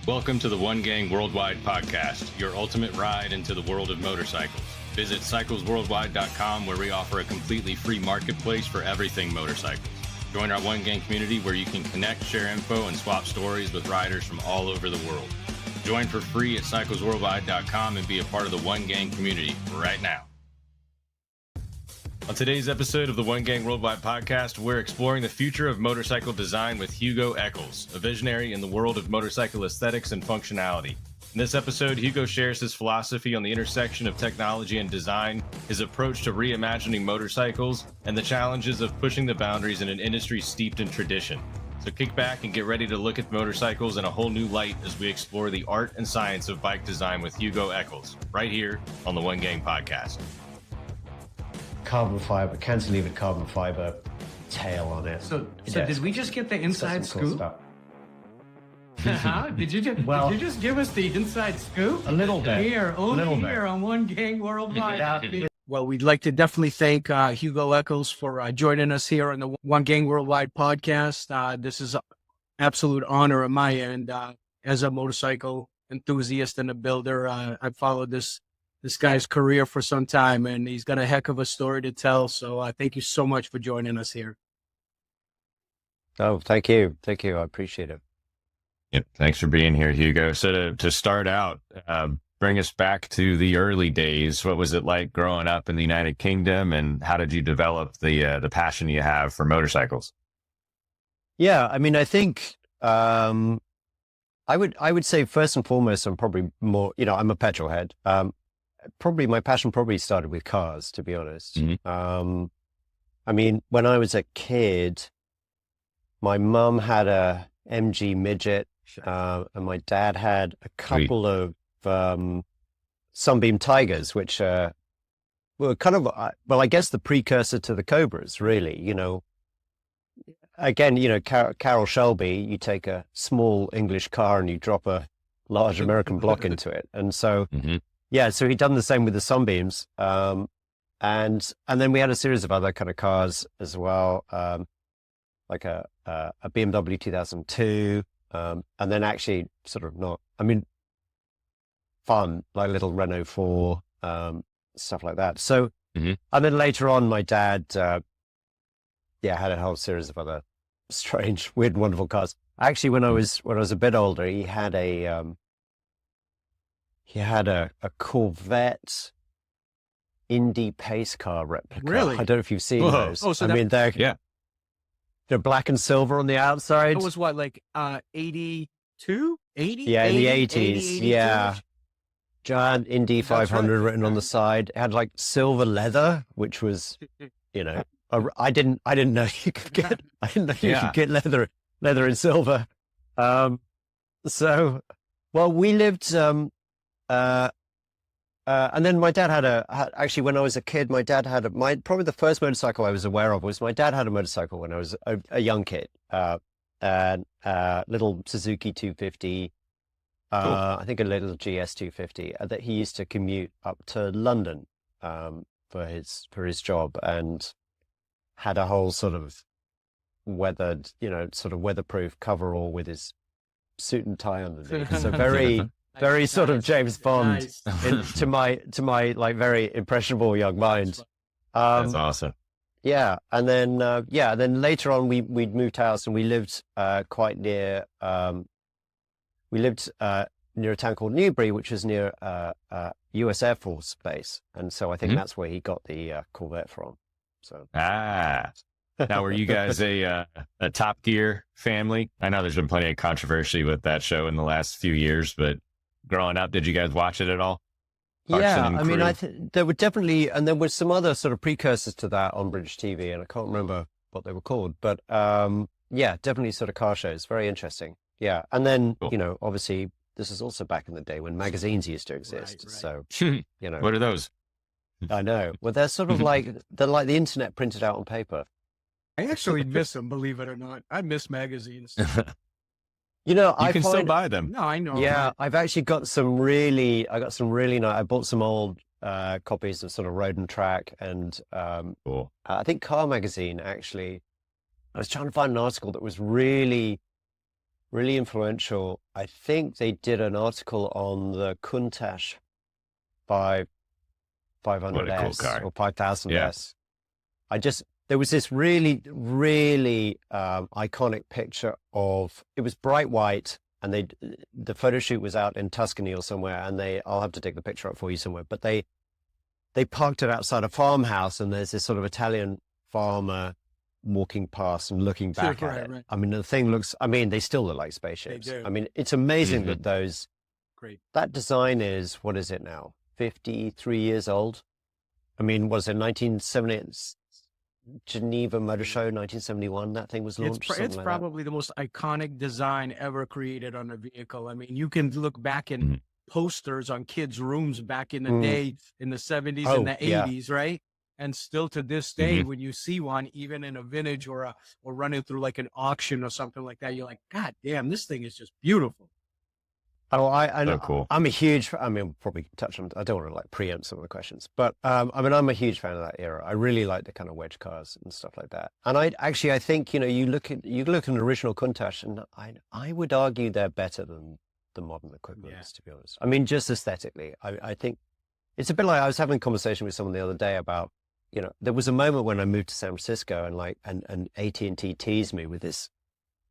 Welcome to the One Gang Worldwide podcast, your ultimate ride into the world of motorcycles. Visit cyclesworldwide.com where we offer a completely free marketplace for everything motorcycles. Join our One Gang community where you can connect, share info, and swap stories with riders from all over the world. Join for free at cyclesworldwide.com and be a part of the One Gang community right now. On today's episode of the One Gang Worldwide podcast, we're exploring the future of motorcycle design with Hugo Eccles, a visionary in the world of motorcycle aesthetics and functionality. In this episode, Hugo shares his philosophy on the intersection of technology and design, his approach to reimagining motorcycles, and the challenges of pushing the boundaries in an industry steeped in tradition. So kick back and get ready to look at motorcycles in a whole new light as we explore the art and science of bike design with Hugo Eccles, right here on the One Gang podcast. Carbon fiber, cantilevered carbon fiber tail on it. So did we just get the inside scoop? Did you just give us the inside scoop? A little bit. Here, only here on One Gang Worldwide. Well, we'd like to definitely thank Hugo Eccles for joining us here on the One Gang Worldwide podcast. This is an absolute honor on my end. As a motorcycle enthusiast and a builder, I've followed this guy's career for some time, and he's got a heck of a story to tell. So thank you so much for joining us here. Oh, thank you. Thank you. I appreciate it. Yep, thanks for being here, Hugo. So to start out, bring us back to the early days. What was it like growing up in the United Kingdom, and how did you develop the passion you have for motorcycles? Yeah, I mean, I think I would say first and foremost, I'm probably more, I'm a petrol head. Probably my passion started with cars, to be honest. Mm-hmm. I mean, when I was a kid, my mum had a MG Midget, and my dad had a couple of Sunbeam Tigers, which were kind of, I guess the precursor to the Cobras, really. Again, Carroll Shelby, you take a small English car and you drop a large American block into it. And so, mm-hmm. Yeah, so he'd done the same with the Sunbeams. And then we had a series of other kind of cars as well, like a BMW 2002, and then actually fun, like little Renault 4, stuff like that. So, mm-hmm. And then later on, my dad, had a whole series of other strange, weird, and wonderful cars. Actually, when I was a bit older, he had a Corvette Indy pace car replica. Really? I don't know if you've seen those. Oh, so they're black and silver on the outside. It was what, like 82? 80? Yeah, in the 80s. 80, yeah. Giant Indy 500 written on the side. It had like silver leather, which was, I didn't know you could get. I didn't know you could get leather in silver. We lived. And then my dad actually, when I was a kid, my dad had probably the first motorcycle I was aware of was my dad had a motorcycle when I was a young kid, little Suzuki 250, Cool. I think a little GS 250 that he used to commute up to London, for his job, and had a whole sort of weathered, sort of weatherproof coverall with his suit and tie underneath. So very sort of James Bond to my like very impressionable young mind. That's awesome. Yeah, and then then later on we'd moved house and we lived quite near. We lived near a town called Newbury, which is near U.S. Air Force Base, and so I think Mm-hmm. that's where he got the Corvette from. So now were you guys a Top Gear family? I know there's been plenty of controversy with that show in the last few years, but growing up, did you guys watch it at all? Yeah, I mean, there were definitely, and there were some other sort of precursors to that on British TV, and I can't remember what they were called, but definitely sort of car shows. Very interesting. Yeah, and then Cool. Obviously, this is also back in the day when magazines used to exist. Right. So What are those? I know. Well, they're sort of like the internet printed out on paper. I actually miss them, believe it or not. I miss magazines. I can still buy them. No, I know. Yeah, I've actually got some really nice, I bought some old copies of sort of Road and Track and Cool. I think Car Magazine, actually. I was trying to find an article that was really really influential. I think they did an article on the Countach 500S car. or 5000S. There was this really, really iconic picture of, it was bright white, and the photo shoot was out in Tuscany or somewhere, and I'll have to dig the picture up for you somewhere, but they parked it outside a farmhouse, and there's this sort of Italian farmer walking past and looking back at it. Right. I mean, the thing they still look like spaceships. I mean, it's amazing that that design is, what is it now? 53 years old. I mean, was it 1970? Geneva Motor Show, 1971. That thing was launched. It's probably the most iconic design ever created on a vehicle. I mean, you can look back in posters on kids' rooms back in the day, in the 70s and the 80s, right? And still to this day, when you see one, even in a vintage or running through like an auction or something like that, you're like, God damn, this thing is just beautiful. Oh, I know. So cool. I'm a huge, we'll probably touch on, I don't want to like preempt some of the questions, but I'm a huge fan of that era. I really like the kind of wedge cars and stuff like that. And I think, you look at an original Countach, and I would argue they're better than the modern equivalents, to be honest. I mean, just aesthetically, I think it's a bit like, I was having a conversation with someone the other day about, there was a moment when I moved to San Francisco, and AT&T teased me with this,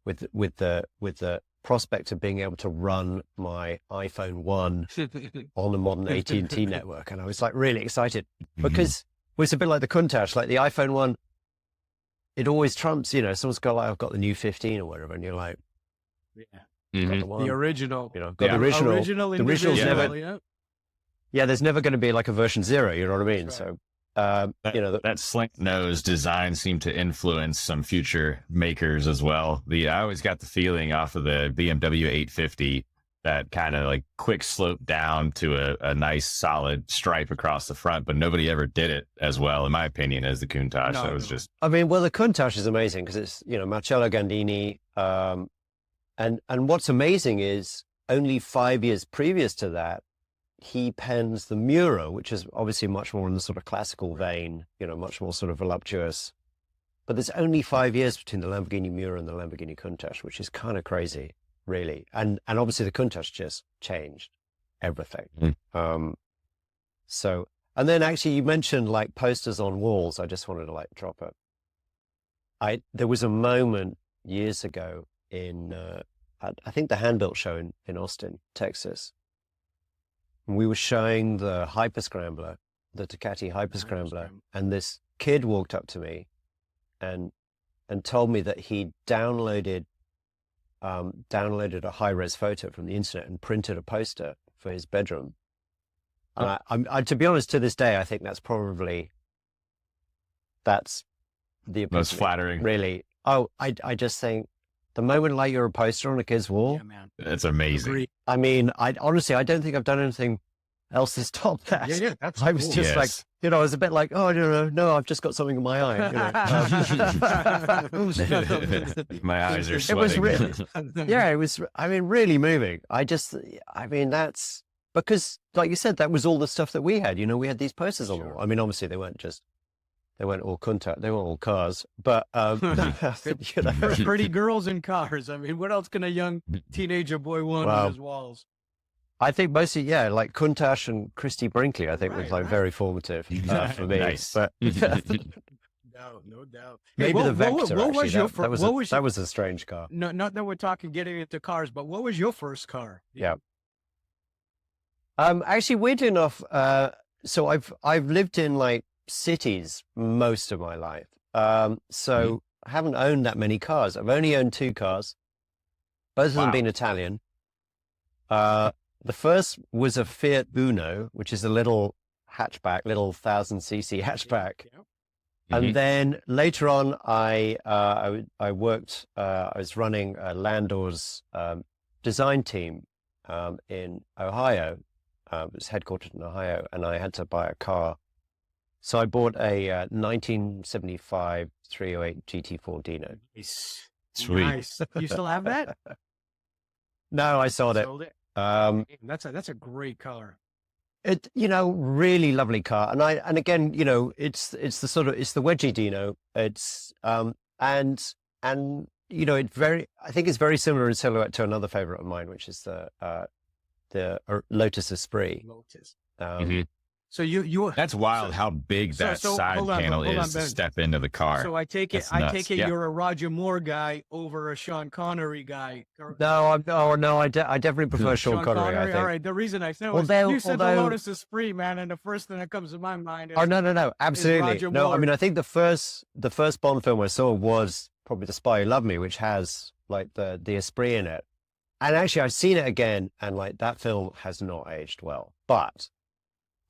with the prospect of being able to run my iPhone 1 on a modern AT&T network. And I was like really excited because it's a bit like the Countach, like the iPhone 1, it always trumps, someone's got like, I've got the new 15 or whatever. And you're like, the original, got the original. The original's never, there's never going to be like a version 0. You know what I mean? Right. So, that slant nose design seemed to influence some future makers as well. I always got the feeling off of the BMW 850, that kind of like quick slope down to a nice solid stripe across the front, but nobody ever did it as well, in my opinion, as the Countach. So it was just, the Countach is amazing because it's, Marcello Gandini. And what's amazing is only 5 years previous to that, he pens the Mura, which is obviously much more in the sort of classical vein, much more sort of voluptuous. But there's only 5 years between the Lamborghini Mura and the Lamborghini Countach, which is kind of crazy, really. And obviously the Countach just changed everything. And then actually you mentioned like posters on walls. I just wanted to like drop it. There was a moment years ago in, I think the Hand-Built show in Austin, Texas. We were showing the Hyper Scrambler, the Ducati Hyper Scrambler, and this kid walked up to me and told me that he downloaded a high-res photo from the internet and printed a poster for his bedroom. And I to be honest, to this day, I think that's the most flattering. Really. Oh, I just think the moment like you're a poster on a kid's wall, it's amazing. I mean, honestly, I don't think I've done anything else to top that. That's I was cool. just like, I was a bit like, oh, no, I've just got something in my eye. My eyes are sweating. It was really, it was, really moving. That's because, like you said, that was all the stuff that we had. We had these posters on the wall. I mean, obviously they weren't all Countach, they weren't all cars, but pretty girls in cars. I mean, what else can a young teenager boy want on his walls? I think mostly, like Countach and Christy Brinkley, I think was like very formative for me. Nice. But no doubt. Maybe the Vector. What was your first? That was a strange car. No, not that we're getting into cars, but what was your first car? Yeah. Actually, weirdly enough, so I've lived in like cities most of my life. So I haven't owned that many cars. I've only owned 2 cars, both of them being Italian. The first was a Fiat Uno, which is a little hatchback, little 1000cc hatchback. And then later on, I worked, I was running Landor's design team in Ohio. It was headquartered in Ohio, and I had to buy a car. So I bought a 1975 308 GT4 Dino. Sweet. Nice. You still have that? No, I sold it. That's a great car. It, really lovely car. And again, it's the wedgie Dino. It's, and I think it's very similar in silhouette to another favorite of mine, which is the Lotus Esprit. Lotus. Um, So you That's wild how big that side hold on, panel hold on, is to Ben. step into the car. So I take it, That's nuts. Yeah. you're a Roger Moore guy over a Sean Connery guy. no, I definitely prefer Sean Connery. I think. All right. The reason I said you said the Lotus Esprit, man, and the first thing that comes to my mind is No, absolutely. Roger No, I Moore. mean, I think the first Bond film I saw was probably The Spy Who Loved Me, which has like the Esprit in it. And actually, I've seen it again, and like that film has not aged well, but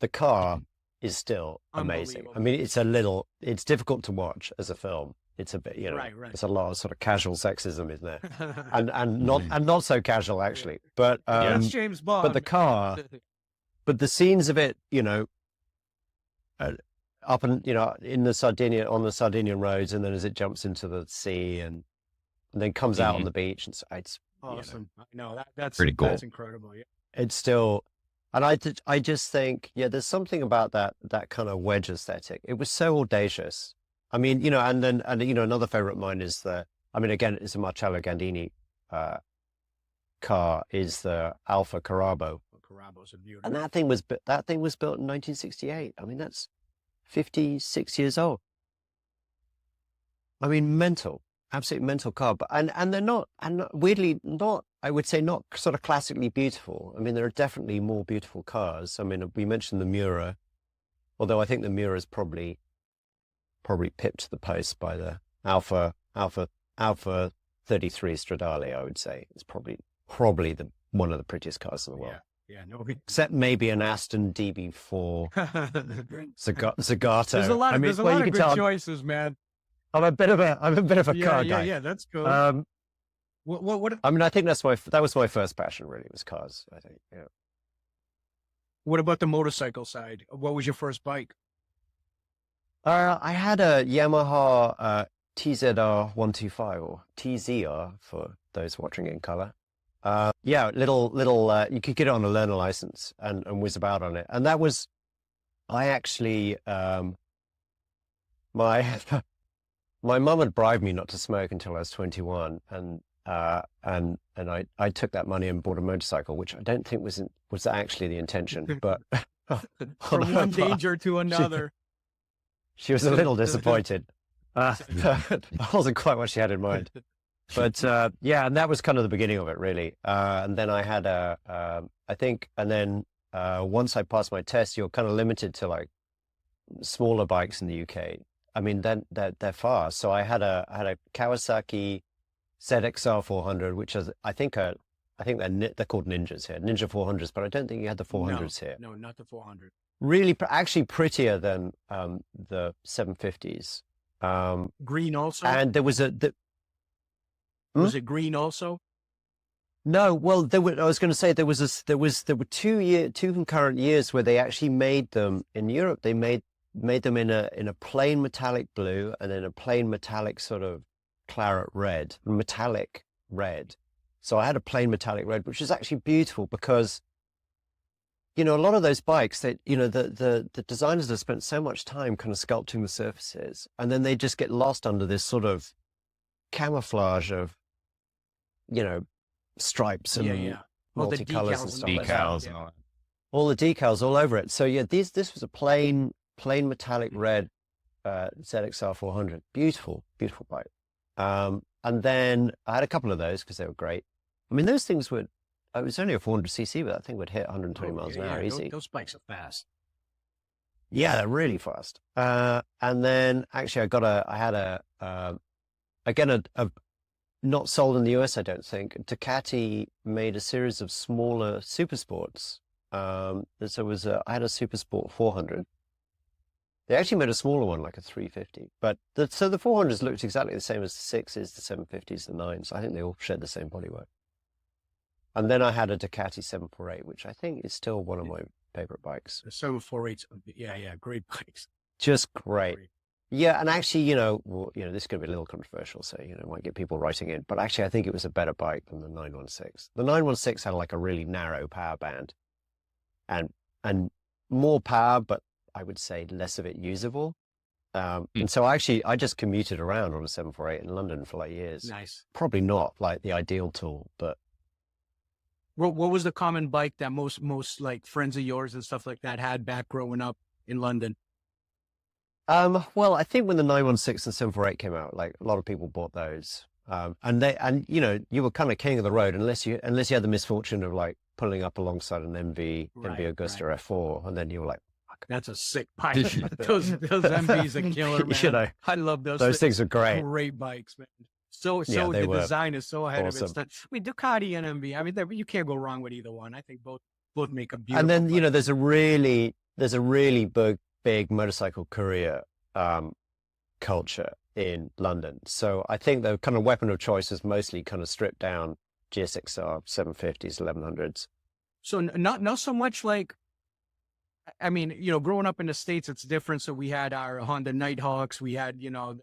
the car is still amazing. I mean, it's difficult to watch as a film. It's a bit, Right. there's a lot of sort of casual sexism in there, and not so casual actually. But That's James Bond. but the car, but the scenes of it, up and in the on the Sardinian roads, and then as it jumps into the sea and then comes out on the beach, and so it's awesome. I know that's pretty cool. That's incredible. Yeah. it's still. And I just think, there's something about that kind of wedge aesthetic. It was so audacious. I mean, and another favorite of mine is again, it's a Marcello Gandini car, is the Alfa Carrabbo. Carrabbo's a beautiful. And that thing was built in 1968. I mean, that's 56 years old. I mean, absolutely mental car. But and they're not, and weirdly not, I would say, not sort of classically beautiful. I mean, there are definitely more beautiful cars. I mean, we mentioned the Miura, although I think the Miura is probably pipped to the post by the Alfa 33 Stradale. I would say it's probably one of the prettiest cars in the world. Yeah, no. Except maybe an Aston DB4 Zagato. There's a lot of good tell choices, man. I'm a bit of a car guy. Yeah, that's cool. What? I mean, I think that was my first passion. Really, was cars. I think. Yeah. What about the motorcycle side? What was your first bike? I had a Yamaha TZR 125, or TZR for those watching in color. Little. You could get it on a learner license and whiz about on it. And that was, I actually, my mum had bribed me not to smoke until I was 21, and I took that money and bought a motorcycle, which I don't think was actually the intention, but from one danger to another. She was a little disappointed. That wasn't quite what she had in mind. But and that was kind of the beginning of it, really. And then I had once I passed my test, you're kind of limited to like smaller bikes in the UK. I mean, then they're fast. So I had a Kawasaki ZXR 400, which is I think they're called Ninjas here, Ninja 400s, but I don't think you had the 400s here. No, not the 400. Really, actually prettier than the 750s. Green also, and there was was it green also? No, well, I was going to say there were 2 concurrent years where they actually made them in Europe. They made them in a plain metallic blue and then a plain metallic sort of claret red, metallic red. So I had a plain metallic red, which is actually beautiful because, a lot of those bikes that, the designers have spent so much time kind of sculpting the surfaces, and then they just get lost under this sort of camouflage of, stripes and multicolors and stuff like that. Decals and all that. All the decals all over it. So this was a plain metallic red ZXR 400. Beautiful bike. And then I had a couple of those because they were great. I mean, those things it was only a 400cc, but that thing would hit 120 miles an hour easy. Those bikes are fast. Yeah, they're really fast. And then actually I had a not sold in the US, I don't think. Ducati made a series of smaller super sports. I had a Super Sport 400. They actually made a smaller one, like a 350. But the 400s looked exactly the same as the 6s, the 750s, the 9s. I think they all shared the same bodywork. And then I had a Ducati 748, which I think is still one of my favorite bikes. The 748s, great bikes. Just great. Yeah, and actually, this is going to be a little controversial, so, might get people writing in. But actually, I think it was a better bike than the 916. The 916 had like a really narrow power band and more power, but I would say less of it usable. And so I just commuted around on a 748 in London for like years. Nice. Probably not like the ideal tool, but what was the common bike that most like friends of yours and stuff like that had back growing up in London? Well, I think when the 916 and 748 came out, like a lot of people bought those. And you know, you were kind of king of the road unless you had the misfortune of like pulling up alongside an MV Augusta F4, and then you were like, that's a sick bike. those MVs are killer, man. You know, I love those. Those things are great. Great bikes, man. So they were design is so ahead of its awesome. time. I mean, Ducati and MV. I mean, you can't go wrong with either one. I think both make a beautiful. And then bike. you know, there's a really big motorcycle courier culture in London. So I think the kind of weapon of choice is mostly kind of stripped down GSXR 750s, 1100s. So not so much like. I mean, you know, growing up in the States, it's different. So we had our Honda Nighthawks, we had, you know,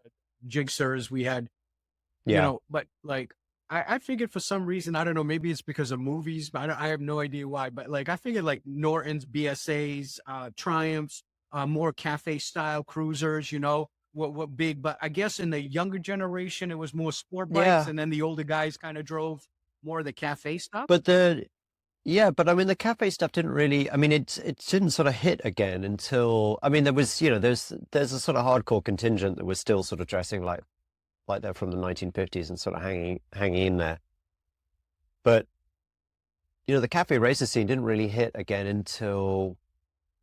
Jigsers, we had, you know, but like, I figured for some reason, I don't know, maybe it's because of movies, but I have no idea why. But like, I figured like Nortons, BSAs, Triumphs, more cafe style cruisers, you know, what big, but I guess in the younger generation, it was more sport bikes. And then the older guys kind of drove more of the cafe stuff. But I mean, the cafe stuff didn't really, I mean, it didn't sort of hit again until, I mean, there was, you know, there's a sort of hardcore contingent that was still sort of dressing like they're from the 1950s and sort of hanging in there. But, you know, the cafe racer scene didn't really hit again until,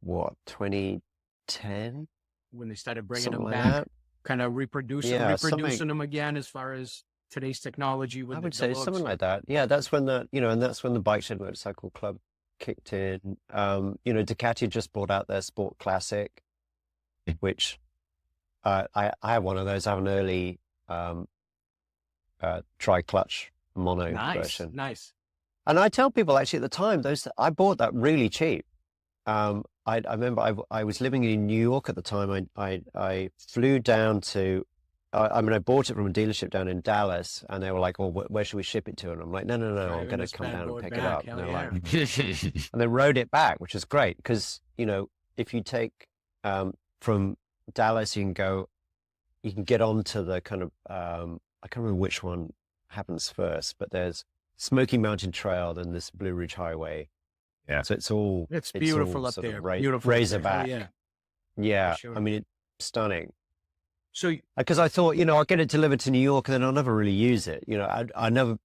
2010? When they started bringing Something them like back, that. kind of reproducing them again as far as today's technology. With I would say something like that. Yeah, that's when that's when the Bike Shed Motorcycle Club kicked in. You know, Ducati just brought out their Sport Classic, which I have one of those. I have an early tri-clutch mono version. Nice. And I tell people actually at the time, I bought that really cheap. I remember I was living in New York at the time. I flew down to. I mean, I bought it from a dealership down in Dallas, and they were like, "Oh, where should we ship it to?" And I'm like, "No, I'm going to come down and pick it up." And they're like, and they rode it back, which is great because you know, if you take from Dallas, you can get onto the kind of I can't remember which one happens first, but there's Smoky Mountain Trail, then this Blue Ridge Highway. Yeah, so it's beautiful all up there. Beautiful Razorback. Yeah, sure. I mean, it's stunning. So, because I thought, you know, I'll get it delivered to New York and then I'll never really use it. You know, I never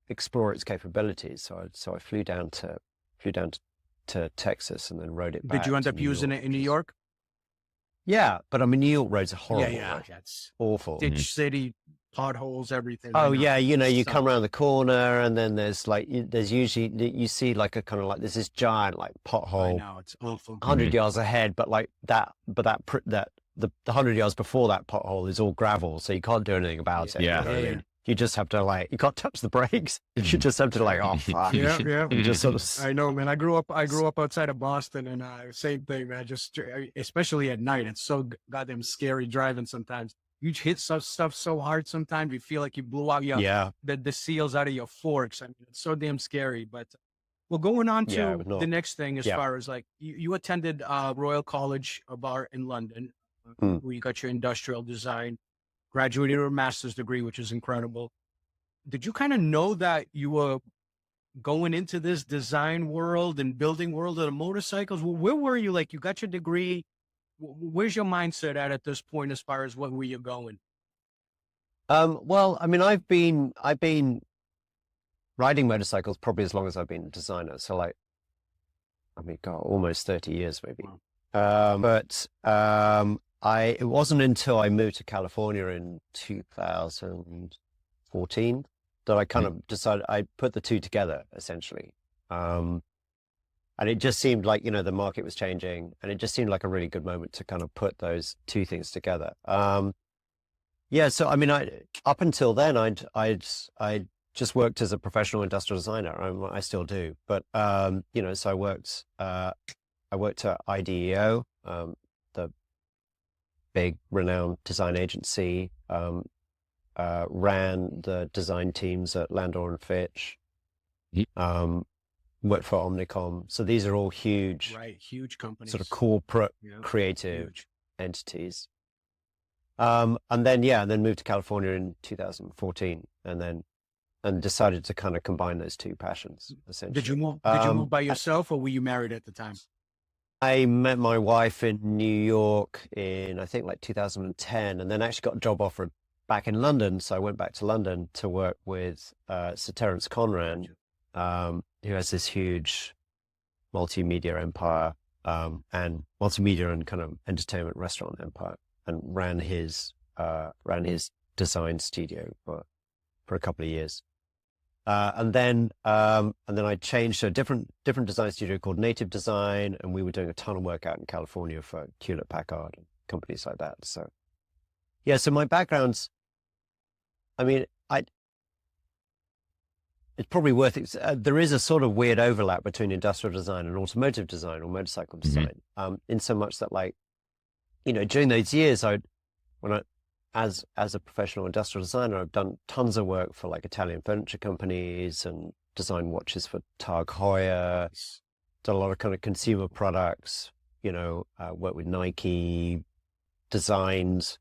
explore its capabilities. So I flew down to Texas and then rode it back. Did you end up using it in New York? Yeah, but I mean, New York roads are horrible. Yeah, that's awful. Ditch city, potholes, everything. Oh yeah, you know, you come around the corner and then there's usually you see like a kind of like there's this giant like pothole. I know, it's awful. 100 yards ahead, but like the 100 yards before that pothole is all gravel, so you can't do anything about it. Yeah. You know what I mean? You just have to like, you can't touch the brakes. You just have to like, oh fuck. Yeah. You just sort of. I know, man. I grew up outside of Boston, and same thing, man. Just especially at night, it's so goddamn scary driving sometimes. You hit some stuff so hard sometimes you feel like you blew out the seals out of your forks. I mean, it's so damn scary. But well, going on to the next thing, as far as like you attended Royal College of Art in London, where you got your industrial design, graduated with a master's degree, which is incredible. Did you kind of know that you were going into this design world and building world of the motorcycles? Well, where were you? Like, you got your degree. Where's your mindset at this point as far as where you're going? Well, I mean, I've been riding motorcycles probably as long as I've been a designer. So like, I mean, God, almost 30 years maybe. Wow. But it wasn't until I moved to California in 2014 that I kind of decided I put the two together essentially. And it just seemed like, you know, the market was changing and it just seemed like a really good moment to kind of put those two things together. So, I mean, up until then, I'd just worked as a professional industrial designer. I still do, but, you know, so I worked at IDEO, the big renowned design agency, ran the design teams at Landor and Fitch, worked for Omnicom. So these are all huge companies, sort of corporate creative entities. And then moved to California in 2014, and decided to kind of combine those two passions, essentially. Did you move by yourself, or were you married at the time? I met my wife in New York in, I think, like 2010, and then actually got a job offer back in London. So I went back to London to work with Sir Terence Conran, who has this huge multimedia empire, and multimedia and kind of entertainment restaurant empire, and ran his design studio for a couple of years. And then I changed to a different design studio called Native Design, and we were doing a ton of work out in California for Hewlett Packard and companies like that. So, yeah. So my background's, I mean, it's probably worth it. There is a sort of weird overlap between industrial design and automotive design or motorcycle design, in so much that, like, during those years, as a professional industrial designer, I've done tons of work for like Italian furniture companies and designed watches for Tag Heuer, done a lot of kind of consumer products, worked with Nike, designed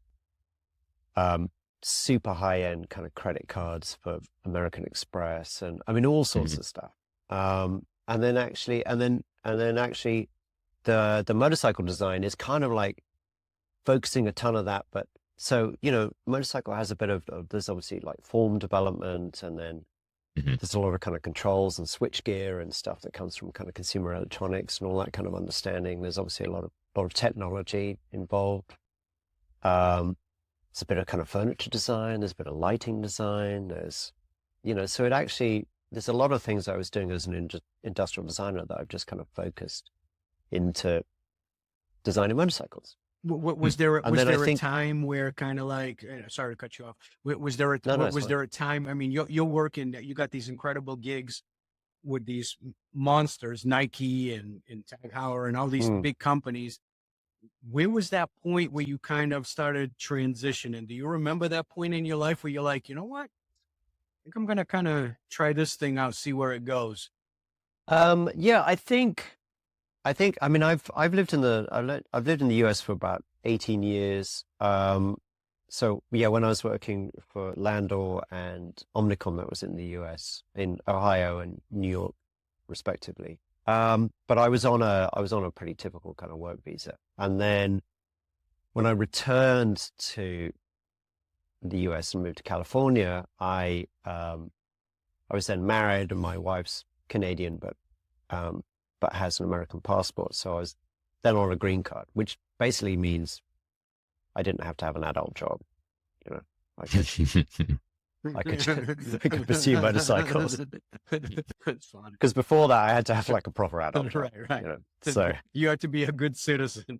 super high-end kind of credit cards for American Express, and I mean all sorts of stuff. And then actually the motorcycle design is kind of like focusing a ton of that, but so, motorcycle has a bit of, there's obviously like form development, and then there's a lot of kind of controls and switch gear and stuff that comes from kind of consumer electronics and all that kind of understanding. There's obviously a lot of technology involved. There's a bit of kind of furniture design, there's a bit of lighting design, there's, so there's a lot of things I was doing as an industrial designer that I've just kind of focused into designing motorcycles. Was there a time where kind of like, sorry to cut you off. Was there a time? I mean, you're working, you got these incredible gigs with these monsters, Nike and Tag Heuer and all these big companies. Where was that point where you kind of started transitioning? Do you remember that point in your life where you're like, you know what? I think I'm going to kind of try this thing out, see where it goes. Yeah, I mean, I've lived in the US for about 18 years. So yeah, when I was working for Landor and Omnicom, that was in the US, in Ohio and New York, respectively. But I was on a pretty typical kind of work visa. And then when I returned to the US and moved to California, I was then married, and my wife's Canadian, but has an American passport. So I was then on a green card, which basically means I didn't have to have an adult job. I could pursue motorcycles. Because before that, I had to have like a proper adult job. Right. So you had to be a good citizen.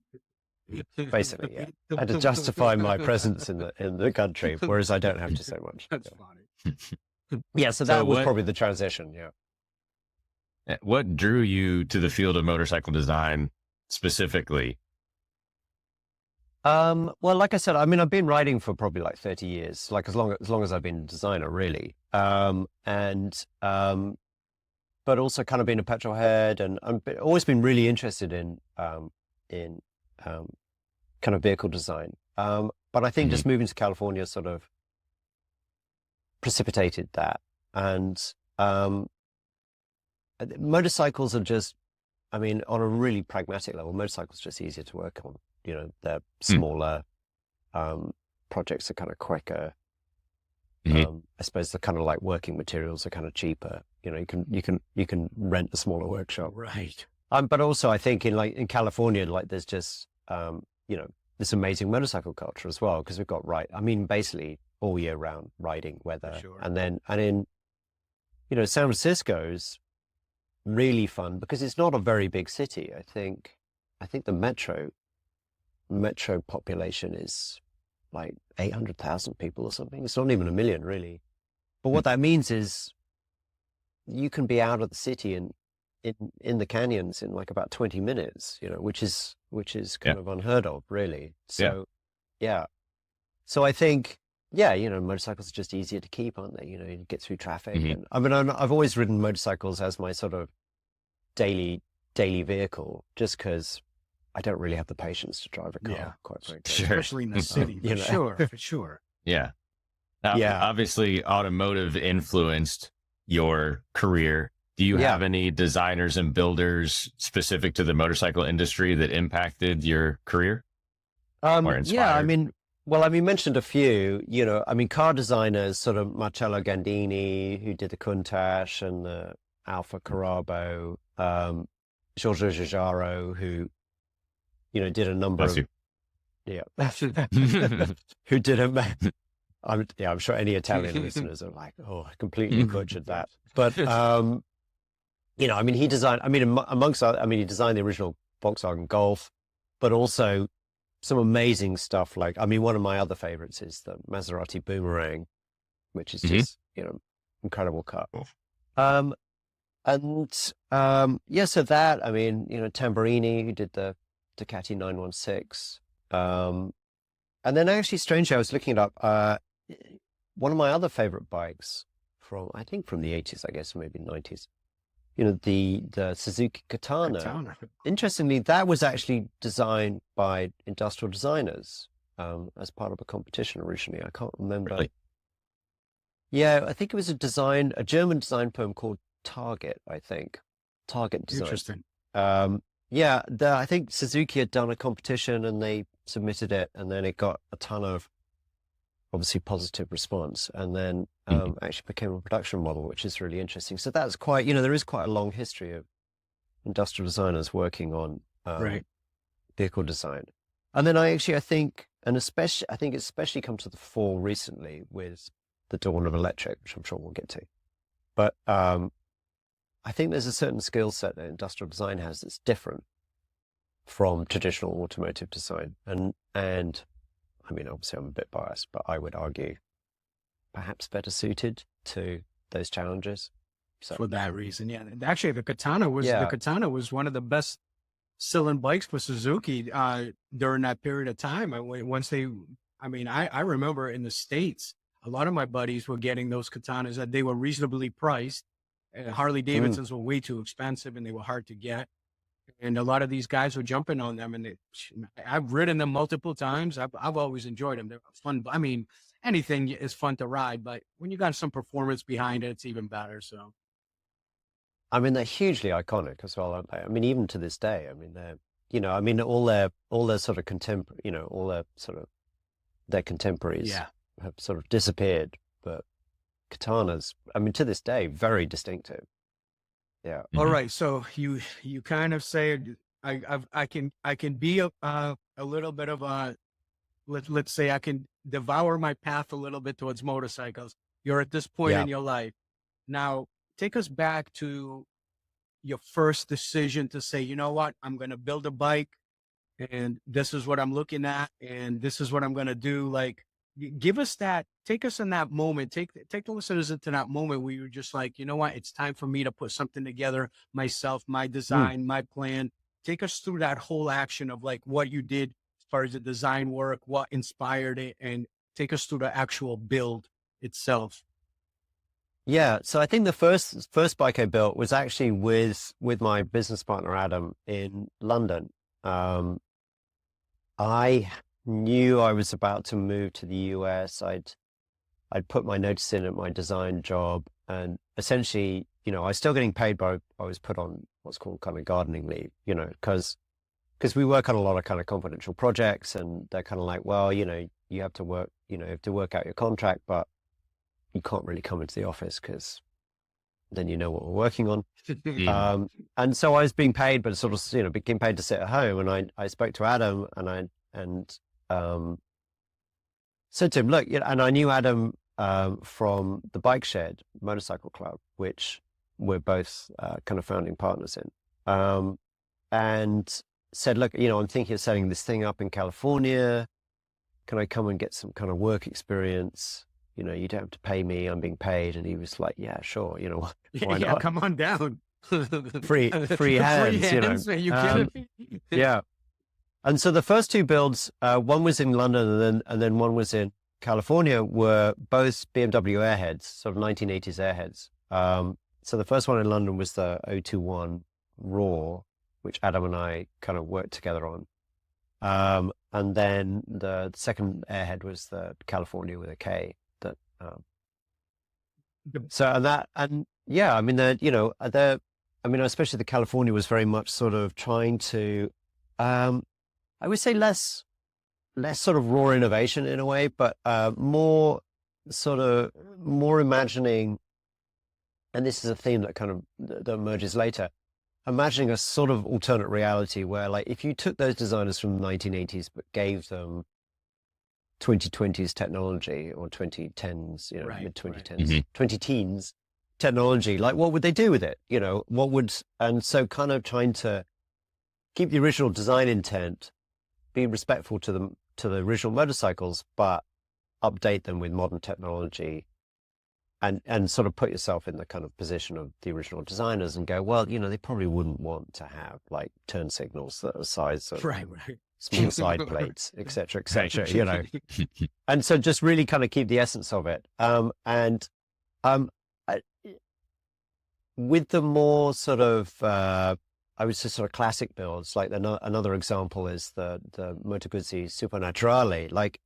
Basically, yeah. I had to justify my presence in the country, whereas I don't have to so much. That's funny. Yeah, so that was probably the transition, yeah. What drew you to the field of motorcycle design specifically? Well, like I said, I mean, I've been writing for probably like 30 years, like as long as I've been a designer, really. But also kind of been a petrol head, and I've always been really interested in kind of vehicle design. But I think just moving to California sort of precipitated that. And motorcycles are just, I mean, on a really pragmatic level, motorcycles are just easier to work on. They're smaller, projects are kind of quicker. I suppose the kind of like working materials are kind of cheaper. You can rent a smaller workshop. Right. But also I think in California, like there's just, this amazing motorcycle culture as well, because we've got basically all year round riding weather. Sure. And in, San Francisco's really fun because it's not a very big city. I think the metro population is like 800,000 people or something. It's not even 1 million really. But what that means is you can be out of the city and in the canyons in like about 20 minutes, which is kind of unheard of really. So yeah. So I think, motorcycles are just easier to keep, aren't they? You get through traffic. And I mean, I've always ridden motorcycles as my sort of daily vehicle, just because I don't really have the patience to drive a car, Yeah. quite frankly. Sure. Especially in the city, You know. for sure. Yeah. Now, Yeah. obviously, automotive influenced your career. Do you Yeah. have any designers and builders specific to the motorcycle industry that impacted your career? Or Yeah, I inspired? mean, well, I mean, mentioned a few, you know, I mean, car designers, sort of Marcello Gandini, who did the Countach and the Alfa Carrabo, Giorgio Giugiaro, who, you know, did a number Bless of, you. yeah, who did I'm sure any Italian listeners are like, oh, I completely butchered that. But, you know, I mean, he designed, I mean, amongst other, I mean, he designed the original Volkswagen Golf, but also some amazing stuff. Like, I mean, one of my other favorites is the Maserati Boomerang, which is just, you know, incredible car. Yeah, so that, I mean, you know, Tamburini, who did the Ducati 916. And then actually, strangely, I was looking it up. One of my other favorite bikes I think from the 80s, I guess, maybe 90s, you know, the Suzuki Katana. Interestingly, that was actually designed by industrial designers as part of a competition originally. I can't remember. Really? Yeah, I think it was a German design firm called Target, I think. Target Design. Interesting. Yeah, I think Suzuki had done a competition and they submitted it, and then it got a ton of obviously positive response, and then actually became a production model, which is really interesting. So that's quite, you know, there is quite a long history of industrial designers working on vehicle design. And then I think it's especially come to the fore recently with the dawn of electric, which I'm sure we'll get to. But I think there's a certain skill set that industrial design has that's different from traditional automotive design. And I mean, obviously I'm a bit biased, but I would argue perhaps better suited to those challenges. So For that reason, yeah. And actually, the Katana was one of the best selling bikes for Suzuki during that period of time. I remember in the States, a lot of my buddies were getting those Katanas that they were reasonably priced. Harley Davidsons were way too expensive and they were hard to get. And a lot of these guys were jumping on them, and I've ridden them multiple times. I've always enjoyed them. They're fun. I mean, anything is fun to ride, but when you got some performance behind it, it's even better. So, I mean, they're hugely iconic as well, aren't they? I mean, even to this day, I mean, they're, you know, I mean, all their sort of contemporary, you know, all their contemporaries have sort of disappeared, but Katanas, I mean, to this day, very distinctive. Yeah. All right. So you kind of say I can be a little bit of a, let's say I can devour my path a little bit towards motorcycles. You're at this point in your life. Now take us back to your first decision to say, you know what, I'm going to build a bike and this is what I'm looking at and this is what I'm going to do. Like, give us that, take us in that moment, take the listeners into that moment where you're just like, you know what, it's time for me to put something together myself, my design, my plan. Take us through that whole action of like what you did as far as the design work, what inspired it, and take us through the actual build itself. Yeah. So I think the first bike I built was actually with my business partner, Adam, in London. I knew I was about to move to the US. I'd put my notice in at my design job, and essentially, you know, I was still getting paid, but I was put on what's called kind of gardening leave, you know, because we work on a lot of kind of confidential projects, and they're kind of like, well, you know, you have to work out your contract, but you can't really come into the office because then you know what we're working on. And so I was being paid, but sort of, you know, being paid to sit at home. And I spoke to Adam, and said to him, look, you know, and I knew Adam from the Bike Shed Motorcycle Club, which we're both kind of founding partners in, and said, look, you know, I'm thinking of setting this thing up in California. Can I come and get some kind of work experience? You know, you don't have to pay me, I'm being paid. And he was like, yeah, sure. You know, why not? Come on down. free hands, you know. Man, you kidding me? Yeah. And so the first two builds, one was in London and then one was in California, were both BMW Airheads, sort of 1980s Airheads. So the first one in London was the 021 Raw, which Adam and I kind of worked together on. And then the second Airhead was the California with a K. That especially the California was very much sort of trying to, I would say less sort of raw innovation in a way, but more imagining. And this is a theme that kind of that emerges later. Imagining a sort of alternate reality where, like, if you took those designers from the 1980s but gave them 2020s technology or 2010s, mid 2010s, 20-teens technology, like, what would they do with it? And so kind of trying to keep the original design intent, be respectful to the original motorcycles, but update them with modern technology. And sort of put yourself in the kind of position of the original designers and go, well, they probably wouldn't want to have like turn signals that are size of small side plates, et cetera, And so just really kind of keep the essence of it. With the more sort of, I would say sort of classic builds, like another example is the Moto Guzzi Supernaturale. Like,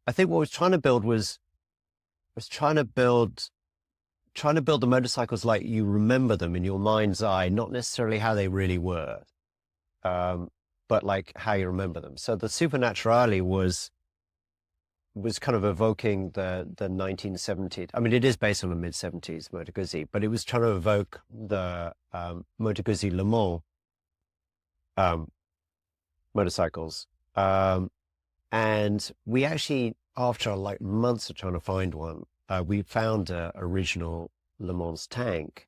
I think what I was trying to build was trying to build the motorcycles like you remember them in your mind's eye, not necessarily how they really were, but like how you remember them. So the Supernaturale was kind of evoking the 1970s. I mean, it is based on the mid-70s Moto Guzzi, but it was trying to evoke the Moto Guzzi Le Mans motorcycles. And we actually, after like months of trying to find one, we found an original Le Mans tank.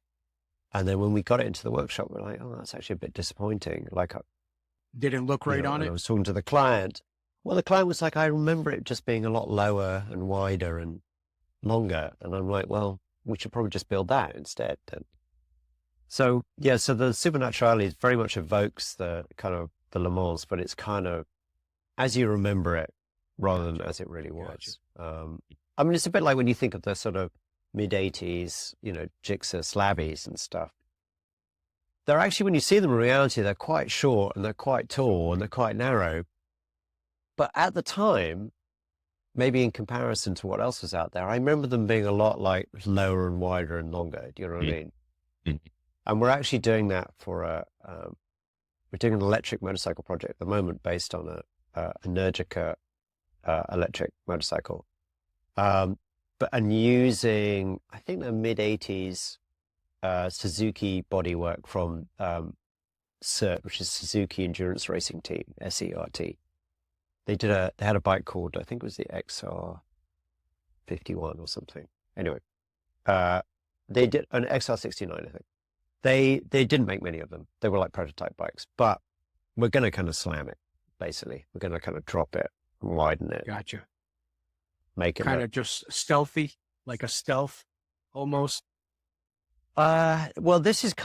And then when we got it into the workshop, we're like, oh, that's actually a bit disappointing. Like, didn't look right on it. I was talking to the client. Well, the client was like, I remember it just being a lot lower and wider and longer. And I'm like, well, we should probably just build that instead then. So, yeah, so the Supernaturale very much evokes the kind of the Le Mans, but it's kind of as you remember it rather than as it really was. I mean, it's a bit like when you think of the sort of mid-80s, Gixxer Slabbies and stuff. They're actually, when you see them in reality, they're quite short and they're quite tall and they're quite narrow. But at the time, maybe in comparison to what else was out there, I remember them being a lot like lower and wider and longer. Do you know what I mean? And we're actually doing that for we're doing an electric motorcycle project at the moment based on a Energica electric motorcycle. And using, I think, the mid-80s Suzuki bodywork from SERT, which is Suzuki Endurance Racing Team, SERT. They had a bike called, I think it was the XR51 or something. Anyway, they did an XR69, I think. They didn't make many of them. They were like prototype bikes, but we're going to kind of slam it, basically. We're going to kind of drop it and widen it. Gotcha. Make it kind of just stealthy, like a stealth almost. Well, this is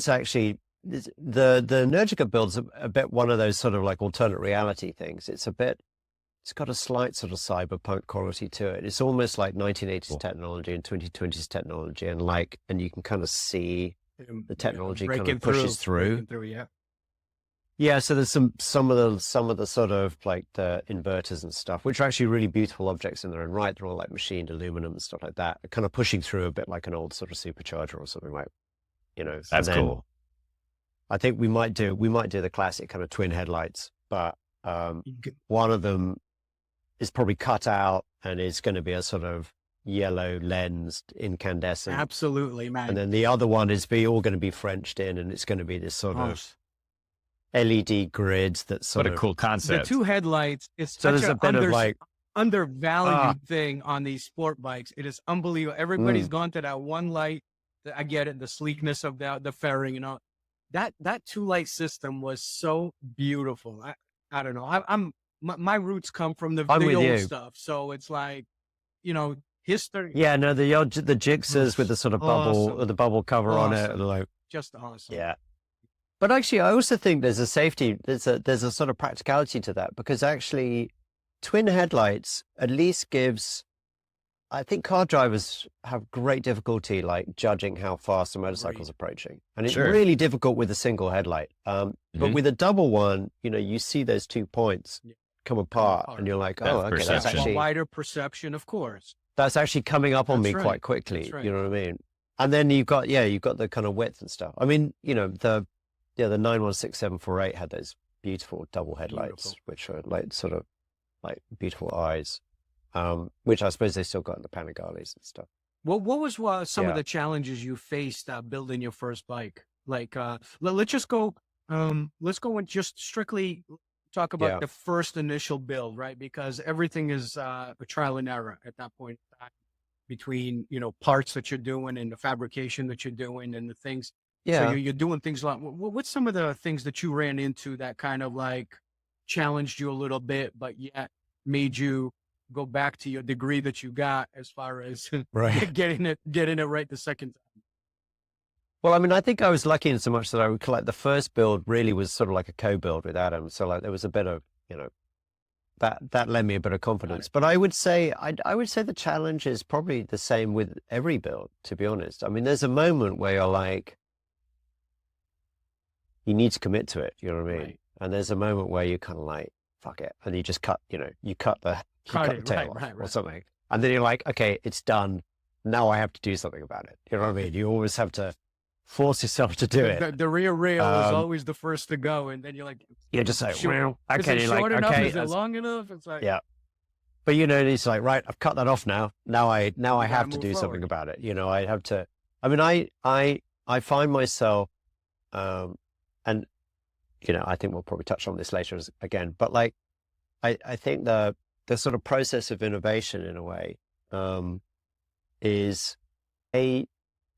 actually the Energica build's a bit one of those sort of like alternate reality things. It's got a slight sort of cyberpunk quality to it. It's almost like 1980s technology and 2020s technology, and you can kind of see the technology kind of pushes through. Yeah, so there's some of the sort of like the inverters and stuff, which are actually really beautiful objects in their own right. They're all like machined aluminum and stuff like that, kind of pushing through a bit like an old sort of supercharger or something like, That's cool. I think we might do the classic kind of twin headlights, but one of them is probably cut out and is going to be a sort of yellow lensed incandescent. Absolutely, man. And then the other one is all going to be Frenched in, and it's going to be this sort of LED grids that sort of... What a cool concept. The two headlights is so such an undervalued thing on these sport bikes. It is unbelievable. Everybody's gone to that one light. I get it, the sleekness of the fairing and all. That two light system was so beautiful. I don't know. My roots come from the old stuff, so it's like, history. Yeah, no, the Gixxers with the sort of bubble, the bubble cover on it, like just awesome. Yeah. But actually, I also think there's a safety, there's a sort of practicality to that, because actually twin headlights at least gives I think car drivers have great difficulty like judging how fast a motorcycle's approaching, and it's Sure. really difficult with a single headlight. But with a double one, you see those 2 points come apart, and you're like, oh, okay, that's perception. actually Wider perception, of course. that's actually coming up on That's me right. quite quickly. That's right. You know what I mean? And then you've got the kind of width and stuff. I mean, the 916748 had those beautiful double headlights, Beautiful. which are like sort of like beautiful eyes, which I suppose they still got in the Panigales and stuff. What was some of Yeah. the challenges you faced building your first bike? Like, let's just go. Let's go and just strictly talk about Yeah. the first initial build, right? Because everything is a trial and error at that point in time, between parts that you're doing and the fabrication that you're doing and the things. Yeah. So you're doing things like what's some of the things that you ran into that kind of like challenged you a little bit, but yet made you go back to your degree that you got as far as Right. getting it right the second time? Well, I mean, I think I was lucky in so much that I would like the first build really was sort of like a co-build with Adam. So like there was a bit of, that led me a bit of confidence. But I would say the challenge is probably the same with every build, to be honest. I mean, there's a moment where you're like, you need to commit to it, you know what I mean? Right. And there's a moment where you kind of like, fuck it. And you just cut the tail off or something. And then you're like, okay, it's done. Now I have to do something about it. You know what I mean? You always have to force yourself to do it. The rear rail is always the first to go, and then you're like, You're just like, well, is okay, it you're short like, enough? okay. Is it long enough? It's like, Yeah. But it's like, right, I've cut that off now. Now I have to move do something forward. about it. I have to, I mean, I find myself, and, I think we'll probably touch on this later again, but like, I think the sort of process of innovation in a way, is I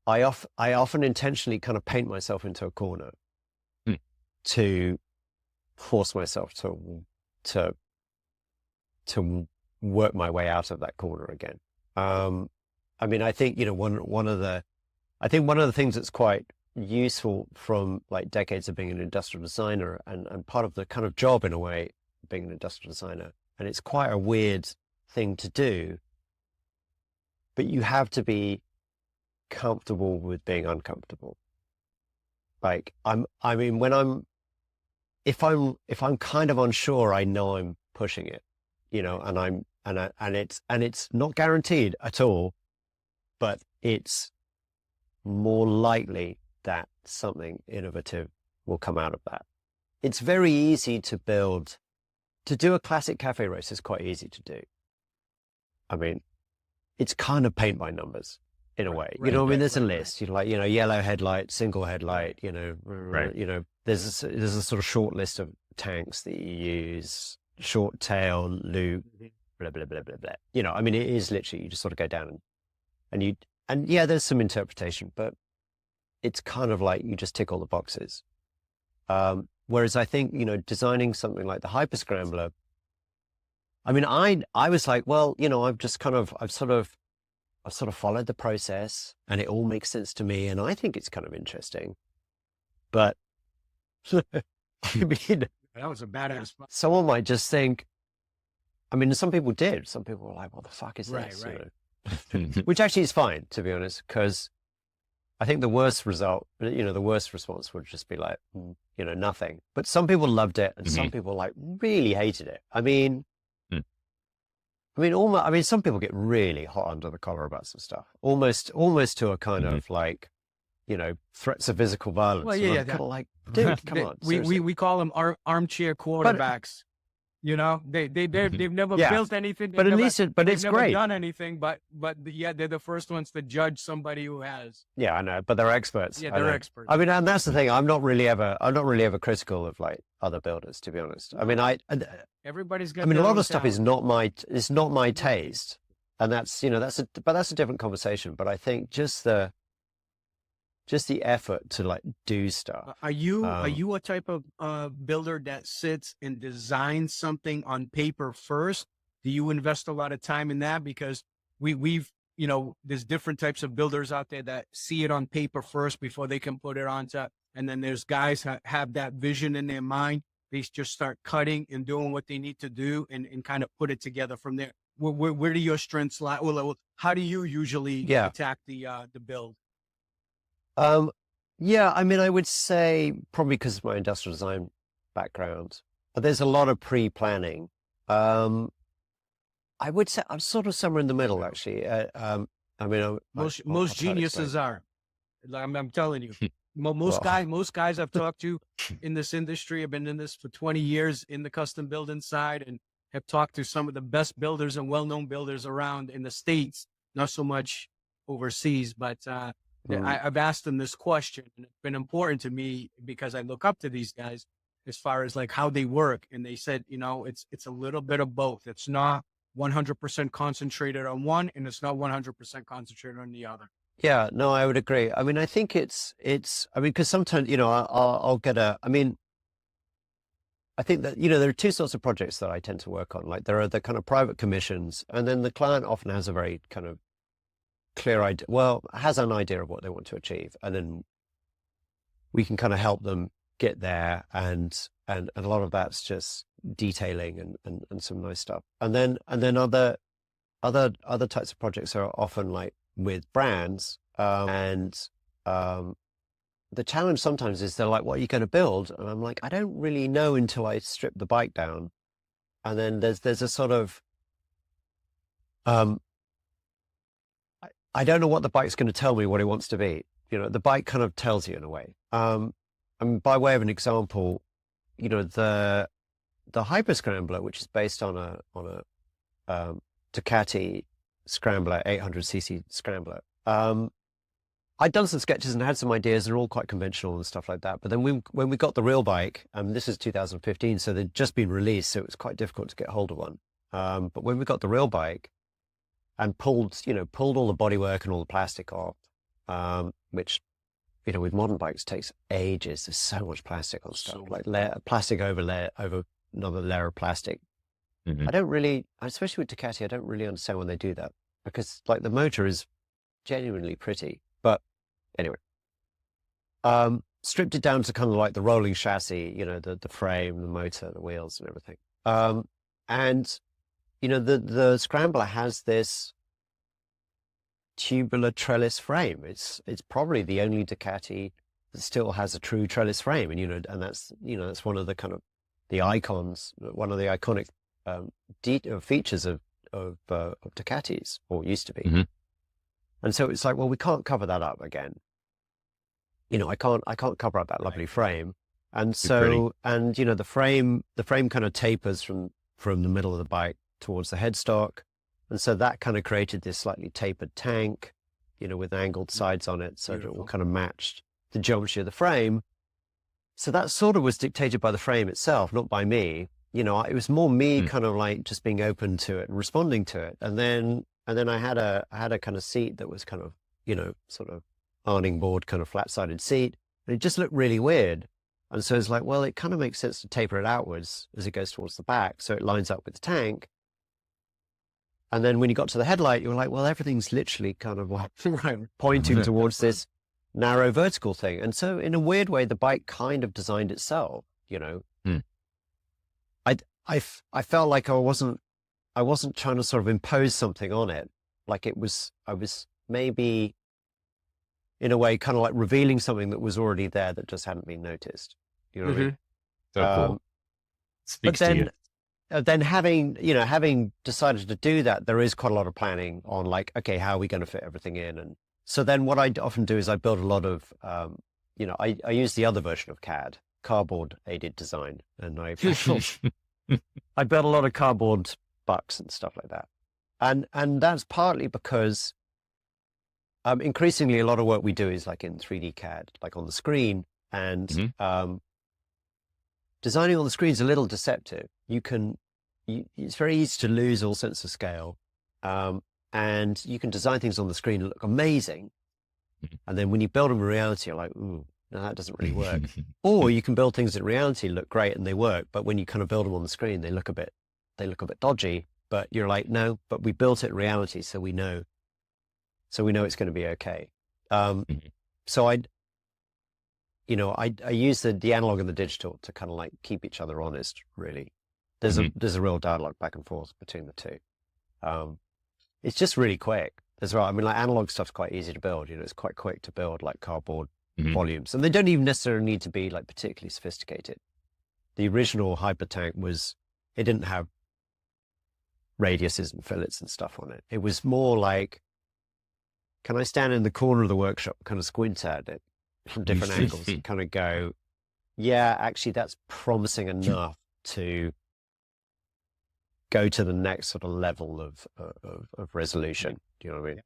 often intentionally kind of paint myself into a corner to force myself to work my way out of that corner again. I mean, I think, one of the things that's quite useful from like decades of being an industrial designer and part of the kind of job in a way, being an industrial designer, and it's quite a weird thing to do, but you have to be comfortable with being uncomfortable. Like if I'm kind of unsure, I know I'm pushing it, and it's not guaranteed at all, but it's more likely that something innovative will come out of that. It's very easy to do a classic cafe race is quite easy to do. I mean, it's kind of paint by numbers in a way. I mean, there's a list, yellow headlight, single headlight, there's a sort of short list of tanks that you use, short tail, loop, blah, blah, blah, blah, blah. I mean, it is literally, you just sort of go down and there's some interpretation, but it's kind of like you just tick all the boxes. Whereas I think, designing something like the Hyper Scrambler, I mean, I was like, well, I've sort of followed the process and it all makes sense to me. And I think it's kind of interesting, but I mean, that was a badass. someone might just think, I mean, some people did. Some people were like, what the fuck is this? Right. Which actually is fine, to be honest, because I think the worst result, the worst response would just be like, nothing. But some people loved it and some people like really hated it. I mean, some people get really hot under the collar about some stuff, almost to a kind of like, threats of physical violence. Well, Kind of like, dude, come on. We call them armchair quarterbacks. They've never built anything, but at least it's never great. Done anything, but they're the first ones to judge somebody who has. Yeah, I know, but they're experts. Yeah, they're experts. I mean, and that's the thing. I'm not really ever critical of like other builders, to be honest. I mean, Everybody's got. I mean, a their lot own of stuff is talent. not my taste, and that's a different conversation. But I think just the effort to like do stuff. Are you a type of builder that sits and designs something on paper first? Do you invest a lot of time in that? Because we've there's different types of builders out there that see it on paper first before they can put it onto, and then there's guys that have that vision in their mind. They just start cutting and doing what they need to do and kind of put it together from there. where do your strengths lie? Well, how do you usually attack the build? Yeah, I mean, I would say probably because of my industrial design background, but there's a lot of pre-planning. I would say I'm sort of somewhere in the middle, actually. I mean, most geniuses are. Like, I'm telling you, most guys I've talked to in this industry have been in this for 20 years in the custom building side, and have talked to some of the best builders and well-known builders around in the States, not so much overseas, but I've asked them this question, and it's been important to me because I look up to these guys as far as like how they work. And they said, it's a little bit of both. It's not 100% concentrated on one, and it's not 100% concentrated on the other. Yeah, no, I would agree. I mean, I think I mean, because sometimes, I'll get I think that, there are two sorts of projects that I tend to work on. Like there are the kind of private commissions, and then the client often has a very kind of clear idea, has an idea of what they want to achieve. And then we can kind of help them get there. And a lot of that's just detailing and some nice stuff. And then other types of projects are often like with brands. The challenge sometimes is they're like, what are you going to build? And I'm like, I don't really know until I strip the bike down. And then there's a sort of, I don't know what the bike's going to tell me what it wants to be. The bike kind of tells you in a way. I mean, by way of an example, the Hyper Scrambler, which is based on a Ducati Scrambler, 800cc Scrambler. I'd done some sketches and had some ideas. They're all quite conventional and stuff like that. But then when we got the real bike, this is 2015, so they'd just been released, so it was quite difficult to get hold of one. But when we got the real bike and pulled all the bodywork and all the plastic off, which, with modern bikes takes ages. There's so much plastic on stuff, plastic over another layer of plastic. Mm-hmm. I don't really, especially with Ducati, I don't really understand when they do that, because like the motor is genuinely pretty. But anyway, stripped it down to kind of like the rolling chassis, the frame, the motor, the wheels and everything. The Scrambler has this tubular trellis frame. It's probably the only Ducati that still has a true trellis frame. And that's one of the kind of the icons, one of the iconic features of Ducatis, or used to be. Mm-hmm. And so it's like, well, we can't cover that up again. I can't cover up that lovely frame. And so, and the frame kind of tapers from the middle of the bike towards the headstock. And so that kind of created this slightly tapered tank, with angled sides on it. So Beautiful. It all kind of matched the geometry of the frame. So that sort of was dictated by the frame itself, not by me. It was more me kind of like just being open to it and responding to it. And then I had a kind of seat that was kind of, sort of awning board, kind of flat-sided seat. And it just looked really weird. And so it's like, well, it kind of makes sense to taper it outwards as it goes towards the back, so it lines up with the tank. And then when you got to the headlight, you were like, well, everything's literally kind of like pointing towards this narrow vertical thing. And so in a weird way, the bike kind of designed itself, I felt like I wasn't trying to sort of impose something on it. Like I was maybe in a way kind of like revealing something that was already there that just hadn't been noticed. You know what I mean? So cool. Speaks but then, to you. Then having decided to do that, there is quite a lot of planning on like, okay, how are we going to fit everything in? And so then what I often do is I build a lot of, I use the other version of CAD, cardboard aided design. And I built a lot of cardboard bucks and stuff like that. And that's partly because increasingly a lot of work we do is like in 3D CAD, like on the screen, and designing on the screen is a little deceptive. It's very easy to lose all sense of scale. And you can design things on the screen that look amazing. And then when you build them in reality, you're like, ooh, no, that doesn't really work. Or you can build things in reality, look great and they work. But when you kind of build them on the screen, they look a bit dodgy. But you're like, no, but we built it in reality. So we know it's going to be okay. So I use the analog and the digital to kind of like keep each other honest, really. There's a real dialogue back and forth between the two. It's just really quick as well. I mean, like analog stuff's quite easy to build. It's quite quick to build, like cardboard volumes, and they don't even necessarily need to be like particularly sophisticated. The original Hypertank it didn't have radiuses and fillets and stuff on it. It was more like, can I stand in the corner of the workshop, kind of squint at it from different angles and kind of go, yeah, actually that's promising enough to go to the next sort of level of resolution. Do you know what I mean?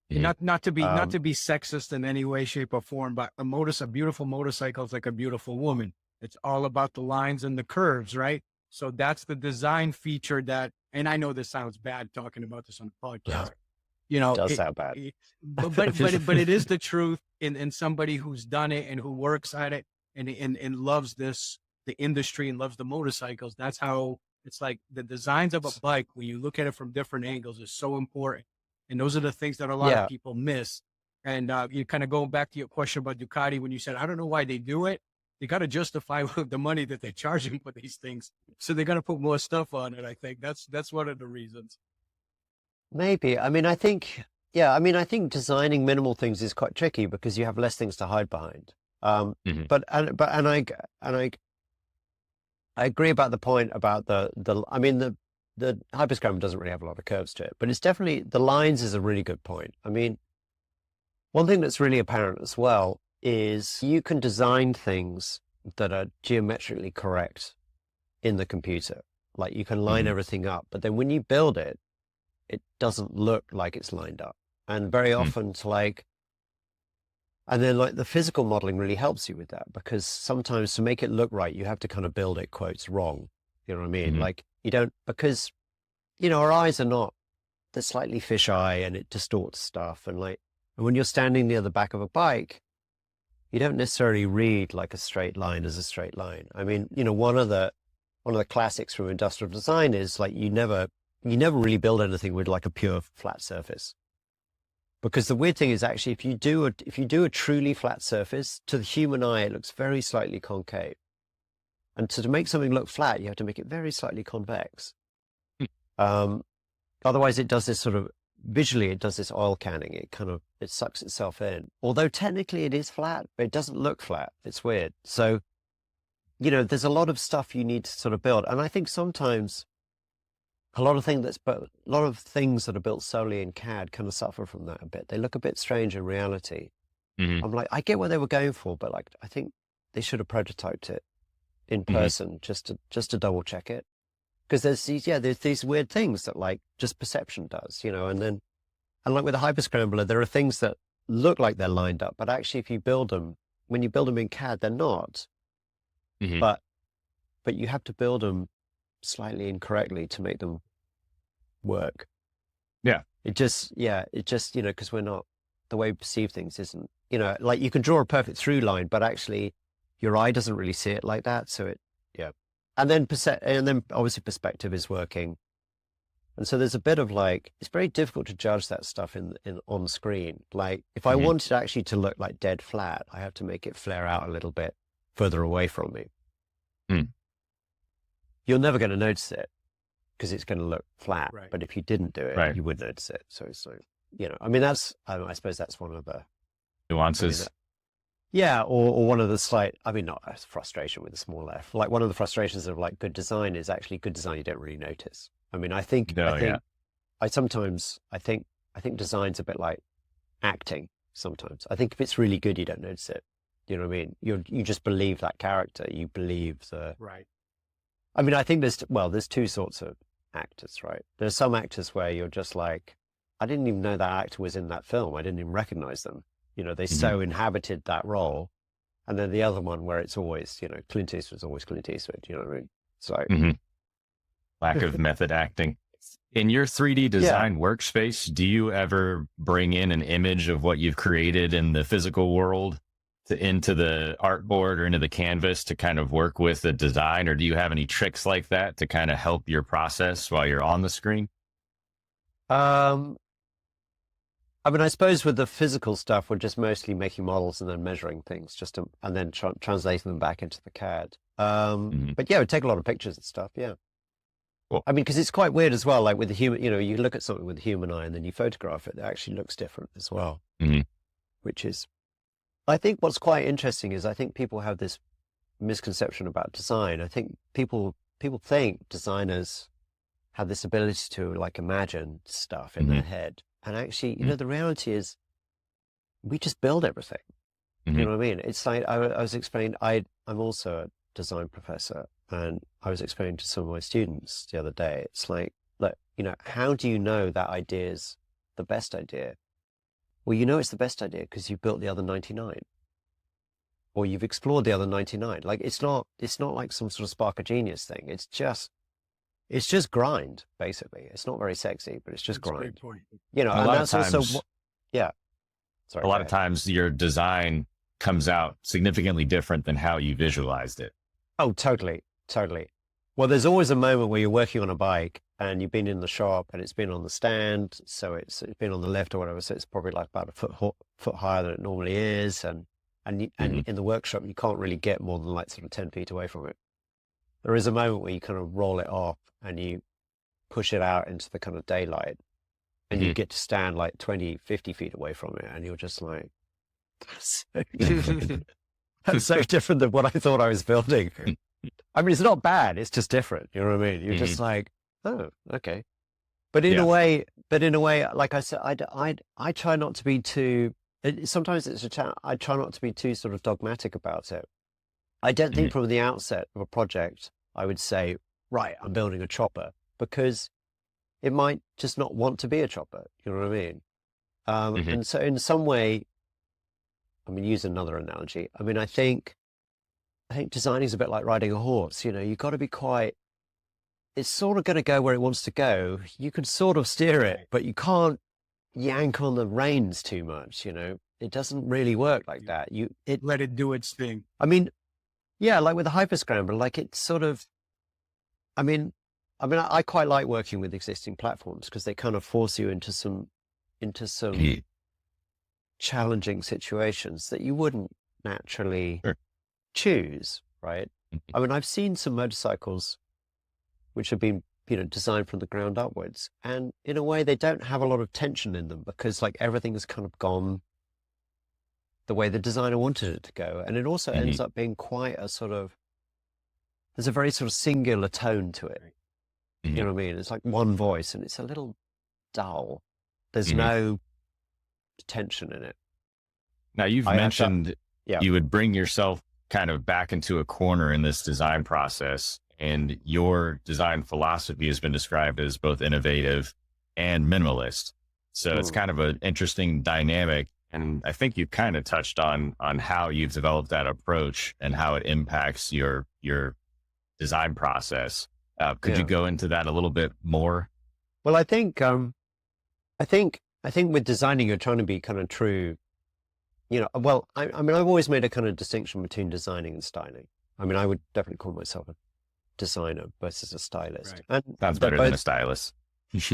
Yeah. Not to be sexist in any way, shape, or form, but a beautiful motorcycle is like a beautiful woman. It's all about the lines and the curves, right? So that's the design feature and I know this sounds bad talking about this on the podcast. It does sound bad. But it is the truth in somebody who's done it and who works at it and loves the industry and loves the motorcycles. That's how it's like the designs of a bike, when you look at it from different angles, is so important. And those are the things that a lot of people miss. And you kind of going back to your question about Ducati, when you said, I don't know why they do it. They got to justify the money that they're charging for these things. So they're going to put more stuff on it. I think that's one of the reasons. Maybe. I mean, I think designing minimal things is quite tricky because you have less things to hide behind. But I agree about the point about the Hyperscramble doesn't really have a lot of curves to it, but it's definitely, the lines is a really good point. I mean, one thing that's really apparent as well is you can design things that are geometrically correct in the computer. Like you can line everything up, but then when you build it, it doesn't look like it's lined up. And very often and then like the physical modeling really helps you with that, because sometimes to make it look right, you have to kind of build it quotes wrong. You know what I mean? Like you don't, because, our eyes are they're slightly fisheye and it distorts stuff. And when you're standing near the back of a bike, you don't necessarily read like a straight line as a straight line. I mean, one of the classics from industrial design is like, you never really build anything with like a pure flat surface. Because the weird thing is actually, if you do a truly flat surface, to the human eye, it looks very slightly concave. And to make something look flat, you have to make it very slightly convex. Otherwise it does this sort of, visually it does this oil canning. It sucks itself in. Although technically it is flat, but it doesn't look flat. It's weird. So, there's a lot of stuff you need to sort of build. And I think sometimes a lot of things that are built solely in CAD kind of suffer from that a bit. They look a bit strange in reality. I'm like, I get what they were going for, but like, I think they should have prototyped it in person just to double check it. Because there's these weird things that like just perception does, and like with a hyperscrambler, there are things that look like they're lined up, but actually if you build them, when you build them in CAD, they're not. But you have to build them slightly incorrectly to make them work. It just because we're not, the way we perceive things isn't, like you can draw a perfect through line, but actually your eye doesn't really see it like that. So and then obviously perspective is working, and so there's a bit of like, it's very difficult to judge that stuff in on screen. Like if I wanted actually to look like dead flat, I have to make it flare out a little bit further away from me. You're never going to notice it because it's going to look flat. Right. But if you didn't do it, you would notice it. So it's like, I mean, I suppose that's one of the nuances. Or one of the slight, not a frustration with a small f. Like one of the frustrations of like good design is actually good design you don't really notice. I mean, I think sometimes design's a bit like acting sometimes. I think if it's really good, you don't notice it. You know what I mean? You just believe that character. You believe the... Right. I mean, I think there's two sorts of actors, right? There's some actors where you're just like, I didn't even know that actor was in that film. I didn't even recognize them. They so inhabited that role. And then the other one where it's always, Clint Eastwood's always Clint Eastwood, you know what I mean? So lack of method acting. In your 3D design workspace, do you ever bring in an image of what you've created in the physical world into the artboard or into the canvas to kind of work with the design? Or do you have any tricks like that to kind of help your process while you're on the screen? I mean, I suppose with the physical stuff, we're just mostly making models and then measuring things and then translating them back into the CAD. But yeah, we take a lot of pictures and stuff. Yeah. I mean, because it's quite weird as well. Like with the human, you look at something with the human eye and then you photograph it, it actually looks different as well. Mm-hmm. Which is, I think what's quite interesting is I think people have this misconception about design. I think people think designers have this ability to like imagine stuff in their head. And actually, the reality is we just build everything. You know what I mean? It's like, I was explaining, I'm also a design professor, and I was explaining to some of my students the other day, it's like, look, how do you know that idea is the best idea? Well, it's the best idea because you've built the other 99, or you've explored the other 99. Like, it's not like some sort of spark of genius thing. It's just grind, basically. It's not very sexy, but it's just grind. And that's times, also, yeah. Sorry, a lot of times your design comes out significantly different than how you visualized it. Oh, totally. Well, there's always a moment where you're working on a bike and you've been in the shop and it's been on the stand, so it's been on the lift or whatever, so it's probably like about a foot higher than it normally is, and in the workshop you can't really get more than like sort of 10 feet away from it. There is a moment where you kind of roll it off and you push it out into the kind of daylight, and you get to stand like 20, 50 feet away from it, and you're just like, that's so different. That's so different than what I thought I was building. I mean, it's not bad. It's just different. You know what I mean? You're just like, oh, okay. But in a way, like I said, I try not to be too, sometimes it's a challenge. I try not to be too sort of dogmatic about it. I don't think from the outset of a project, I would say, right, I'm building a chopper, because it might just not want to be a chopper. You know what I mean? And so in some way, I mean, use another analogy. I mean, I think designing is a bit like riding a horse. You've got to be it's sort of going to go where it wants to go. You can sort of steer it, but you can't yank on the reins too much. It doesn't really work like that. Let it do its thing. I mean, yeah, like with the hyperscrambler, like it's sort of, I quite like working with existing platforms because they kind of force you into some challenging situations that you wouldn't naturally choose, right? I mean, I've seen some motorcycles which have been, designed from the ground upwards, and in a way they don't have a lot of tension in them because like everything has kind of gone the way the designer wanted it to go. And it also ends up being quite a sort of, there's a very sort of singular tone to it. You know what I mean? It's like one voice and it's a little dull. There's no tension in it. Now you've mentioned you would bring yourself kind of back into a corner in this design process, and your design philosophy has been described as both innovative and minimalist. So it's kind of an interesting dynamic. And I think you kind of touched on how you've developed that approach and how it impacts your design process. Could you go into that a little bit more? Well, I think with designing, you're trying to be kind of true. Well, I mean, I've always made a kind of distinction between designing and styling. I mean, I would definitely call myself a designer versus a stylist. Right. And sounds better than a stylist.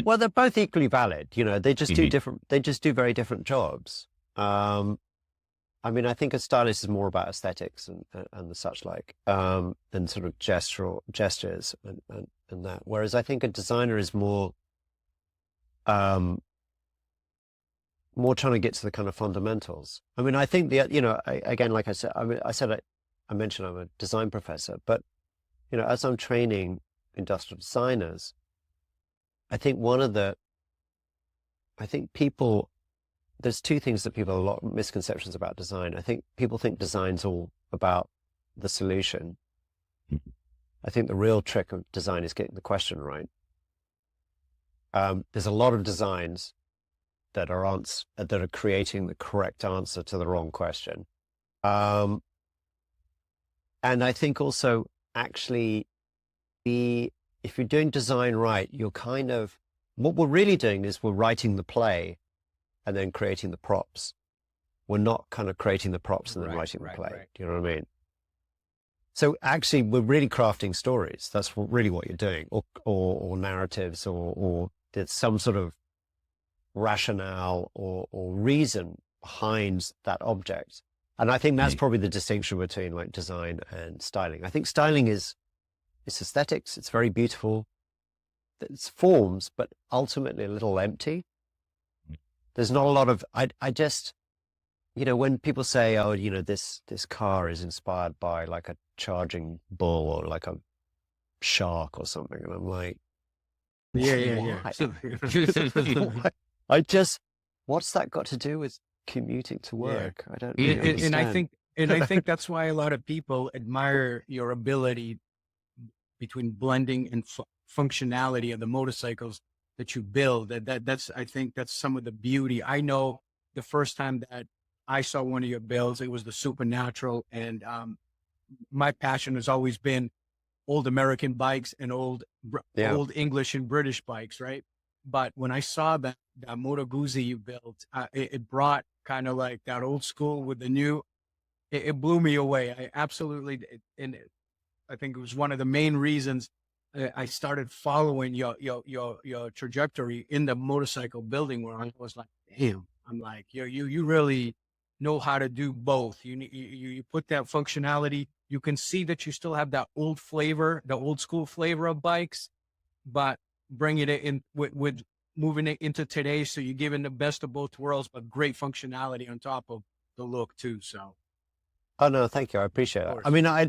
Well, they're both equally valid. They just do different. They just do very different jobs. I mean, I think a stylist is more about aesthetics and the such like, than sort of gestures and that. Whereas I think a designer is more trying to get to the kind of fundamentals. I mean, I think again, like I said, I mentioned I'm a design professor, but as I'm training industrial designers, I think there's two things that people have a lot of misconceptions about design. I think people think design's all about the solution. I think the real trick of design is getting the question right. There's a lot of designs that are creating the correct answer to the wrong question. And I think also actually if you're doing design right, you're kind of, what we're really doing is we're writing the play and then creating the props. We're not kind of creating the props and then writing the play. Do you know what I mean? So actually we're really crafting stories. That's really what you're doing, or narratives, or there's some sort of rationale or reason behind that object. And I think that's probably the distinction between like design and styling. I think styling it's aesthetics. It's very beautiful. it's forms, but ultimately a little empty. There's not a lot of, I just, when people say, oh, this car is inspired by like a charging bull or like a shark or something. And I'm like, yeah. What's that got to do with commuting to work? Yeah. I don't really understand. And I think that's why a lot of people admire your ability between blending and functionality of the motorcycles that you build. I think that's some of the beauty. I know the first time that I saw one of your builds, it was the Supernatural, and my passion has always been old American bikes and old English and British bikes, right? But when I saw that Moto Guzzi you built, it brought kind of like that old school with the new. It blew me away. I absolutely, and I think it was one of the main reasons I started following your trajectory in the motorcycle building, where I was like, damn, I'm like, you really know how to do both. You put that functionality. You can see that you still have that old flavor, the old school flavor of bikes, but bringing it in with moving it into today. So you're giving the best of both worlds, but great functionality on top of the look too. So. Oh no, thank you. I appreciate it. I mean, I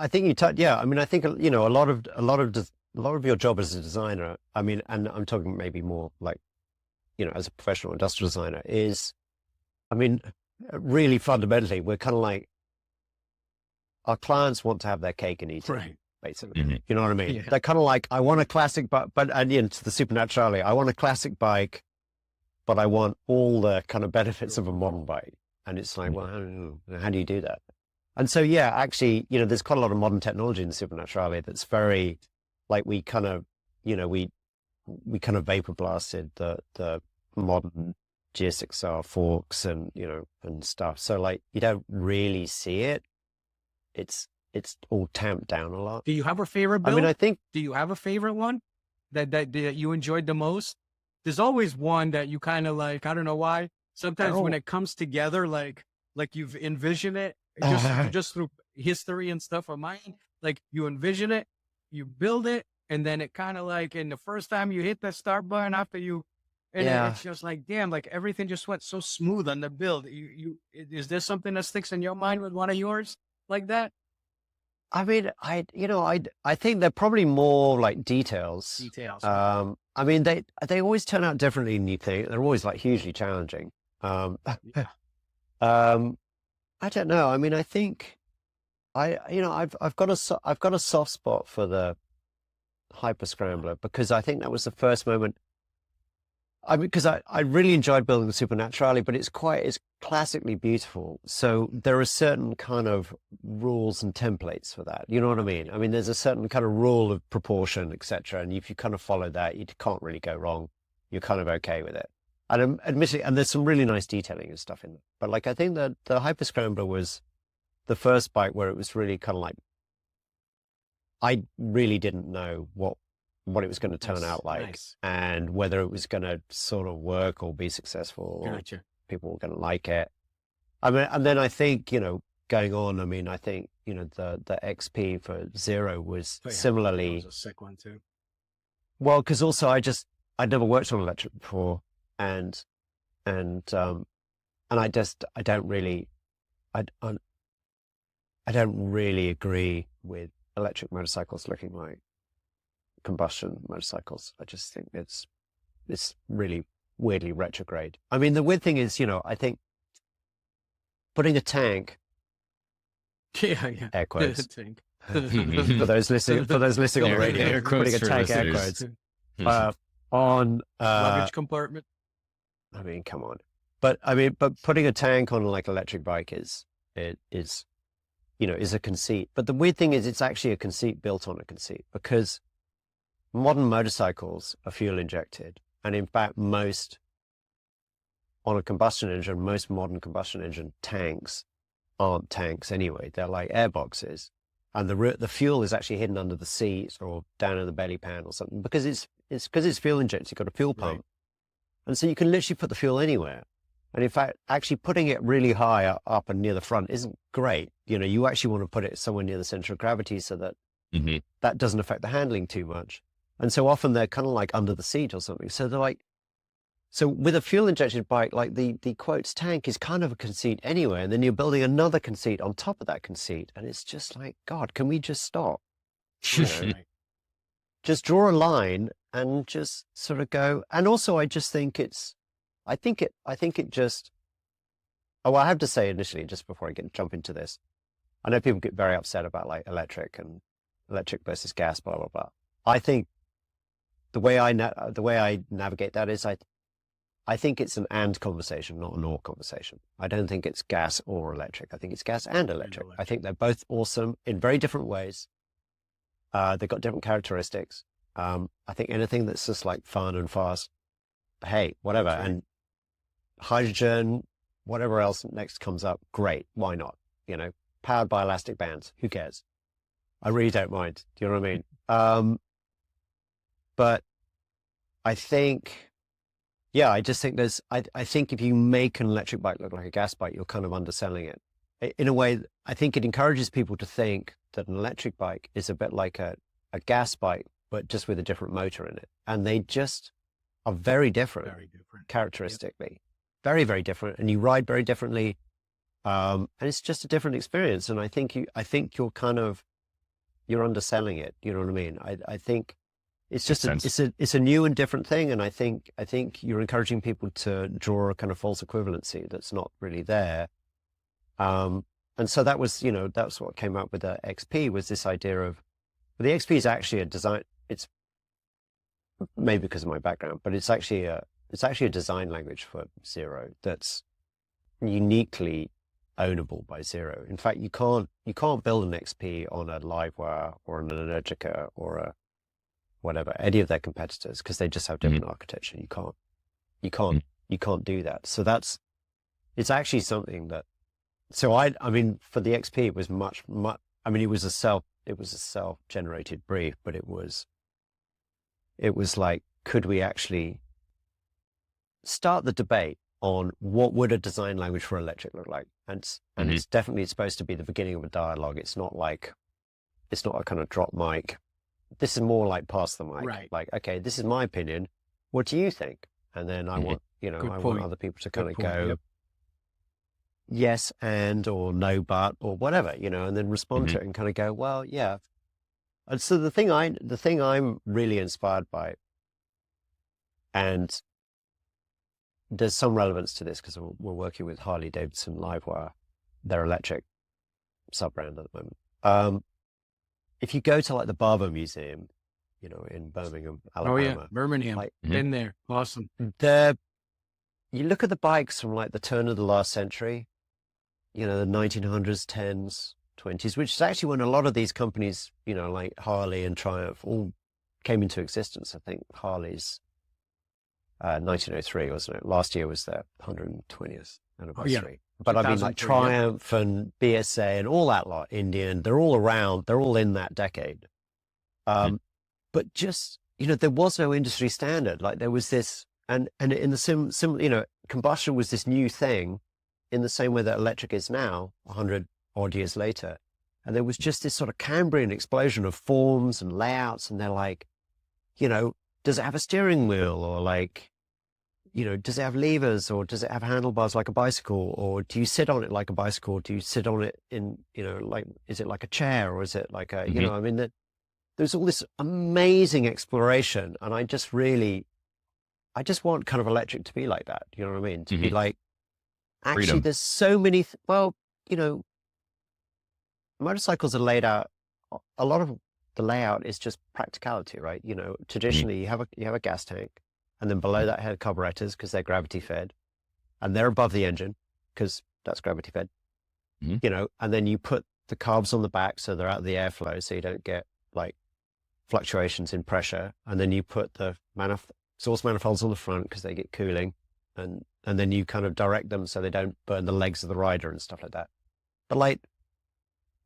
think you touched. Yeah, I mean, I think a lot of your job as a designer. I mean, and I'm talking maybe more like, as a professional industrial designer is, I mean, really fundamentally, we're kind of like, our clients want to have their cake and eat it, right? Basically, Mm-hmm. You know what I mean? Yeah. They're kind of like, I want a classic, but to the Supernaturale, I want a classic bike, but I want all the kind of benefits of a modern bike. And it's like, well, how do you do that? And so, yeah, actually, there's quite a lot of modern technology in the Supernaturale that's very, like, we kind of vapor blasted the modern GSXR forks and stuff. So like, you don't really see it. It's all tamped down a lot. Do you have a favorite build? I mean, I think. Do you have a favorite one that you enjoyed the most? There's always one that you kind of like. I don't know why. Sometimes when it comes together, like you've envisioned it, just through history and stuff of mine, like you envision it, you build it, and then it kind of like, and the first time you hit that start button after you, and it's just like, damn, like everything just went so smooth on the build. Is there something that sticks in your mind with one of yours like that? I mean, I think they're probably more like details. I mean, they always turn out differently than you think. They're always like hugely challenging. I don't know. I mean, I think I've got a soft spot for the Hyper Scrambler because I think that was the first moment. I mean, because I really enjoyed building the Supernaturale, but it's classically beautiful. So there are certain kind of rules and templates for that. You know what I mean? I mean, there's a certain kind of rule of proportion, etc. And if you kind of follow that, you can't really go wrong. You're kind of okay with it. And admittedly, and there's some really nice detailing and stuff in it. But like, I think that the Hyper Scrambler was the first bike where it was really kind of like, I really didn't know what it was going to turn out like, and whether it was going to sort of work or be successful, or people were going to like it. I mean, and then I think, going on, I mean, I think, the XP for Zero was similarly. That was a sick one too. Well, because also I'd never worked on electric before, and I don't really agree with electric motorcycles looking like combustion motorcycles. I just think it's really weirdly retrograde. I mean, the weird thing is, I think putting a tank, air quotes, for those listening on the radio, putting a tank, air quotes, on luggage compartment. I mean, come on. But putting a tank on like electric bike is a conceit. But the weird thing is, it's actually a conceit built on a conceit, because modern motorcycles are fuel injected. And in fact, most modern combustion engine tanks aren't tanks anyway. They're like airboxes. And the fuel is actually hidden under the seat or down in the belly pan or something, because it's fuel injected. You've got a fuel pump. Right. And so you can literally put the fuel anywhere. And in fact, actually putting it really high up and near the front isn't great. You actually want to put it somewhere near the center of gravity so that that doesn't affect the handling too much. And so often they're kind of like under the seat or something. So they're like, so with a fuel injected bike, like the quotes tank is kind of a conceit anyway. And then you're building another conceit on top of that conceit. And it's just like, God, can we just stop? You know, just draw a line and just sort of go. And also I just think I think it just, oh, I have to say initially, just before I jump into this, I know people get very upset about like electric versus gas, blah, blah, blah. I think the way I navigate that is I think it's an and conversation, not an or conversation. I don't think it's gas or electric. I think it's gas and electric. I think they're both awesome in very different ways. They've got different characteristics. I think anything that's just like fun and fast, hey, whatever. Right. And hydrogen, whatever else next comes up, great. Why not? You know, powered by elastic bands. Who cares? I really don't mind. Do you know what I mean? But I think, yeah, I just think I think if you make an electric bike look like a gas bike, you're kind of underselling it. In a way, I think it encourages people to think that an electric bike is a bit like a gas bike, but just with a different motor in it. And they just are very different characteristically. Yep. Very, very different. And you ride very differently. And it's just a different experience. And I think you're underselling it. You know what I mean? I think it's just it's a new and different thing. And I think you're encouraging people to draw a kind of false equivalency that's not really there. And so that was, you know, that's what came up with the XP, was this idea of, well, the XP is actually a design. It's maybe because of my background, but it's actually a design language for Zero that's uniquely ownable by Zero. In fact, you can't build an XP on a Livewire or an Energica or a whatever, any of their competitors, because they just have different architecture. You can't do that. So it's actually something that, so I mean, for the XP, it was much, I mean, it was a self-generated brief, but it was like, could we actually start the debate on what would a design language for electric look like? And it's definitely supposed to be the beginning of a dialogue. It's not a kind of drop mic. This is more like pass the mic. Right. Like, okay, this is my opinion. What do you think? And then I want, you know, want other people to kind of go, yes, and, or no, but, or whatever, you know, and then respond to it and kind of go, well, yeah. And so the thing I'm really inspired by, and there's some relevance to this because we're working with Harley-Davidson Livewire, their electric sub-brand at the moment. If you go to like the Barber Museum, you know, in Birmingham, Alabama. Oh yeah, Birmingham, like, been there, awesome. You look at the bikes from like the turn of the last century, you know, the 1900s, 10s, 20s, which is actually when a lot of these companies, you know, like Harley and Triumph all came into existence. I think Harley's 1903, wasn't it? Last year was their 120th anniversary. Oh, yeah. But I mean, like Triumph and BSA and all that lot, Indian, they're all around, they're all in that decade. But just, you know, there was no industry standard. Like there was this, and in the you know, combustion was this new thing in the same way that electric is now, 100 odd years later. And there was just this sort of Cambrian explosion of forms and layouts. And they're like, you know, does it have a steering wheel, or like, you know, does it have levers, or does it have handlebars like a bicycle, or do you sit on it like a bicycle? Do you sit on it in, you know, like, is it like a chair, or is it like a, you know, I mean, there's all this amazing exploration. And I just want kind of electric to be like that. You know what I mean? To be like, actually, freedom. There's so many, well, you know, motorcycles are laid out, a lot of the layout is just practicality, right? You know, traditionally you have a gas tank, and then below that head carburetors, because they're gravity fed, and they're above the engine because that's gravity fed, you know, and then you put the carbs on the back so they're out of the airflow, so you don't get like fluctuations in pressure, and then you put the exhaust manifolds on the front because they get cooling, and then you kind of direct them so they don't burn the legs of the rider and stuff like that. But like,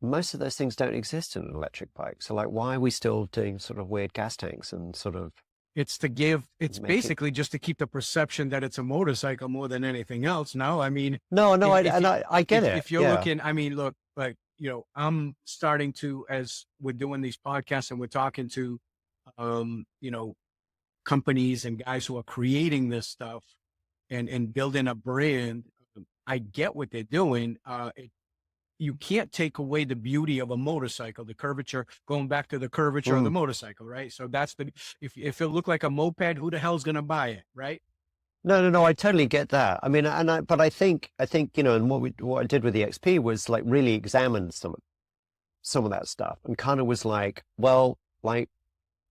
most of those things don't exist in an electric bike. So like, why are we still doing sort of weird gas tanks and sort of, it's basically just to keep the perception that it's a motorcycle more than anything else. No, I mean, I get it. If you're looking, I mean, look, like, you know, I'm starting to, as we're doing these podcasts and we're talking to you know, companies and guys who are creating this stuff and building a brand. I get what they're doing. You can't take away the beauty of a motorcycle, the curvature, going back to the curvature of the motorcycle, right? So that's if it looked like a moped, who the hell's going to buy it, right? No, I totally get that. I mean, but I think, you know, and what I did with the XP was like really examine some of that stuff and kind of was like, well, like,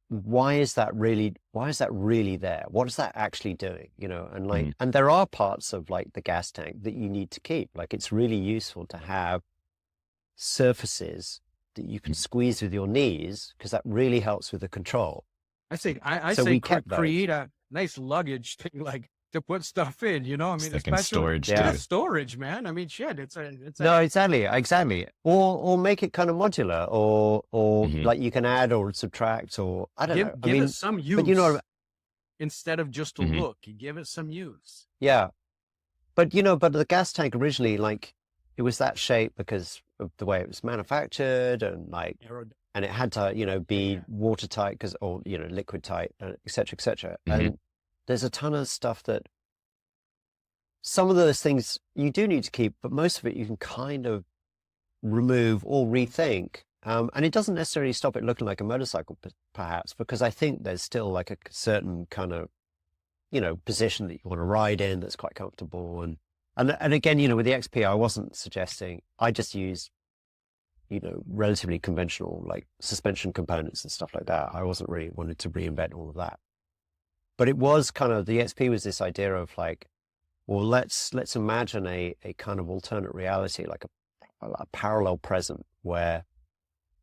why is that really there? What is that actually doing? You know, and like, and there are parts of like the gas tank that you need to keep. Like, it's really useful to have surfaces that you can squeeze with your knees because that really helps with the control. I say create a nice luggage thing, like to put stuff in, you know. I mean, especially storage, storage, man. I mean, shit, no, exactly. Or make it kind of modular, or like you can add or subtract, or I don't know. Give it some use, but you know, instead of just a look, you give it some use. Yeah, but you know, but the gas tank originally, like, it was that shape because of the way it was manufactured, and like, and it had to, you know, be watertight or you know, liquid tight, et cetera, et cetera. And there's a ton of stuff that some of those things you do need to keep, but most of it you can kind of remove or rethink. And it doesn't necessarily stop it looking like a motorcycle, perhaps, because I think there's still like a certain kind of, you know, position that you want to ride in that's quite comfortable. And again, you know, with the XP, I wasn't suggesting, I just used, you know, relatively conventional like suspension components and stuff like that. I wasn't really wanting to reinvent all of that. But it was kind of, the XP was this idea of like, well, let's imagine a kind of alternate reality, like a parallel present where,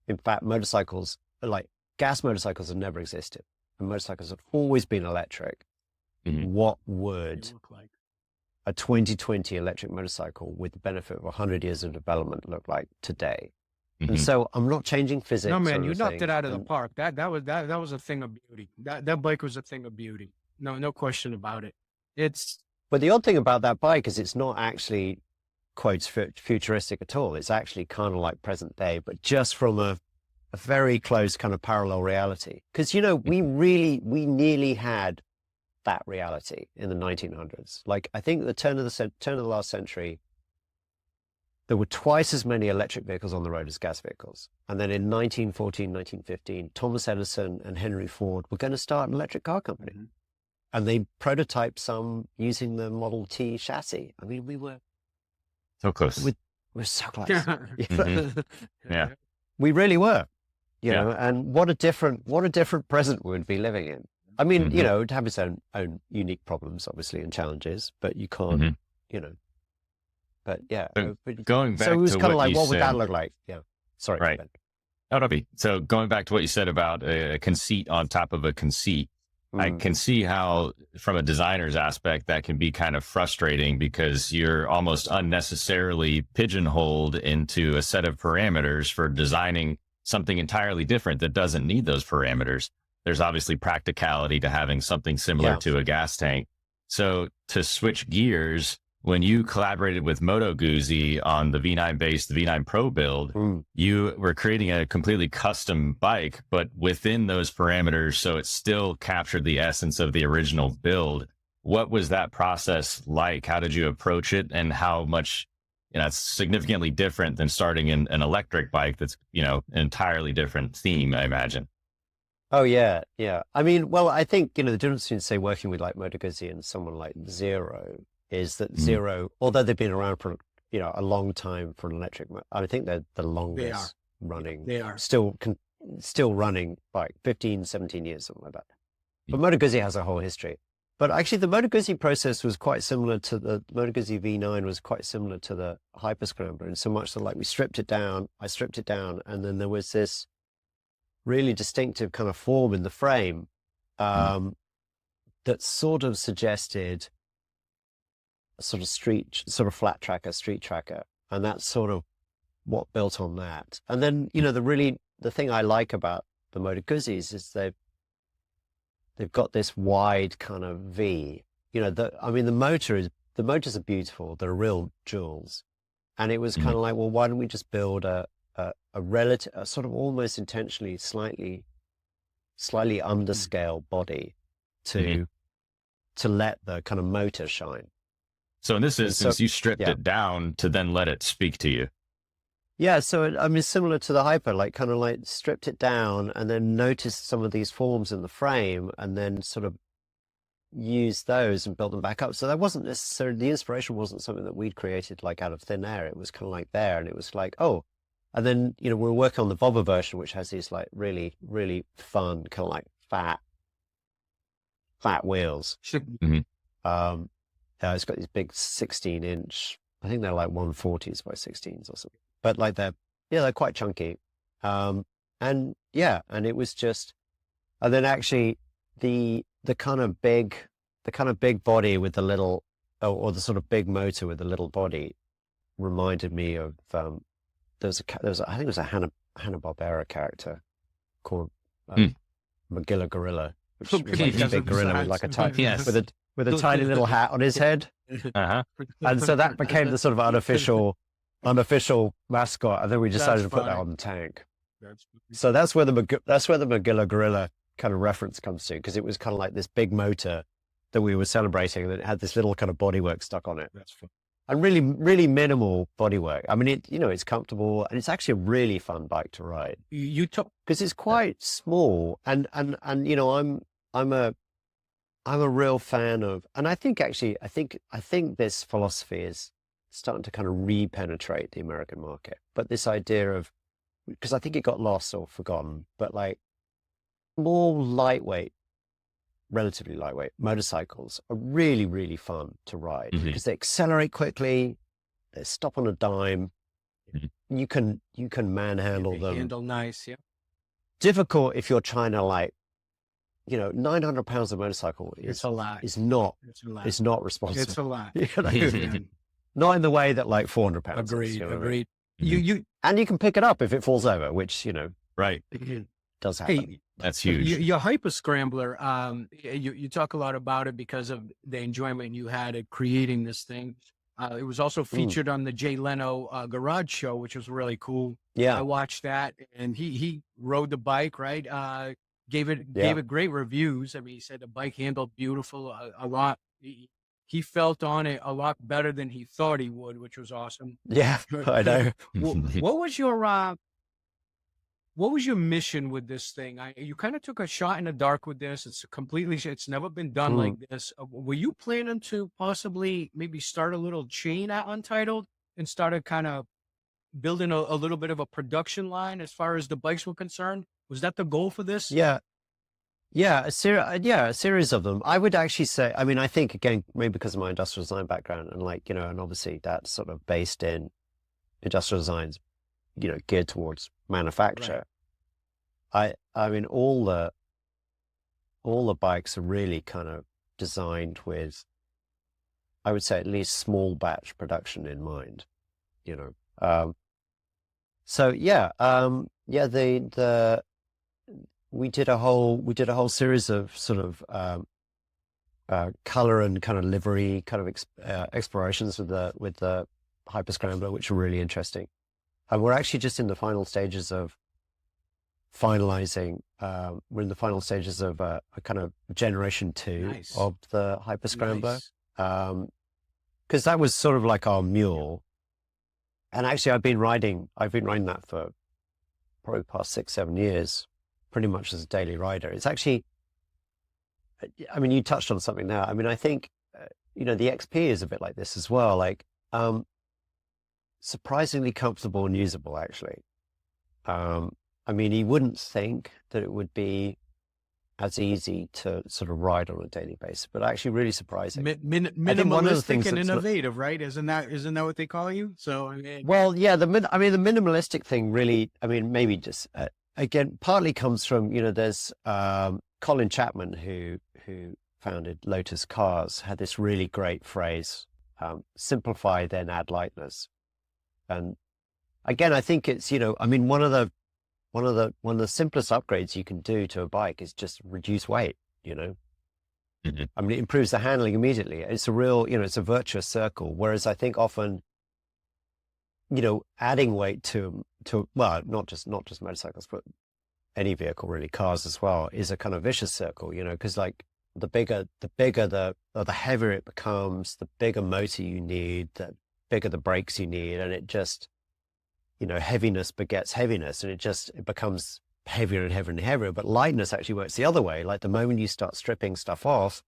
in fact, motorcycles, like gas motorcycles, have never existed, and motorcycles have always been electric. What would a 2020 electric motorcycle with the benefit of 100 years of development look like today? And so I'm not changing physics. No, man, you knocked it out of the park. That was a thing of beauty. That bike was a thing of beauty. No question about it. But the odd thing about that bike is it's not actually quotes futuristic at all. It's actually kind of like present day, but just from a very close kind of parallel reality. Because, you know, we nearly had that reality in the 1900s. Like, I think at the turn of the last century, there were twice as many electric vehicles on the road as gas vehicles. And then in 1914, 1915, Thomas Edison and Henry Ford were going to start an electric car company. And they prototyped some using the Model T chassis. I mean, we were so close. We're so close. Yeah. We really were. You know, and what a different present we would be living in. I mean, you know, it would have its own unique problems, obviously, and challenges, but you can't, you know. But yeah, going back, so it was kind of like, what would said, that look like? Yeah, sorry. Right. Oh, don't be. So going back to what you said about a conceit on top of a conceit, I can see how, from a designer's aspect, that can be kind of frustrating because you're almost unnecessarily pigeonholed into a set of parameters for designing something entirely different that doesn't need those parameters. There's obviously practicality to having something similar to a gas tank. So to switch gears, when you collaborated with Moto Guzzi on the V9 base, the V9 Pro build, you were creating a completely custom bike, but within those parameters, so it still captured the essence of the original build. What was that process like? How did you approach it, and how much, you know, it's significantly different than starting an electric bike that's, you know, an entirely different theme, I imagine. Oh, yeah. I mean, well, I think, you know, the difference between, say, working with like Moto Guzzi and someone like Zero is that Zero, although they've been around for, you know, a long time for an electric, I think they're the longest running. They are still running bike, 15, 17 years, something like that. But Moto Guzzi has a whole history. But actually the Moto Guzzi process was quite similar to the Moto Guzzi V9 was quite similar to the Hyper Scrambler, in so much that, like, I stripped it down, and then there was this really distinctive kind of form in the frame that that sort of suggested a sort of flat tracker, street tracker. And that's sort of what built on that. And then, you know, the thing I like about the Moto Guzzis is they've got this wide kind of V, you know, the motors are beautiful. They're real jewels. And it was kind of like, well, why don't we just build a relative, a sort of almost intentionally slightly slightly underscale body to let the kind of motor shine. So in this instance, you stripped it down to then let it speak to you. Yeah, so I mean, similar to the Hyper, like kind of like stripped it down and then noticed some of these forms in the frame and then sort of used those and built them back up. So that wasn't necessarily, the inspiration wasn't something that we'd created like out of thin air. It was kind of like there, and it was like, oh, and then, you know, we're working on the Volvo version, which has these like really, really fun kind of like fat wheels. It's got these big 16-inch, I think they're like 140s by 16s or something. But like they're quite chunky. And it was just, and then actually the kind of big body with the little, or the sort of big motor with the little body reminded me of, I think it was a Hanna-Barbera character called Magilla Gorilla, which is like a big gorilla with like a tiny, with a tiny little hat on his head. And so that became the sort of unofficial mascot, and then we decided to put that on the tank. So that's where the Magilla Gorilla kind of reference comes to, because it was kind of like this big motor that we were celebrating, and it had this little kind of bodywork stuck on it. That's fun. And really, really minimal bodywork. I mean, it's comfortable, and it's actually a really fun bike to ride. Because it's quite small, and I'm a real fan of, and I think this philosophy is starting to kind of re-penetrate the American market. But this idea of, because I think it got lost or forgotten, but like more relatively lightweight motorcycles are really, really fun to ride because they accelerate quickly, they stop on a dime, you can manhandle them. Handle nice, yeah. Difficult if you're trying to 900 pounds of motorcycle it's a lot. It's not responsible. It's a lot. Not in the way that like 400 pounds. Agreed. And you can pick it up if it falls over, which, right. does happen. Hey, that's huge. Your Hyper Scrambler, you talk a lot about it because of the enjoyment you had at creating this thing. It was also featured on the Jay Leno Garage Show, which was really cool. Yeah, I watched that, and he rode the bike, right? Gave it great reviews. I mean, he said the bike handled beautiful a lot. He felt on it a lot better than he thought he would, which was awesome. Yeah, I know. What was your mission with this thing? You kind of took a shot in the dark with this. It's never been done like this. Were you planning to possibly maybe start a little chain at Untitled and started kind of building a little bit of a production line as far as the bikes were concerned? Was that the goal for this? Yeah, a series of them. I would actually say, I mean, I think, again, maybe because of my industrial design background and and obviously that's sort of based in industrial designs, geared towards manufacture. Right. I mean, all the bikes are really kind of designed with, I would say, at least small batch production in mind, we did a whole series of sort of color and kind of livery kind of explorations with the Hyper Scrambler, which are really interesting. And we're actually just in the final stages of finalizing. We're in the final stages of a kind of generation 2 of the Hyper Scrambler, because that was sort of like our mule. And actually, I've been riding that for probably the past 6-7 years, pretty much as a daily rider. It's actually, I mean, you touched on something there. I mean, I think, the XP is a bit like this as well. Like, surprisingly comfortable and usable, actually. I mean, you wouldn't think that it would be as easy to sort of ride on a daily basis, but actually really surprising. Minimalistic and innovative, right? Isn't that what they call you? So, well, yeah, the minimalistic thing really, I mean, maybe just, again, partly comes from, there's Colin Chapman, who founded Lotus Cars, had this really great phrase, simplify, then add lightness. And again, I think it's, I mean, one of the simplest upgrades you can do to a bike is just reduce weight, I mean, it improves the handling immediately. It's a real, it's a virtuous circle. Whereas I think often, adding weight to well, not just motorcycles, but any vehicle, really, cars as well, is a kind of vicious circle, you know, because like the heavier it becomes, the bigger motor you need, the bigger the brakes you need. And it just, you know, heaviness begets heaviness, and it becomes heavier and heavier and heavier. But lightness actually works the other way. Like the moment you start stripping stuff off,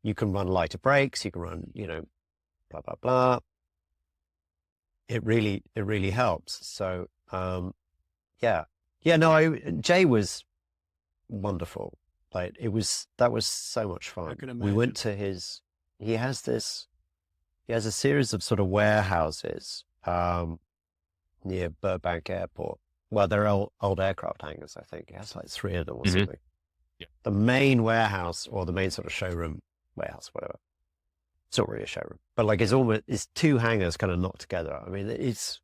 you can run lighter brakes, you can run, you know, blah, blah, blah. It really helps. So, Jay was wonderful. Like that was so much fun. We went to he has a series of sort of warehouses, near Burbank Airport. Well, they're old aircraft hangars, I think. He has like 3 of them or something. Yeah. The main warehouse, or the main sort of showroom, warehouse, whatever. It's not really a showroom, but like it's 2 hangars kind of knocked together. I mean, it's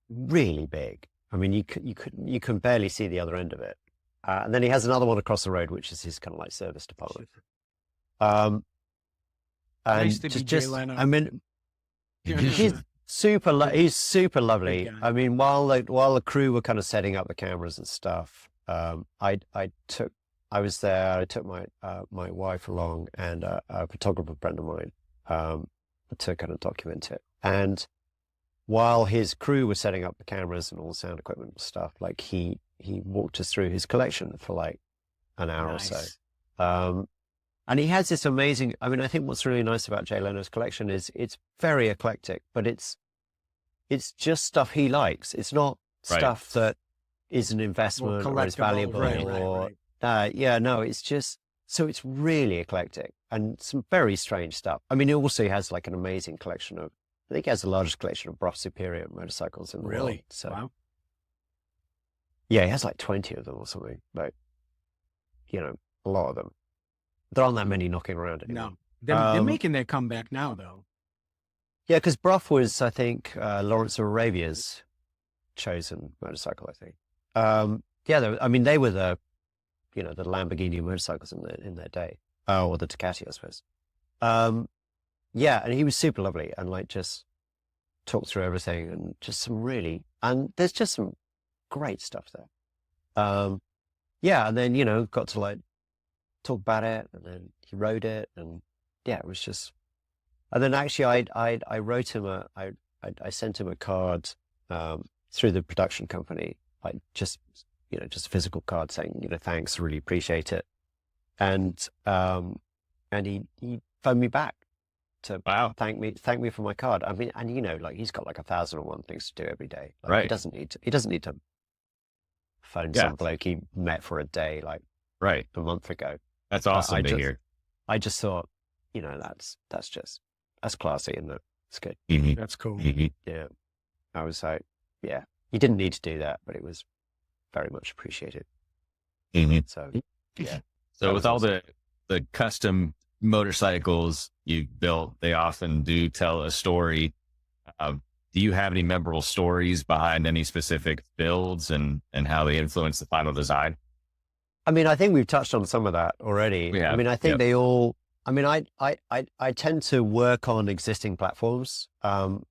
really big. I mean, you can barely see the other end of it. And then he has another one across the road, which is his kind of like service department. And Nice to be Jay Leno. I mean, he's super lovely. I mean, while the crew were kind of setting up the cameras and stuff, I was there. I took my wife along, and a photographer friend of mine, to kind of document it. And while his crew was setting up the cameras and all the sound equipment and stuff, like he walked us through his collection for like an hour or so. And he has this amazing, I mean, I think what's really nice about Jay Leno's collection is it's very eclectic, but it's just stuff he likes. It's not stuff that is an investment or is valuable it's just, so it's really eclectic and some very strange stuff. I mean, he also has like an amazing collection of, I think he has the largest collection of Brough Superior motorcycles in the world. So, wow. Yeah, he has like 20 of them or something. Like, you know, a lot of them. There aren't that many knocking around anymore. No, they're making their comeback now, though. Yeah, because Brough was, I think, Lawrence of Arabia's chosen motorcycle, I think. I mean, they were the Lamborghini motorcycles in their day, or the Ducati, I suppose. And he was super lovely and like just talked through everything and just and there's just some great stuff there. And then, you know, got to like talk about it, and then he rode it, and yeah, it was just, and then actually I wrote him I sent him a card, through the production company, like just a physical card saying, you know, thanks, really appreciate it. And he phoned me back to thank me for my card. I mean, and you know, like he's got like 1,001 things to do every day. Like, He doesn't need to phone some bloke he met for a day, like a month ago. That's awesome to hear. I just thought, you know, that's classy, isn't it? It's good. Mm-hmm. That's cool. Mm-hmm. Yeah. I was like, yeah, you didn't need to do that, but it was very much appreciated. Mm-hmm. So, yeah. So with all the custom motorcycles you've built, they often do tell a story. Do you have any memorable stories behind any specific builds and how they influence the final design? I mean, I think we've touched on some of that already. Yeah. I mean, I think they all, I mean, I tend to work on existing platforms,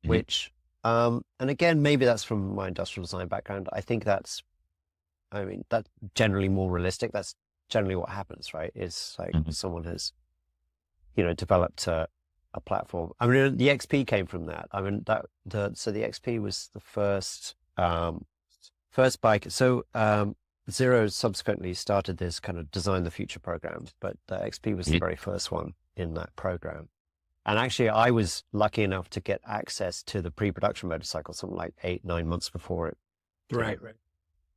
which, and again, maybe that's from my industrial design background. I think that's generally more realistic. That's generally what happens, right? It's like someone has, you know, developed a platform. I mean, the XP came from that. I mean, so the XP was the first bike. So, Zero subsequently started this kind of Design the Future program, but the XP was the very first one in that program. And actually, I was lucky enough to get access to the pre-production motorcycle something like 8-9 months before it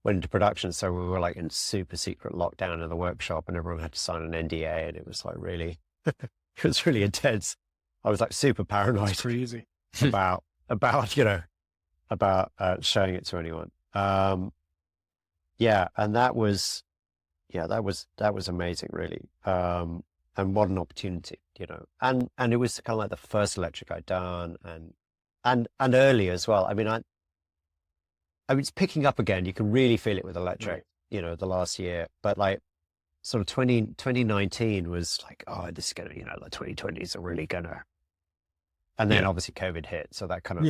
went into production. So we were like in super secret lockdown in the workshop, and everyone had to sign an NDA, and it was like really, it was really intense. I was like super paranoid. That's crazy. about showing it to anyone. And that was amazing, really. And what an opportunity, you know. And it was kind of like the first electric I'd done, and early as well. I mean, it's picking up again. You can really feel it with electric, you know, the last year. But like sort of 2019 was like, oh, this is gonna, you know, the 2020s are really gonna. And then obviously COVID hit, so that kind of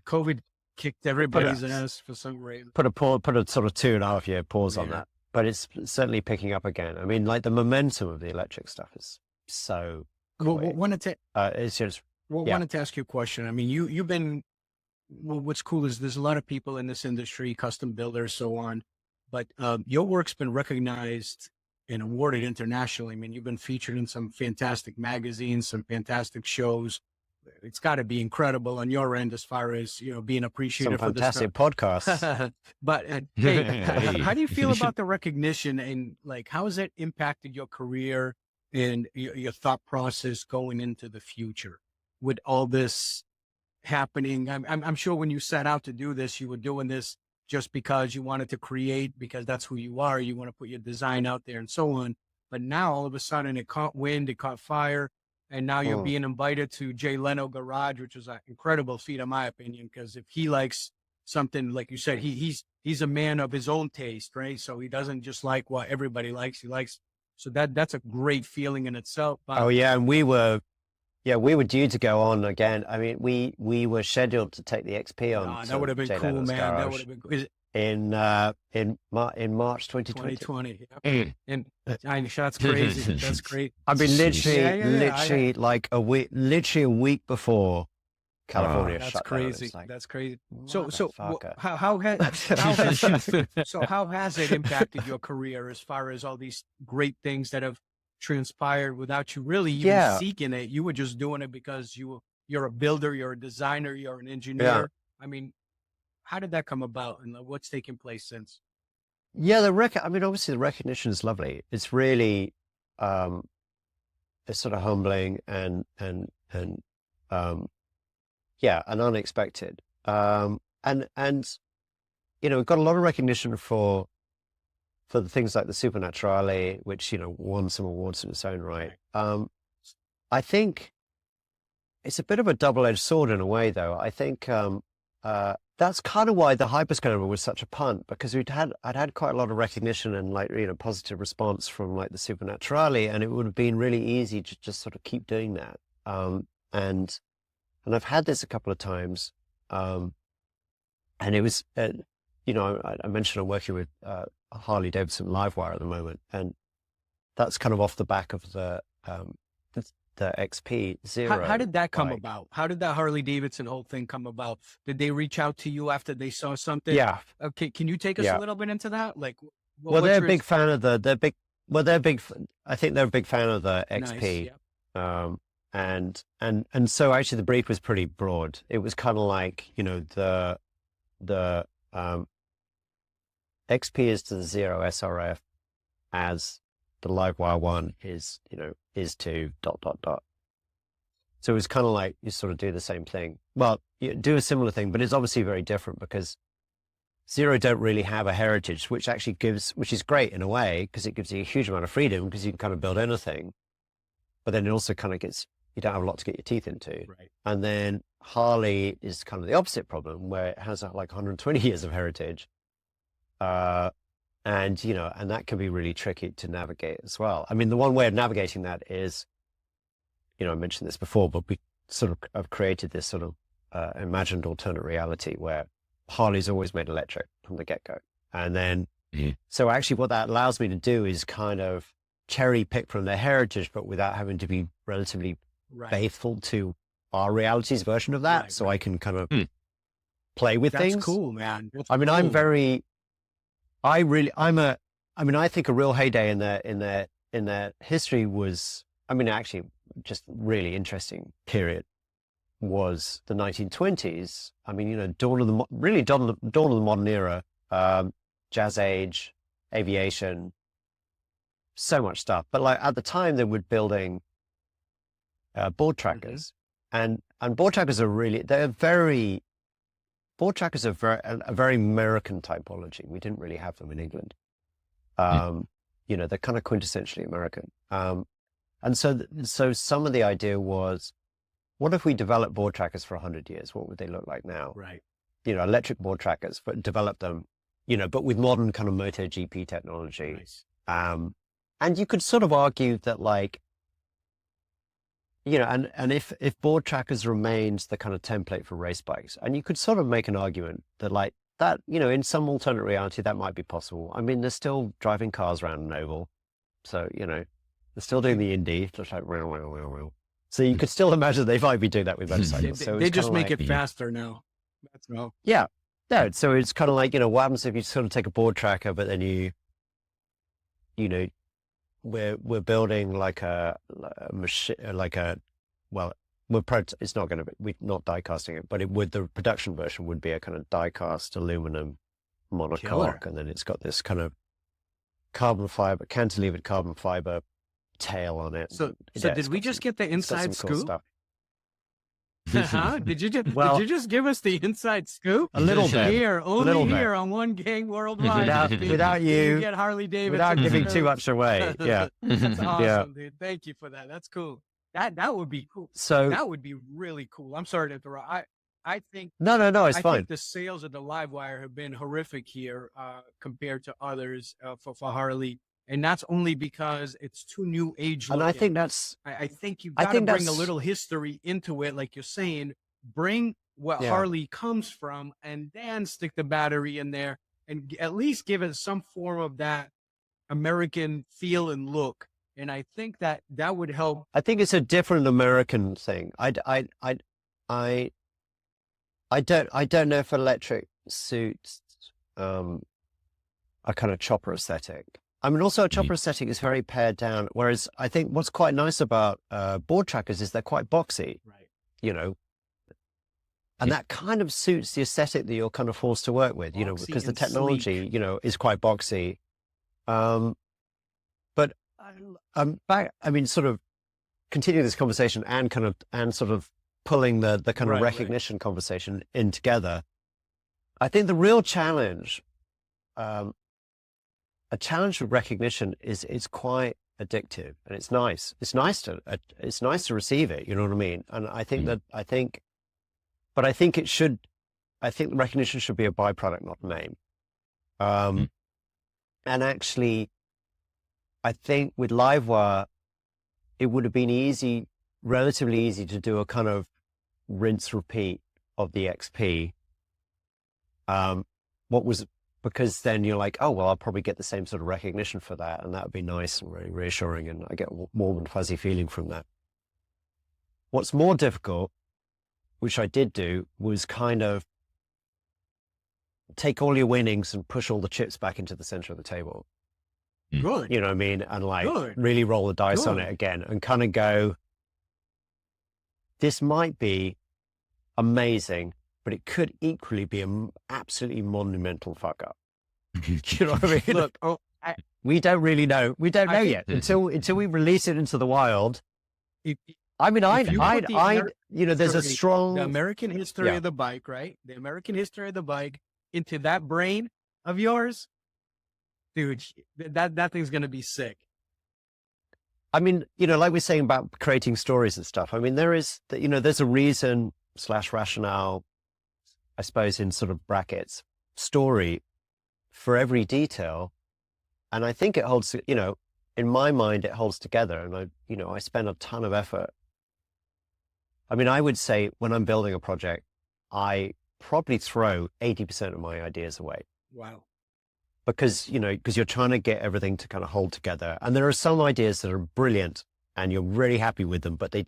COVID kicked everybody's ass for some reason. Put a sort of 2.5 year pause on that, but it's certainly picking up again. I mean, like the momentum of the electric stuff is so Well, quick. wanted to wanted to ask you a question. I mean, you've been. Well, what's cool is there's a lot of people in this industry, custom builders, so on, but your work's been recognized and awarded internationally. I mean, you've been featured in some fantastic magazines, some fantastic shows. It's got to be incredible on your end as far as, you know, being appreciated some for this fantastic podcasts. But hey, how do you feel about the recognition, and like, how has it impacted your career and your thought process going into the future with all this happening? I'm sure when you set out to do this, you were doing this just because you wanted to create, because that's who you are. You want to put your design out there and so on. But now all of a sudden it caught wind, it caught fire. And now you're being invited to Jay Leno Garage, which is an incredible feat, in my opinion, because if he likes something, like you said, he's a man of his own taste, right? So he doesn't just like what everybody likes. He likes, so that's a great feeling in itself. Oh yeah, and we were due to go on again. I mean, we were scheduled to take the XP on. That would have been Jay cool, Leno's man. Garage. That would have been cool. In March 2020. 2020. Yep. And that's crazy. That's great. I mean, literally like a week before California that's shut crazy. down. That's crazy. So how has it impacted your career as far as all these great things that have transpired without you really even seeking it? You were just doing it because you're a builder, you're a designer, you're an engineer. Yeah. I mean, how did that come about, and what's taken place since? Yeah, I mean, obviously the recognition is lovely. It's really, it's sort of humbling and unexpected. And you know, we've got a lot of recognition for the things like the Supernaturale, which, you know, won some awards in its own right. I think it's a bit of a double-edged sword in a way, though. I think that's kind of why the Hyperscaler was such a punt, because I'd had quite a lot of recognition and, like, you know, positive response from like the Supernaturale, and it would have been really easy to just sort of keep doing that. And I've had this a couple of times, and it was, you know, I mentioned I'm working with Harley-Davidson Livewire at the moment, and that's kind of off the back of the XP Zero. How did that come about? How did that Harley-Davidson whole thing come about? Did they reach out to you after they saw something? Yeah. Okay. Can you take us a little bit into that? Like, they're a big fan of I think they're a big fan of the XP. Nice, yeah. And so actually the brief was pretty broad. It was kind of like, you know, the XP is to the Zero SRF as the Livewire one is, you know, is to ... So it was kind of like you sort of do the same thing. Well, you do a similar thing, but it's obviously very different because Zero don't really have a heritage, which is great in a way, because it gives you a huge amount of freedom, because you can kind of build anything. But then it also kind of you don't have a lot to get your teeth into. Right. And then Harley is kind of the opposite problem, where it has like 120 years of heritage. And, you know, and that can be really tricky to navigate as well. I mean, the one way of navigating that is, you know, I mentioned this before, but we sort of have created this sort of imagined alternate reality where Harley's always made electric from the get-go. And then, so actually what that allows me to do is kind of cherry pick from their heritage, but without having to be relatively faithful to our reality's version of that. I can kind of play with things. That's cool, man. I mean, I think a real heyday in their history was, I mean, actually just really interesting period was the 1920s. I mean, you know, dawn of the modern era, jazz age, aviation, so much stuff. But like at the time they were building board trackers, and board trackers are board trackers are a very American typology. We didn't really have them in England. You know, they're kind of quintessentially American. And so some of the idea was, what if we develop board trackers for 100 years? What would they look like now? Right. You know, electric board trackers, but develop them, you know, but with modern kind of MotoGP technology. Nice. And you could sort of argue that, like, and if board trackers remains the kind of template for race bikes, and you could sort of make an argument that like that, in some alternate reality that might be possible. I mean, they're still driving cars around an oval, so they're still doing the Indy, just like so you could still imagine they might be doing that with motorcycles. So they just make it faster now. That's all. Yeah, no. So it's kind of like what happens if you sort of take a board tracker, but then we're building like a machine, it's not going to be, we're not die casting it, but the production version would be a kind of die cast aluminum monocoque, and then it's got this kind of cantilevered carbon fiber tail on it. So did we just get the inside scoop? Did you just give us the inside scoop? A little bit. Here, only here on One Gang Worldwide. without you get Harley-Davidson. Without giving too much away. Yeah. That's awesome, dude. Thank you for that. That's cool. That would be cool. So that would be really cool. I'm sorry to interrupt. I think no, it's fine. I think the sales of the Livewire have been horrific here compared to others for Harley. And that's only because it's too new age. And I think that's, I think you've got to bring a little history into it. Like you're saying, bring what Harley comes from and then stick the battery in there and at least give it some form of that American feel and look. And I think that would help. I think it's a different American thing. I don't know if electric suits a kind of chopper aesthetic. I mean, also a chopper aesthetic is very pared down. Whereas I think what's quite nice about board trackers is they're quite boxy, right? And that kind of suits the aesthetic that you're kind of forced to work with, boxy because the technology, sleek. Is quite boxy. But back, I mean, sort of continuing this conversation and sort of pulling the kind of recognition conversation in together. I think the real challenge, a challenge with recognition is it's quite addictive and it's nice. It's nice to receive it. You know what I mean? And I think I think the recognition should be a byproduct, not the name. And actually, I think with Livewire, it would have been relatively easy to do a kind of rinse repeat of the XP. Because then you're like, oh, well, I'll probably get the same sort of recognition for that. And that would be nice and really reassuring. And I get a warm and fuzzy feeling from that. What's more difficult, which I did do, was kind of take all your winnings and push all the chips back into the center of the table. Good. You know what I mean? And really roll the dice on it again and kind of go, this might be amazing, but it could equally be an absolutely monumental fuck up. You know what I mean? Look, we don't really know. We don't know yet until we release it into the wild. There's a strong the American history of the bike, right? The American history of the bike into that brain of yours, dude. That thing's gonna be sick. I mean, like we're saying about creating stories and stuff. I mean, there's a reason / rationale, I suppose, in sort of brackets, story for every detail. And I think it holds, in my mind, it holds together. And I spend a ton of effort. I mean, I would say when I'm building a project, I probably throw 80% of my ideas away. Wow. Because you're trying to get everything to kind of hold together. And there are some ideas that are brilliant and you're really happy with them, but they're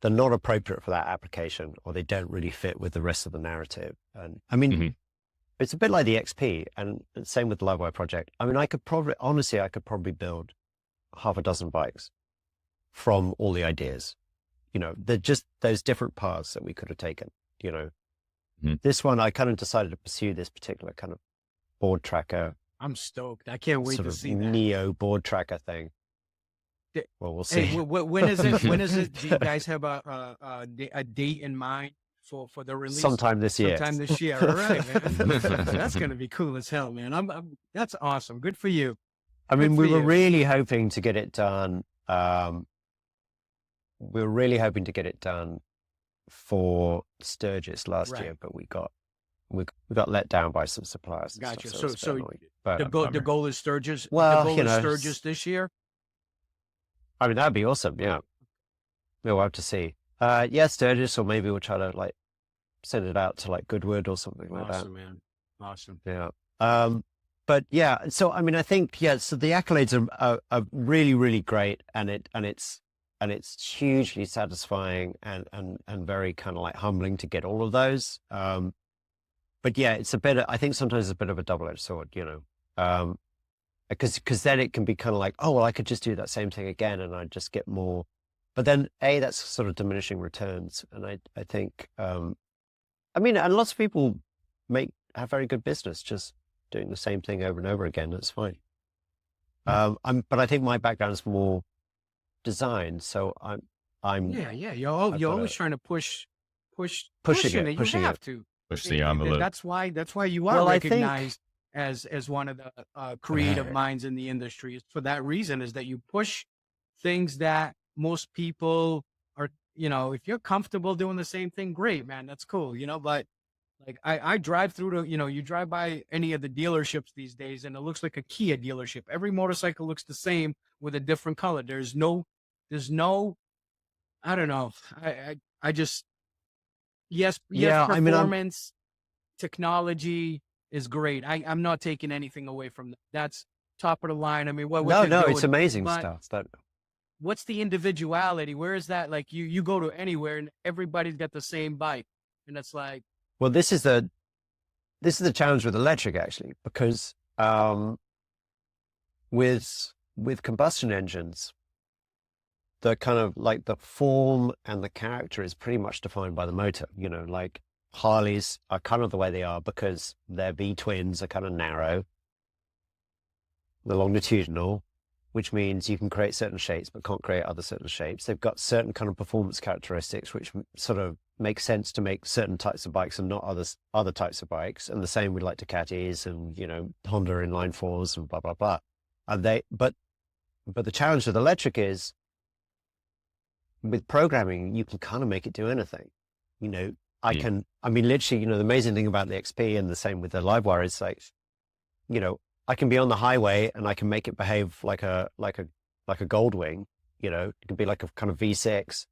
not appropriate for that application, or they don't really fit with the rest of the narrative. And I mean, it's a bit like the XP, and same with the Livewire project. I mean, I could probably build half a dozen bikes from all the ideas. They're just those different paths that we could have taken. This one, I kind of decided to pursue this particular kind of board tracker. I'm stoked. I can't wait to see that neo board tracker thing. Well, we'll see. Hey, when is it? When is it? Do you guys have a date in mind for the release? Sometime this year. All right, man. That's gonna be cool as hell, man. That's awesome. Good for you. I mean, we were really hoping to get it done. We were really hoping to get it done for Sturgis last year, but we got let down by some suppliers. Gotcha. So the goal is Sturgis. Well, the goal is Sturgis this year. I mean, that'd be awesome. Yeah. we'll have to see. Yeah, Sturgis, or maybe we'll try to like send it out to like Goodwood or something like that. Awesome, man. Awesome. Yeah. But yeah, so I mean, I think so the accolades are really, really great, and it's hugely satisfying and very kind of like humbling to get all of those. But yeah, it's I think sometimes it's a bit of a double-edged sword, because then it can be kind of like, oh well, I could just do that same thing again and I just get more. But then that's sort of diminishing returns, and I think I mean, and lots of people have very good business just doing the same thing over and over again. That's fine. But I think my background is more design, so I'm yeah. You're always trying to pushing it. You have to push the envelope. That's why you are recognized as one of the creative minds in the industry. It's for that reason, is that you push things that most people are, if you're comfortable doing the same thing, great, man, that's cool, but like I drive through you drive by any of the dealerships these days and it looks like a Kia dealership. Every motorcycle looks the same with a different color. There's no, I don't know. I just, yes, performance, technology is great. I'm not taking anything away from that. That's top of the line. I mean, it's amazing stuff. What's the individuality? Where is that? Like you go to anywhere and everybody's got the same bike, and it's like, well, this is the challenge with electric, actually, because with combustion engines, the kind of like the form and the character is pretty much defined by the motor. Like Harleys are kind of the way they are because their V twins are kind of narrow, the longitudinal, which means you can create certain shapes but can't create other certain shapes. They've got certain kind of performance characteristics which sort of make sense to make certain types of bikes and not other types of bikes. And the same with like Ducatis and Honda inline fours and blah blah blah. But the challenge with electric is with programming you can kind of make it do anything. I mean literally, the amazing thing about the XP and the same with the Livewire is like, I can be on the highway and I can make it behave like a Goldwing. It can be like a kind of V6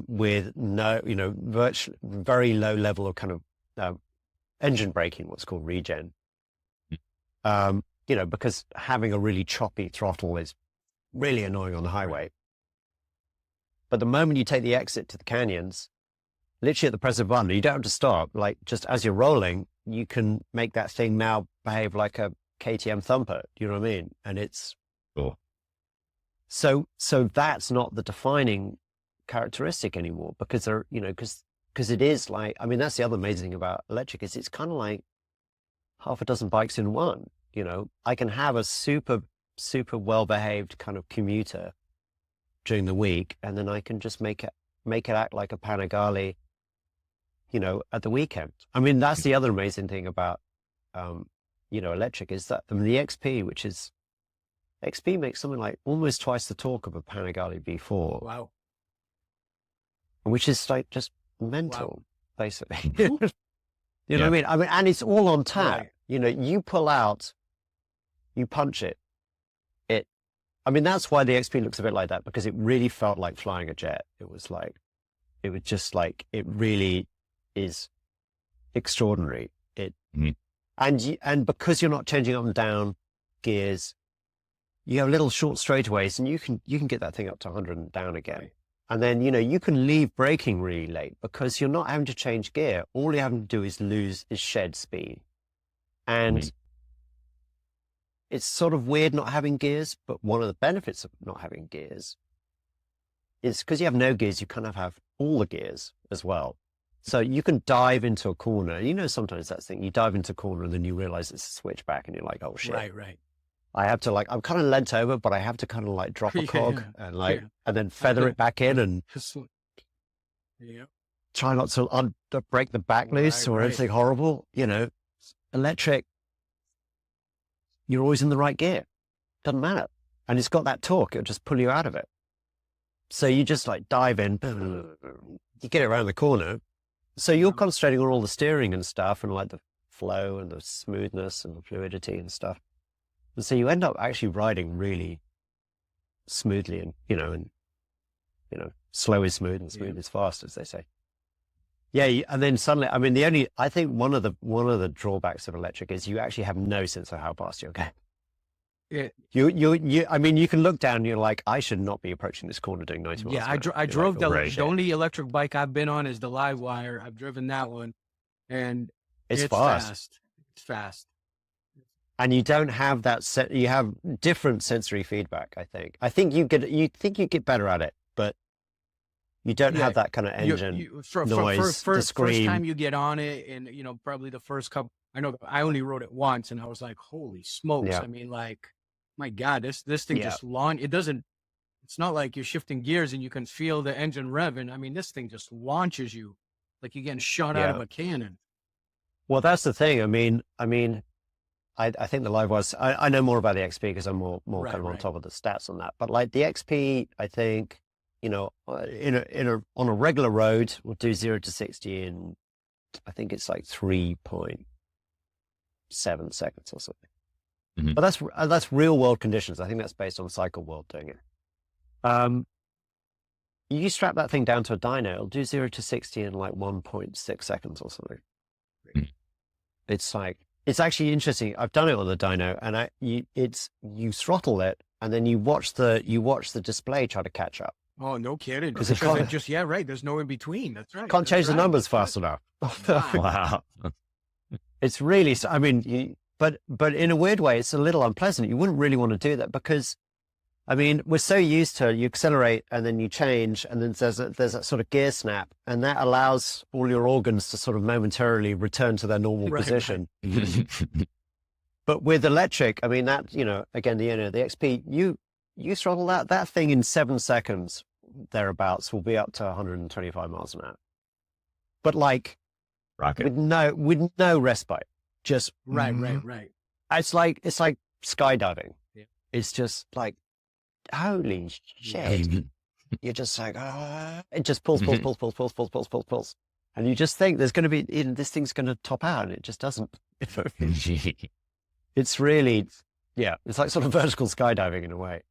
with no, virtually very low level of kind of engine braking, what's called regen. Because having a really choppy throttle is really annoying on the highway. But the moment you take the exit to the canyons, literally at the press of a button, you don't have to stop. Like just as you're rolling, you can make that thing now behave like a KTM thumper. Do you know what I mean? And it's cool. So that's not the defining characteristic anymore because they're, because it is like, I mean, that's the other amazing thing about electric is it's kind of like half a dozen bikes in one. I can have a super, super well-behaved kind of commuter during the week, and then I can just make it act like a Panigale, at the weekend. I mean, that's the other amazing thing about, electric is that the XP makes something like almost twice the torque of a Panigale V4. Wow. Which is like just mental, basically. You know what I mean? I mean, and it's all on tap. Right. You pull out, you punch it. I mean, that's why the XP looks a bit like that, because it really felt like flying a jet. It was just like, it really is extraordinary. And because you're not changing up and down gears, you have little short straightaways and you can get that thing up to 100 and down again. Right. And then, you can leave braking really late because you're not having to change gear. All you're having to do is shed speed. And it's sort of weird not having gears, but one of the benefits of not having gears is because you have no gears, you kind of have all the gears as well. So you can dive into a corner. Sometimes that's the thing. You dive into a corner and then you realize it's a switchback and you're like, oh shit. Right. I have to I'm kind of leant over, but I have to kind of like drop a cog and and then feather it back in and try not to break the back loose or anything horrible. Electric, you're always in the right gear. Doesn't matter. And it's got that torque. It'll just pull you out of it. So you just like dive in, you get it around the corner. So you're concentrating on all the steering and stuff and like the flow and the smoothness and the fluidity and stuff. And so you end up actually riding really smoothly and, and slow is smooth and smooth is fast, as they say. Yeah. And then suddenly, I mean, I think one of the drawbacks of electric is you actually have no sense of how fast you're going. Yeah. I mean, you can look down and you're like, I should not be approaching this corner doing 90 miles. Yeah. I drove the only electric bike I've been on is the Livewire. I've driven that one, and it's fast. It's fast. And you don't have that you have different sensory feedback. I think you get better at it, but you don't have that kind of engine noise. First time you get on it, and probably the first couple. I know I only rode it once, and I was like, "Holy smokes!" Yeah. I mean, like, my God, this thing just launch. It doesn't. It's not like you're shifting gears and you can feel the engine revving. I mean, this thing just launches you like you're getting shot out of a cannon. Well, that's the thing. I mean. I think the Livewire. I know more about the XP because I'm more kind of on top of the stats on that. But like the XP, I think on a regular road, we'll do 0 to 60 in, I think it's like 3.7 seconds or something. Mm-hmm. But that's real world conditions. I think that's based on cycle world doing it. You strap that thing down to a dyno, it'll do 0 to 60 in like 1.6 seconds or something. Mm-hmm. It's actually interesting. I've done it on the dyno, and you throttle it, and then you watch the display try to catch up. Oh, no kidding! Because it just there's no in between. That's right. Can't change the numbers fast enough. Wow. It's really. I mean, but in a weird way, it's a little unpleasant. You wouldn't really want to do that because, I mean, we're so used to you accelerate and then you change, and then there's that sort of gear snap, and that allows all your organs to sort of momentarily return to their normal position. Right. But with electric, I mean, that, again, the XP, you throttle that thing in 7 seconds, thereabouts, will be up to 125 miles an hour. But like, rocket with no respite, just right. It's like skydiving. Yeah. It's just like, holy shit. You're just like, it just pulls. And you just think there's going to be, this thing's going to top out, and it just doesn't. It's really, it's like sort of vertical skydiving in a way.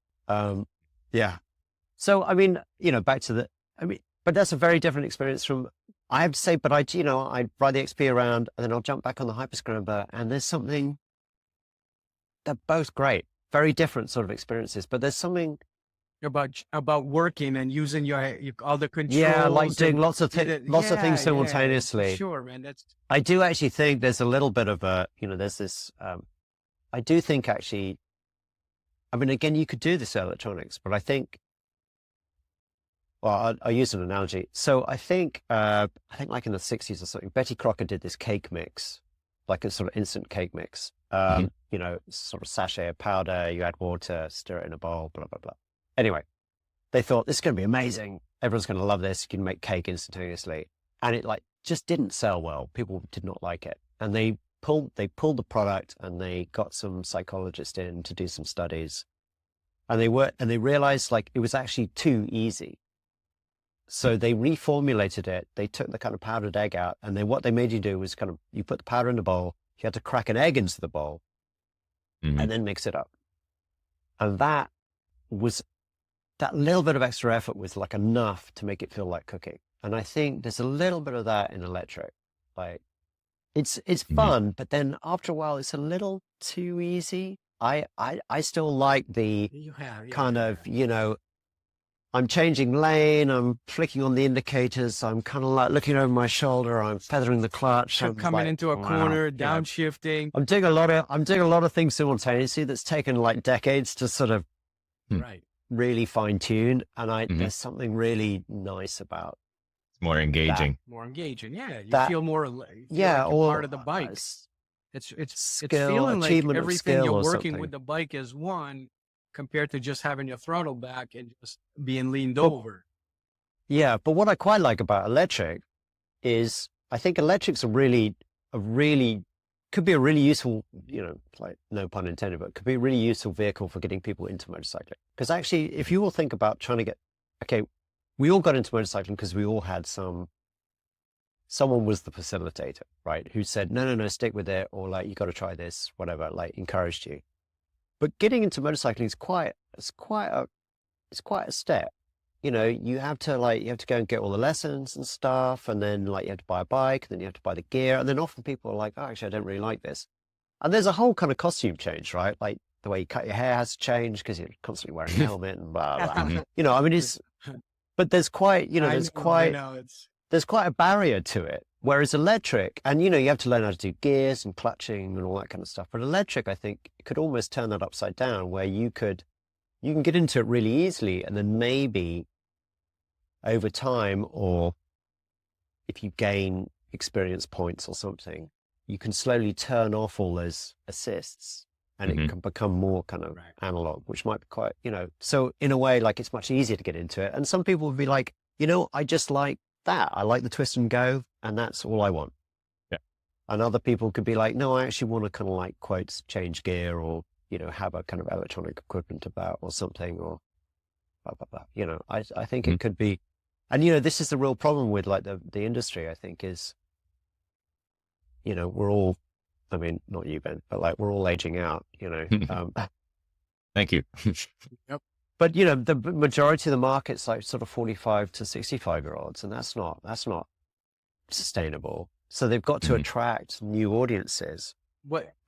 Yeah. So, I mean, back to but that's a very different experience from, I have to say, but I ride the XP around and then I'll jump back on the Hyperscrambler, and there's something, they're both great. Very different sort of experiences, but there's something about working and using your all the controls. Yeah, like doing lots of things simultaneously. Yeah, sure, man. I do actually think there's a little bit of a, there's this. I do think actually, I mean, again, you could do this in electronics, but I think. Well, I'll use an analogy. So I think like in the 60s or something, Betty Crocker did this cake mix, like a sort of instant cake mix. Sort of sachet of powder, you add water, stir it in a bowl, blah, blah, blah. Anyway, they thought, this is going to be amazing. Everyone's going to love this. You can make cake instantaneously. And it just didn't sell well. People did not like it. And they pulled the product, and they got some psychologists in to do some studies. And they realized it was actually too easy. So they reformulated it. They took the kind of powdered egg out, and what they made you do was you put the powder in the bowl, you had to crack an egg into the bowl, and then mix it up. And that little bit of extra effort was enough to make it feel like cooking. And I think there's a little bit of that in electric. It's fun, but then after a while, it's a little too easy. I still like the kind of, I'm changing lane, I'm flicking on the indicators, I'm kind of looking over my shoulder, I'm feathering the clutch. I'm coming into a corner, downshifting. I'm doing a lot of things simultaneously that's taken decades to sort of really fine tune. And there's something really nice about it's more engaging. More engaging, yeah. You feel more part of the bike. It's feeling like everything you're working with the bike is one, compared to just having your throttle back and just being leaned over. Yeah, but what I quite like about electric is I think electric's could be a really useful, no pun intended, but could be a really useful vehicle for getting people into motorcycling. Because actually, if you all think about trying to we all got into motorcycling because we all had someone was the facilitator, right? Who said, no, stick with it, or you got to try this, whatever, encouraged you. But getting into motorcycling is quite a step. you have to go and get all the lessons and stuff. And then like you have to buy a bike, and then you have to buy the gear. And then often people are like, oh, actually, I don't really like this. And there's a whole kind of costume change, right? Like the way you cut your hair has to change because you're constantly wearing a helmet and blah, blah. I mean, but there's quite, there's quite a barrier to it. Whereas electric, and, you have to learn how to do gears and clutching and all that kind of stuff. But electric, I think, could almost turn that upside down, where you can get into it really easily. And then maybe over time, or if you gain experience points or something, you can slowly turn off all those assists, and it can become more kind of analog, which might be quite, so in a way, like, it's much easier to get into it. And some people would be like, I just like that. I like the twist and go, and that's all I want. Yeah. And other people could be like, no, I actually want to kind of like quotes, change gear, or, have a kind of electronic equipment about or something, or blah, blah, blah. I think it could be, and, this is the real problem with like the industry, I think, is, we're all, I mean, not you, Ben, but like we're all aging out, Thank you. Yep. But, the majority of the market's like sort of 45 to 65-year-olds, and that's not sustainable. So they've got to attract new audiences.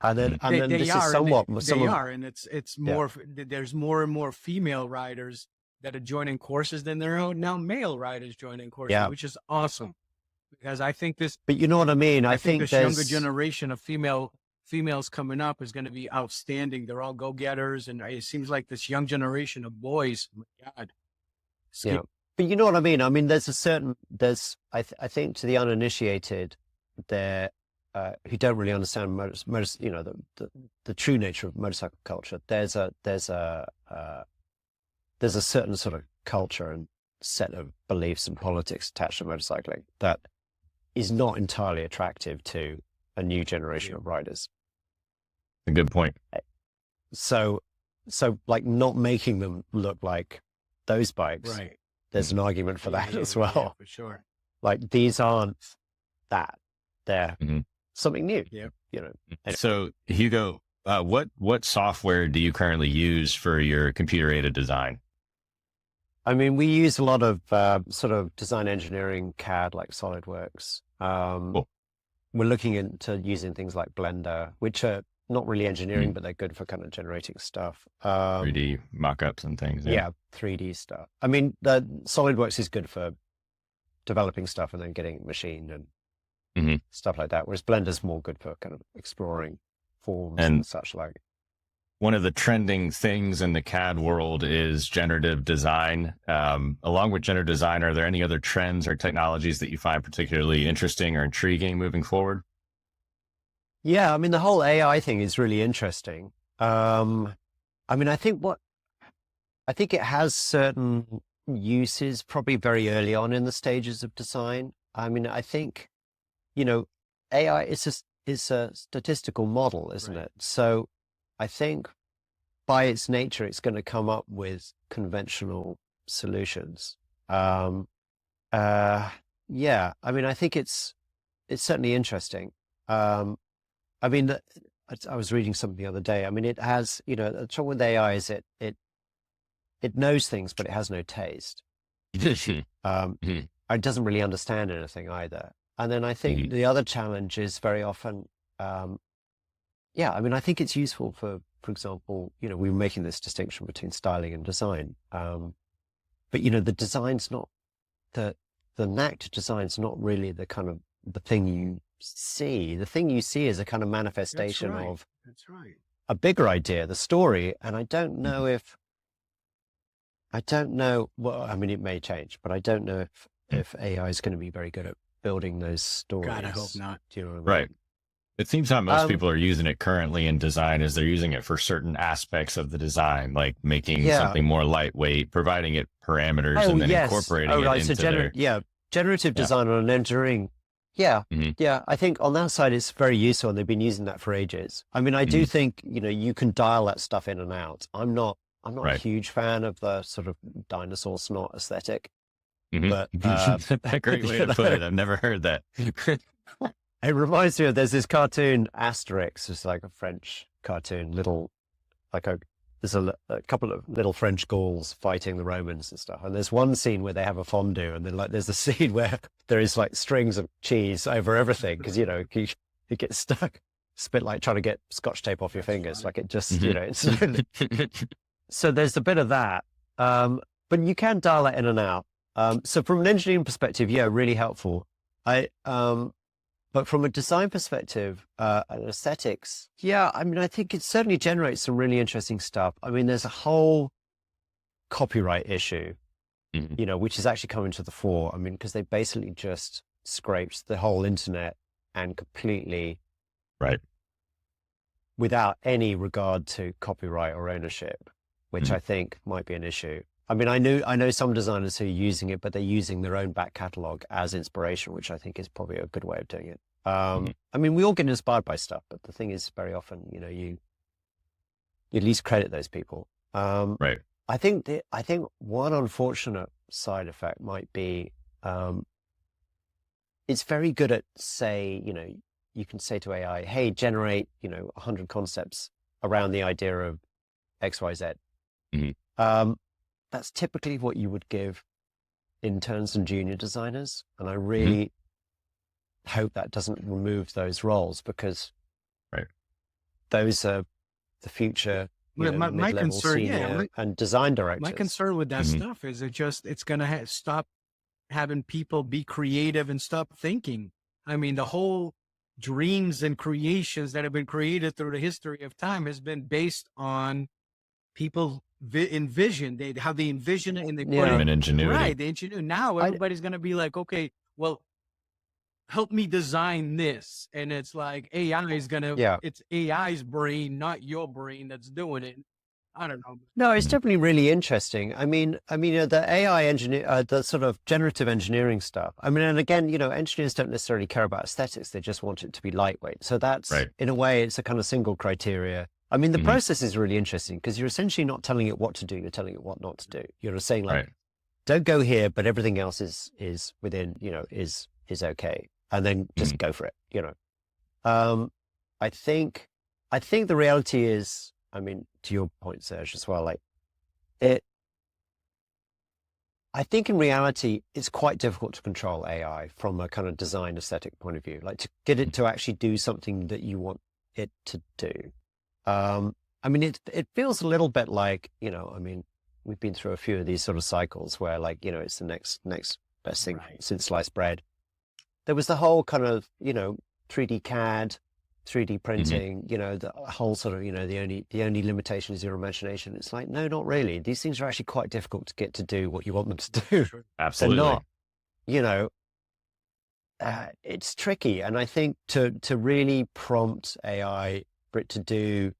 And then this is somewhat... and it's more, there's more and more female riders that are joining courses than there are now male riders joining courses, which is awesome. Because I think this... But you know what I mean? I think this younger generation of females coming up is going to be outstanding. They're all go-getters, and it seems like this young generation of boys, oh my God. Yeah. But you know what I mean? I mean, I think to the uninitiated, there, who don't really understand the true nature of motorcycle culture, there's a certain sort of culture and set of beliefs and politics attached to motorcycling that is not entirely attractive to a new generation of riders. A good point. So like not making them look like those bikes. Right. There's an argument for that as well. Yeah, for sure. Like these aren't that. They're something new. Yeah. Anyway. So Hugo, what software do you currently use for your computer-aided design? I mean, we use a lot of sort of design engineering CAD, like SolidWorks. Cool. We're looking into using things like Blender, which are not really engineering, but they're good for kind of generating stuff. 3D mock-ups and things. Yeah, 3D stuff. I mean, the SolidWorks is good for developing stuff and then getting it machined and stuff like that, whereas Blender's more good for kind of exploring forms and such like. One of the trending things in the CAD world is generative design. Along with generative design, are there any other trends or technologies that you find particularly interesting or intriguing moving forward? Yeah, I mean, the whole AI thing is really interesting. I mean, I think it has certain uses probably very early on in the stages of design. I mean, I think, AI is a statistical model, isn't it? So I think by its nature, it's going to come up with conventional solutions. Yeah, I mean, I think it's certainly interesting. I mean, I was reading something the other day. I mean, it has, the trouble with AI is it knows things, but it has no taste. It doesn't really understand anything either. And then I think the other challenge is very often, yeah, I mean, I think it's useful for example, we were making this distinction between styling and design. But, the design's not, the knack to design's not really the kind of the thing you see. The thing you see is a kind of manifestation of a bigger idea, the story. And I don't know, well, I mean, it may change, but I don't know if AI is going to be very good at building those stories. God, I hope not. Do you know what I mean? Right. It seems how most people are using it currently in design is they're using it for certain aspects of the design, like making something more lightweight, providing it parameters, and then incorporating it into their... generative design on an engineering. Yeah. Yeah. I think on that side, it's very useful, and they've been using that for ages. I mean, I do think, you can dial that stuff in and out. I'm not a huge fan of the sort of dinosaur snot aesthetic, but a great way to put it. I've never heard that. It reminds me of, there's this cartoon Asterix, it's like a French cartoon, little, like a a couple of little French Gauls fighting the Romans and stuff. And there's one scene where they have a fondue, and then like there's a scene where there is like strings of cheese over everything because it gets stuck. It's a bit like trying to get Scotch tape off your fingers. Like it just it's so there's a bit of that. But you can dial that in and out. So from an engineering perspective, yeah, really helpful. But from a design perspective, and aesthetics, yeah, I mean, I think it certainly generates some really interesting stuff. I mean, there's a whole copyright issue, which is actually coming to the fore. I mean, because they basically just scraped the whole internet and completely, right, without any regard to copyright or ownership, which I think might be an issue. I mean, I know some designers who are using it, but they're using their own back catalog as inspiration, which I think is probably a good way of doing it. I mean, we all get inspired by stuff, but the thing is, very often, you at least credit those people. Right. I think one unfortunate side effect might be, it's very good at, say, you can say to AI, hey, generate, 100 concepts around the idea of X, Y, Z. That's typically what you would give interns and junior designers. And I really hope that doesn't remove those roles, because those are the future my concern, senior and design directors. My concern with that stuff is it's going to stop having people be creative and stop thinking. I mean, the whole dreams and creations that have been created through the history of time has been based on people envision, how they envision it, and they put it in ingenuity. Right, the ingenuity. Now everybody's going to be like, okay, well, help me design this, and it's like AI is going to, it's AI's brain, not your brain, that's doing it. I don't know. No, it's definitely really interesting. I mean, the AI engineer, the sort of generative engineering stuff. I mean, and again, engineers don't necessarily care about aesthetics; they just want it to be lightweight. So that's, in a way, it's a kind of single criteria. I mean, the process is really interesting because you're essentially not telling it what to do; you're telling it what not to do. You're saying like, don't go here, but everything else is within, is okay, and then just go for it. I think the reality is, I mean, to your point, Serge, as well, like I think in reality, it's quite difficult to control AI from a kind of design aesthetic point of view, like to get it to actually do something that you want it to do. I mean, it feels a little bit like, I mean, we've been through a few of these sort of cycles where like, it's the next best thing since sliced bread. There was the whole kind of, 3D CAD, 3D printing, the whole sort of, the only limitation is your imagination. It's like, no, not really. These things are actually quite difficult to get to do what you want them to do. Absolutely. They're not, it's tricky. And I think to really prompt AI for it to do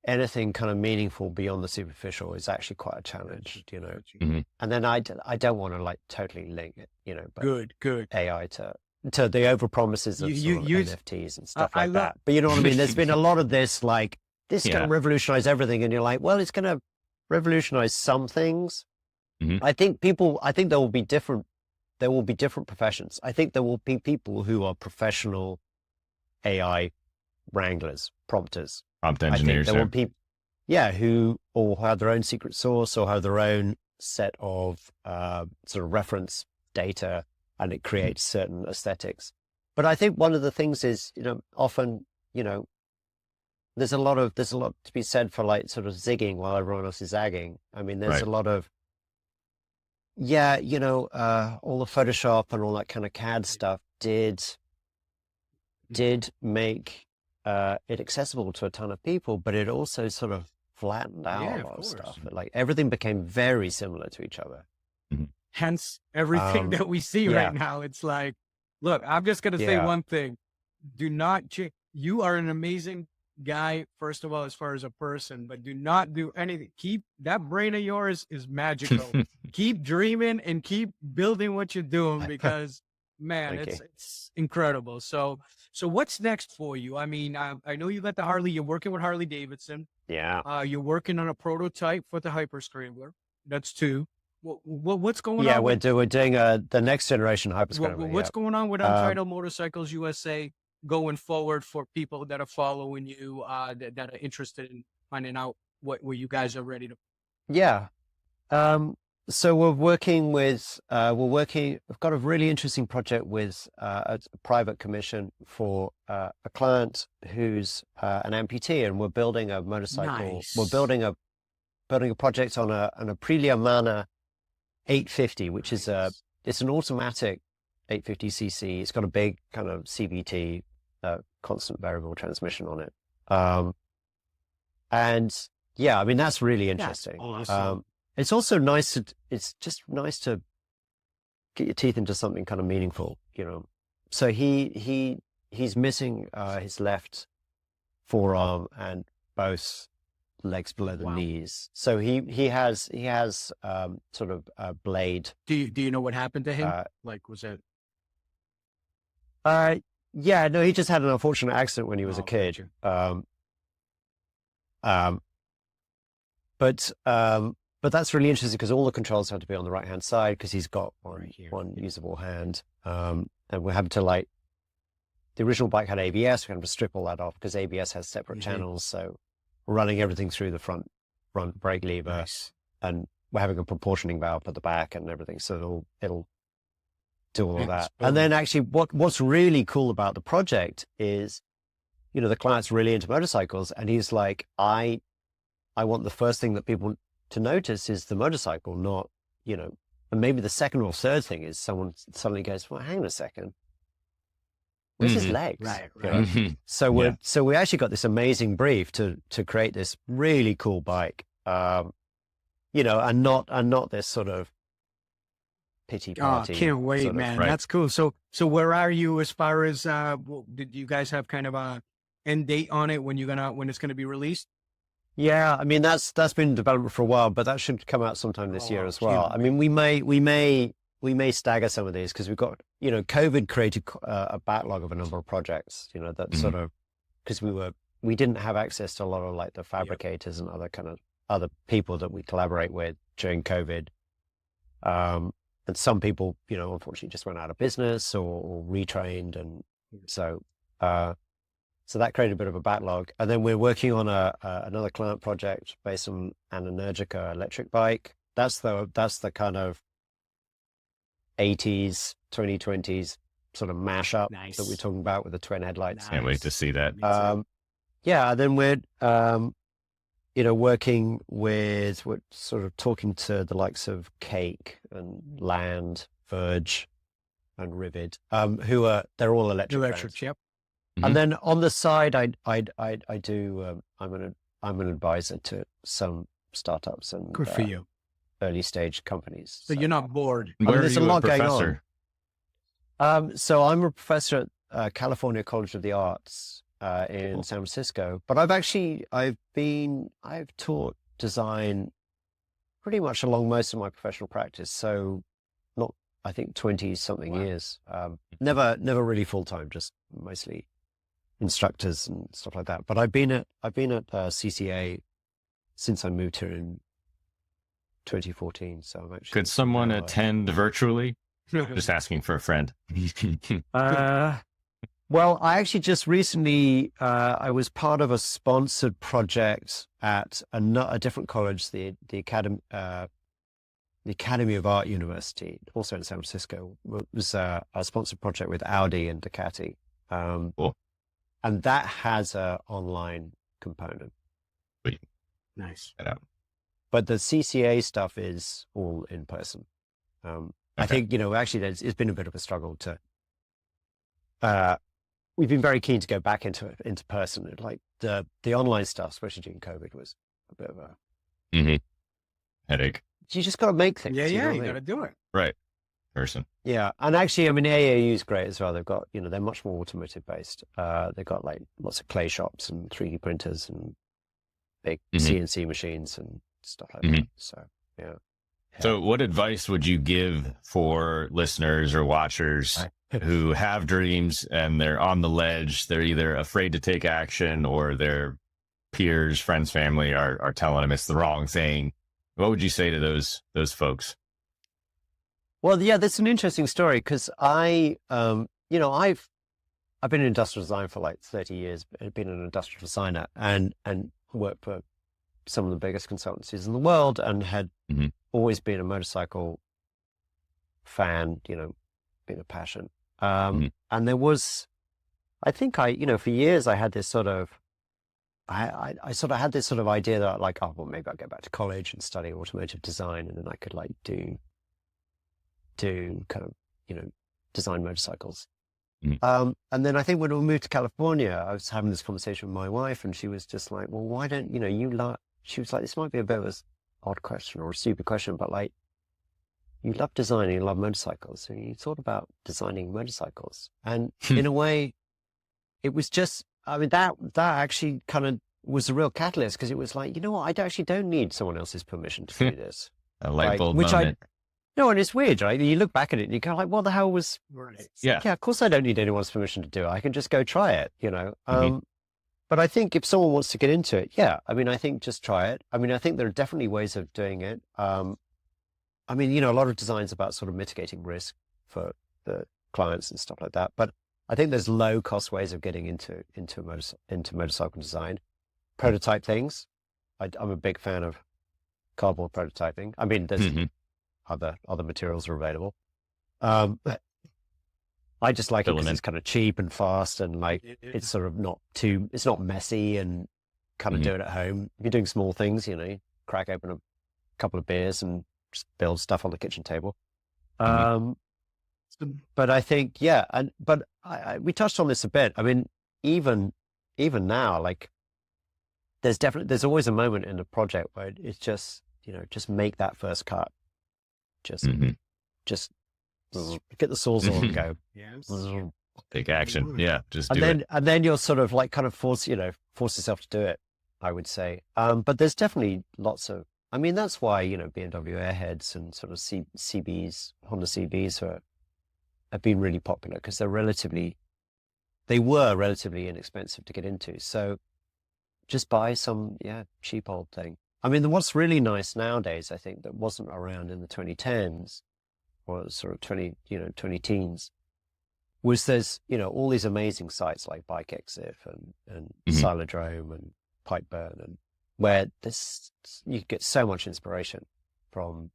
anything kind of meaningful beyond the superficial is actually quite a challenge, And then I don't want to like totally link it, but good AI to the overpromises of sort of NFTs and stuff like that. But you know what I mean? There's been a lot of this, like, this is going to revolutionize everything. And you're like, well, it's going to revolutionize some things. I think there will be different professions. I think there will be people who are professional AI wranglers, prompters. Prompt engineers. There will be people, who all have their own secret source or have their own set of sort of reference data, and it creates certain aesthetics. But I think one of the things is, often, there's a lot to be said for like sort of zigging while everyone else is zagging. I mean, there's a lot of, all the Photoshop and all that kind of CAD stuff did make it accessible to a ton of people, but it also sort of flattened out a lot of stuff. Like everything became very similar to each other. Hence everything that we see right now. It's like, look, I'm just going to say one thing. Do not change. You are an amazing guy, first of all, as far as a person, but do not do anything. Keep that brain of yours is magical. Keep dreaming and keep building what you're doing, because man, it's incredible. So what's next for you? I mean, I know you got the Harley, you're working with Harley-Davidson. Yeah. You're working on a prototype for the Hyperscrambler. That's 2. What's going on? Yeah, we're doing the next generation Hyperscrambler. What's going on with Untitled Motorcycles USA going forward for people that are following you, that are interested in finding out where you guys are ready to? Yeah. So we're working with, we've got a really interesting project with a private commission for a client who's an amputee, and we're building a motorcycle. Nice. We're building a project on a Aprilia Mana 850, which is it's an automatic 850cc. It's got a big kind of CVT, constant variable transmission on it. And yeah, I mean, that's really interesting. That's awesome. It's also nice it's just nice to get your teeth into something kind of meaningful, you know. So he's missing his left forearm and both legs below the knees. So he has sort of a blade. Do you know what happened to him? Like, was it? Yeah, no, he just had an unfortunate accident when he was a kid. But that's really interesting because all the controls have to be on the right hand side because he's got one usable hand. And we're having to, like, the original bike had ABS. We're going to strip all that off because ABS has separate channels. So we're running everything through the front brake lever, and we're having a proportioning valve at the back and everything. So it'll do all of that. And then actually what's really cool about the project is, you know, the client's really into motorcycles, and he's like, I want the first thing that people to notice is the motorcycle, not, you know, and maybe the second or third thing is someone suddenly goes, well, hang on a second, where's his legs? Right. You know? So we actually got this amazing brief to create this really cool bike, you know, and not this sort of pity party. Oh, can't wait, man. That's cool. So where are you as far as, did you guys have kind of a end date on it when it's gonna be released? Yeah, I mean, that's been in development for a while, but that should come out sometime this year as well. I mean, we may stagger some of these because we've got, you know, COVID created a backlog of a number of projects, you know, that sort of, because we didn't have access to a lot of, like, the fabricators and other kind of other people that we collaborate with during COVID. And some people, you know, unfortunately just went out of business or retrained. And so that created a bit of a backlog. And then we're working on another client project based on an Energica electric bike. That's the kind of 80s, 2020s sort of mashup that we're talking about with the twin headlights. Can't wait to see that. Yeah. Then we're, you know, we're sort of talking to the likes of Cake and Land, Verge, and Rivid, they're all electric. Electrics, yep. And then on the side, I'm an advisor to some startups and good for you, early stage companies. So you're not bored. Where there's are you a lot going professor? on. So I'm a professor at California College of the Arts in San Francisco. But I've taught design pretty much along most of my professional practice. So not, I think, 20 something years. Never really full time, just mostly instructors and stuff like that. But I've been at CCA since I moved here in 2014. So I'm actually. Could someone attend virtually? Just asking for a friend. Well, I actually just recently I was part of a sponsored project at a different college, the Academy of Art University, also in San Francisco. It was a sponsored project with Audi and Ducati. Cool. And that has a online component. Sweet. Nice. But the CCA stuff is all in person. I think, you know, actually it's been a bit of a struggle we've been very keen to go back into person. Like the online stuff, especially during COVID, was a bit of a headache. You just got to make things. Yeah, you got to do it. Right. Person. Yeah. And actually, I mean, AAU is great as well. They've got, you know, they're much more automotive based. They've got like lots of clay shops and 3D printers and big CNC machines and stuff like that. So, yeah. So what advice would you give for listeners or watchers who have dreams and they're on the ledge? They're either afraid to take action or their peers, friends, family are telling them it's the wrong thing. What would you say to those folks? Well, yeah, that's an interesting story because I've been in industrial design for like 30 years, been an industrial designer and worked for some of the biggest consultancies in the world and had always been a motorcycle fan, been a passion. And there was, I think for years I had this sort of, I sort of had this sort of idea that like, oh, well, maybe I'll go back to college and study automotive design, and then I could like do kind of, design motorcycles. And then I think when we moved to California, I was having this conversation with my wife, and she was just like, well, why don't, she was like, this might be a bit of an odd question or a stupid question, but like, you love designing, you love motorcycles. So you thought about designing motorcycles. And in a way, it was just, that actually kind of was a real catalyst, because it was like, you know what, I actually don't need someone else's permission to do this. A light bulb moment. No, and it's weird, right? You look back at it and you go like, what the hell was... Right. Yeah, of course I don't need anyone's permission to do it. I can just go try it, But I think if someone wants to get into it, I think just try it. I think there are definitely ways of doing it. A lot of design's about sort of mitigating risk for the clients and stuff like that. But I think there's low cost ways of getting into motorcycle design. Prototype things. I'm a big fan of cardboard prototyping. There's other materials are available. But I just like it because it's kind of cheap and fast, and like it's sort of it's not messy, and kind of do it at home. If you're doing small things, crack open a couple of beers and just build stuff on the kitchen table. But I think, but we touched on this a bit. Even now, like there's always a moment in the project where it's just, just make that first cut. Just get the saws on and go. Take action. Yeah. Just do it. And then you'll sort of like kind of force yourself to do it, I would say. But there's definitely lots of, that's why, BMW Airheads and sort of CBs, Honda CBs have been really popular, because they were relatively inexpensive to get into. So just buy some, cheap old thing. What's really nice nowadays, I think, that wasn't around in the 2010s or sort of 20 teens, was there's, all these amazing sites like Bike Exif and Silodrome and Pipeburn, and where you get so much inspiration from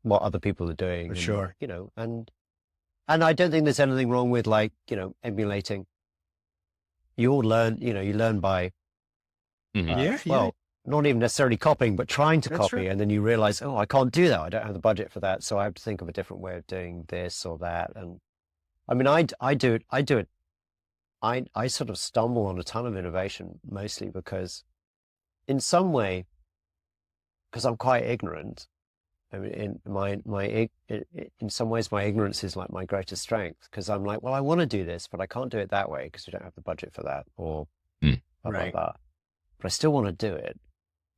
what other people are doing. For sure. And I don't think there's anything wrong with like, emulating. You all learn, you learn by, not even necessarily copying, but trying to copy. Right. And then you realize, oh, I can't do that. I don't have the budget for that. So I have to think of a different way of doing this or that. And I do it. I sort of stumble on a ton of innovation, mostly because in some way, because I'm quite ignorant. In some ways, my ignorance is like my greatest strength, because I'm like, well, I want to do this, but I can't do it that way because we don't have the budget for that, or like that. But I still want to do it.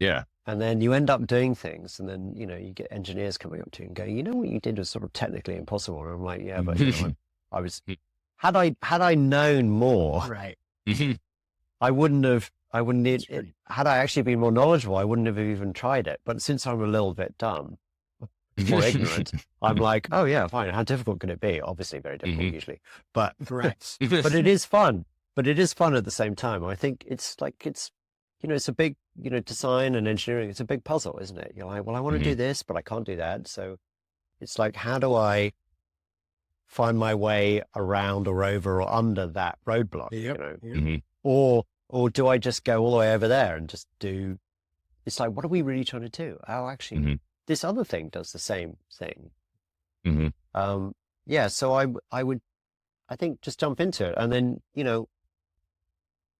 Yeah. And then you end up doing things, and then, you get engineers coming up to you and going, what you did was sort of technically impossible. And I'm like, yeah, but I was, had I known more, right. I wouldn't need it. Had I actually been more knowledgeable, I wouldn't have even tried it. But since I'm a little bit dumb, more ignorant, I'm like, oh yeah, fine. How difficult can it be? Obviously very difficult usually, but correct. But it is fun. But it is fun at the same time. I think it's a big, design and engineering. It's a big puzzle, isn't it? You're like, well, I want to do this, but I can't do that. So it's like, how do I find my way around or over or under that roadblock? Or do I just go all the way over there and just do? It's like, what are we really trying to do? Oh, actually, this other thing does the same thing. So I think just jump into it, and then,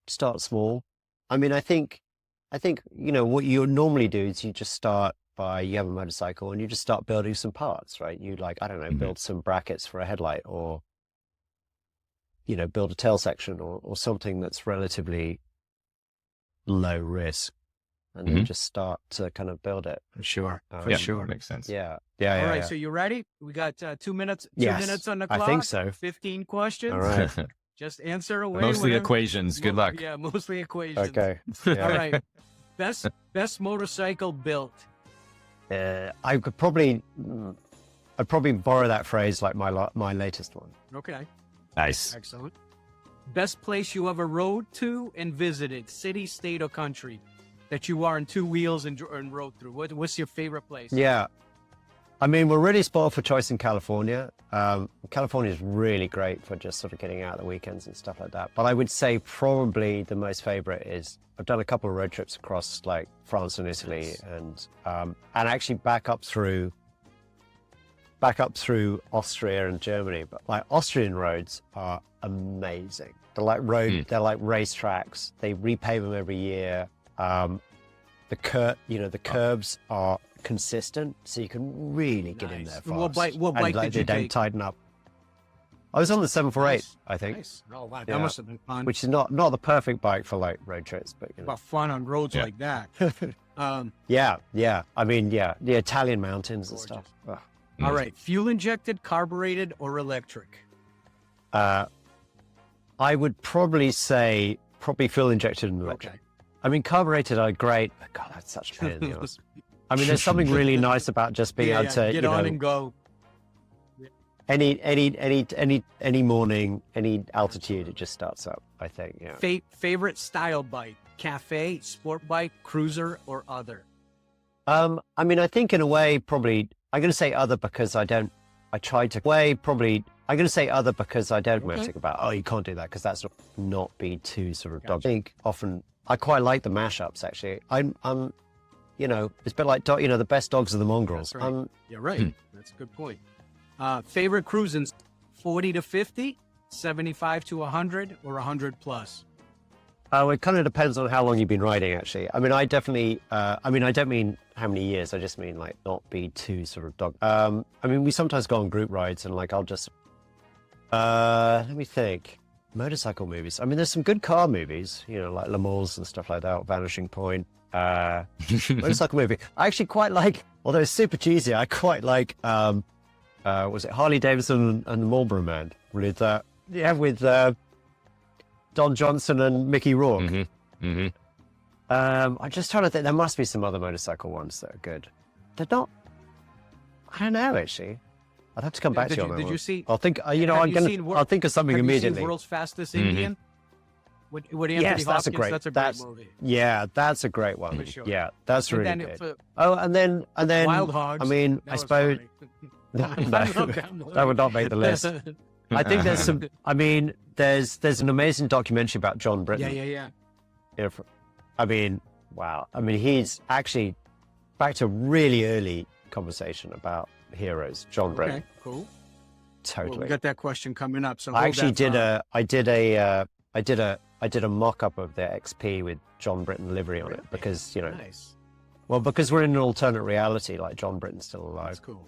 start small. I think, what you normally do is you just start by, you have a motorcycle and you just start building some parts, right? You build some brackets for a headlight, or, build a tail section or something that's relatively low risk, and then just start to kind of build it. For sure. Sure. Makes sense. Yeah. All right. So you ready? We got 2 minutes, 2 minutes on the clock. I think so. 15 questions. All right. Just answer away. Mostly equations. Good luck. Yeah, mostly equations. Okay. Yeah. All right. Best motorcycle built. I'd probably borrow that phrase, like my latest one. Okay. Nice. Excellent. Best place you ever rode to and visited, city, state, or country? that you are on two wheels and rode through? What's your favorite place? Yeah. I mean, we're really spoiled for choice in California. California is really great for just sort of getting out the weekends and stuff like that. But I would say probably the most favorite is I've done a couple of road trips across like France and Italy, and actually back up through Austria and Germany. But like Austrian roads are amazing. They're like they're like racetracks. They repave them every year. The curbs are consistent, so you can really get in there fast. What bike did you take? They don't tighten up. I was on the 748, I think. Nice. Oh, wow. That must have been fun. Which is not the perfect bike for like road trips, but about fun on roads like that. Yeah. I mean, the Italian mountains and stuff. Ugh. All right, fuel injected, carbureted, or electric? I would probably say fuel injected and electric. Okay. I mean, carbureted are great, but God, that's such a pain in the ass. I mean, there's something really nice about just being able to get on and go. Any morning, any altitude, it just starts up, I think. Yeah. Favorite style bike: cafe, sport bike, cruiser, or other? I mean, I think in a way, probably I'm going to say other because I don't. I tried to way probably. I'm going to say other because I don't want to think about. Oh, you can't do that because that's not be too sort of dog. I think often I quite like the mashups. Actually, I'm it's a bit like the best dogs are the mongrels. That's right. You're right. That's a good point. Favorite cruising: 40 to 50, 75 to 100, or 100 plus? It kind of depends on how long you've been riding, actually. I mean, I definitely, I don't mean how many years, I just mean like not be too sort of dog. I mean, we sometimes go on group rides and like I'll just, let me think. Motorcycle movies. I mean, there's some good car movies, like Le Mans and stuff like that, Vanishing Point. Motorcycle movie. I actually quite like, although it's super cheesy, I quite like, was it Harley-Davidson and the Marlboro Man? With, with Don Johnson and Mickey Rourke. I'm just trying to think. There must be some other motorcycle ones that are good. They're not. I don't know actually. I'd have to come back to you on that. Did you see? I'll think. I'll think of something immediately. World's Fastest Indian. With Anthony Hopkins. That's a great movie. Yeah, that's a a great one. For sure. Yeah, that's really good. And then Wild Hogs. I mean, I suppose that would not make the list. I think there's some. I mean, there's an amazing documentary about John Britton. Yeah. I mean, wow. I mean, he's actually back to really early conversation about heroes. John Britton. Okay, cool. Totally. Well, we got that question coming up. So I actually did a mock-up of the XP with John Britton livery on it because Nice. Well, because we're in an alternate reality, like John Britton's still alive. That's cool.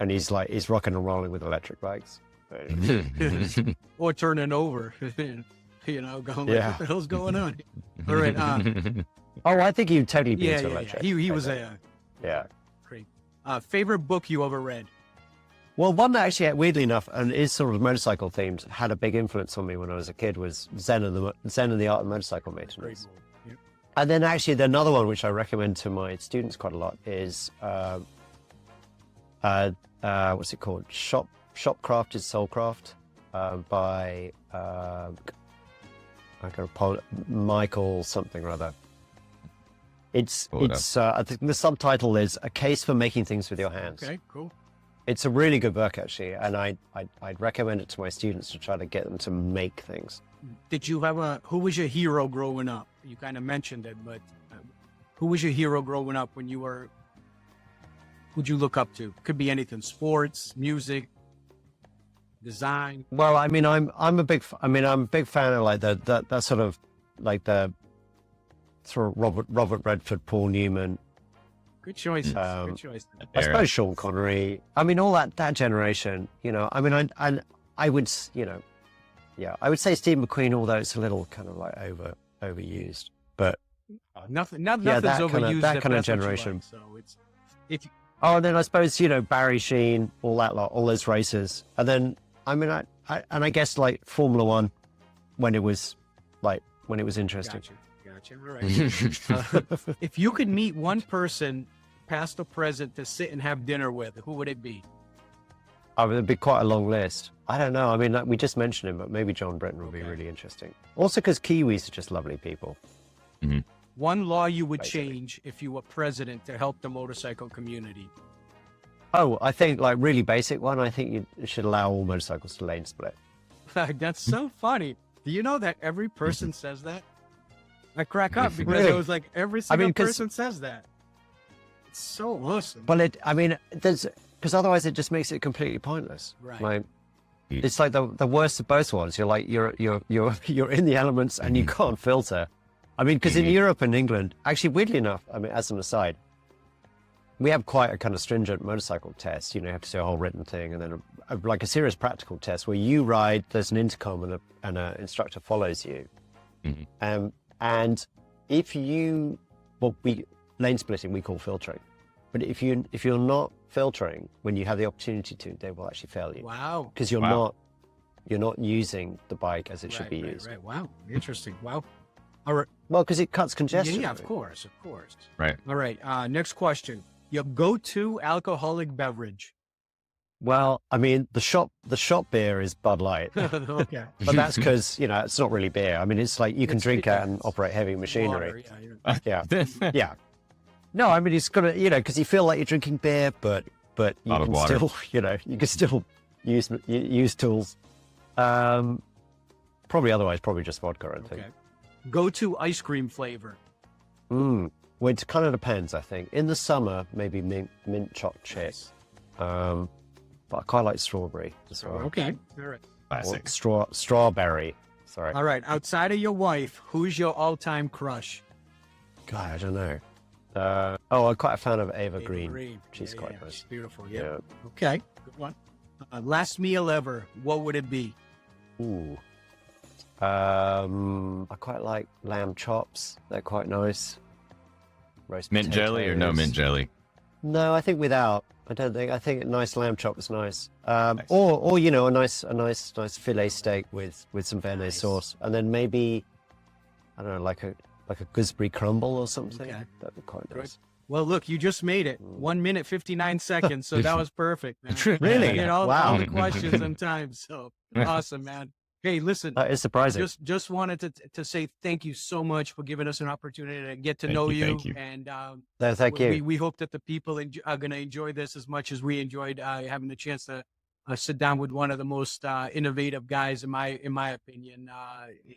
And he's rocking and rolling with electric bikes. Or turning over, going like, what the hell's going on? All right. I think he'd totally be into electric. He was great. Favorite book you ever read? Well, one that actually, weirdly enough, and is sort of motorcycle themed, had a big influence on me when I was a kid was Zen and the Art of Motorcycle Maintenance. Yep. And then actually another one which I recommend to my students quite a lot is what's it called? Shopcraft is Soulcraft by Michael something or other. It's I think the subtitle is A Case for Making Things with Your Hands. Okay, cool. It's a really good book actually, and I'd recommend it to my students to try to get them to make things. Did you have who was your hero growing up? You kind of mentioned it, but who was your hero growing up when you were? Who'd you look up to? Could be anything: sports, music, design. Well, I mean, I'm a big fan of like that sort of like the sort of Robert Redford, Paul Newman. Good choices. Good choice. I suppose Sean Connery. I mean, all that generation. I mean, I would, I would say Steve McQueen, although it's a little kind of like overused, but nothing's that overused. That kind of generation. Like, so it's and then I suppose Barry Sheen, all that lot, all those races, and then I mean, I guess like Formula One when it was interesting. Gotcha. Right. If you could meet one person, past or present, to sit and have dinner with, who would it be? It'd be quite a long list. I don't know. I mean, we just mentioned him, but maybe John Britton would be really interesting. Also, because Kiwis are just lovely people. One law you would change if you were president to help the motorcycle community. Oh, I think like really basic one. I think you should allow all motorcycles to lane split. That's so funny. Do you know that every person says that? I crack up because Really? it was like every single person says that. It's so awesome. Well, because otherwise it just makes it completely pointless. Right. Like, it's like the worst of both worlds. You're like you're in the elements and you can't filter. I mean, because in Europe and England, actually, weirdly enough, I mean, as an aside, we have quite a kind of stringent motorcycle test. You know, you have to do a whole written thing, and then like a serious practical test where you ride. There's an intercom and an instructor follows you. And if you, lane splitting we call filtering, but if you're not filtering when you have the opportunity to, they will actually fail you. Wow. Because you're not using the bike as it should be used. Right. Wow. Interesting. Wow. All right. Well, because it cuts congestion. Yeah, of course. Right. All right. Next question. Your go-to alcoholic beverage. Well, I mean, the shop beer is Bud Light. Okay. But that's because, it's not really beer. I mean, it's like you can drink it and operate heavy machinery. Water, Yeah. No, I mean, it's got to, because you feel like you're drinking beer, but you can still, you can still use tools. Probably just vodka, I think. Okay. Go-to ice cream flavor. Well, it kind of depends, I think. In the summer, maybe mint chocolate chip. But I quite like strawberry as well. Okay. All right. Classic. Strawberry. Sorry. All right. Outside of your wife, who's your all-time crush? God, I don't know. I'm quite a fan of Ava Green. She's quite nice. She's beautiful. Yeah. Okay. Good one. Last meal ever. What would it be? Ooh. I quite like lamb chops. They're quite nice. Roast mint potatoes. jelly or no mint jelly? No, I think without. I don't think. I think a nice lamb chop is nice. Nice. Or a nice fillet steak with some béarnaise sauce, and then maybe I don't know, like a gooseberry crumble or something. Okay. That'd be quite nice. Well, look, you just made it. 1 minute, 59 seconds. So that was perfect, man. Really? You hit all the questions in time. So awesome, man. Hey, listen. That is surprising. Just wanted to say thank you so much for giving us an opportunity to get to know you. Thank you. And thank you. We hope that the people are going to enjoy this as much as we enjoyed having the chance to sit down with one of the most innovative guys, in my opinion,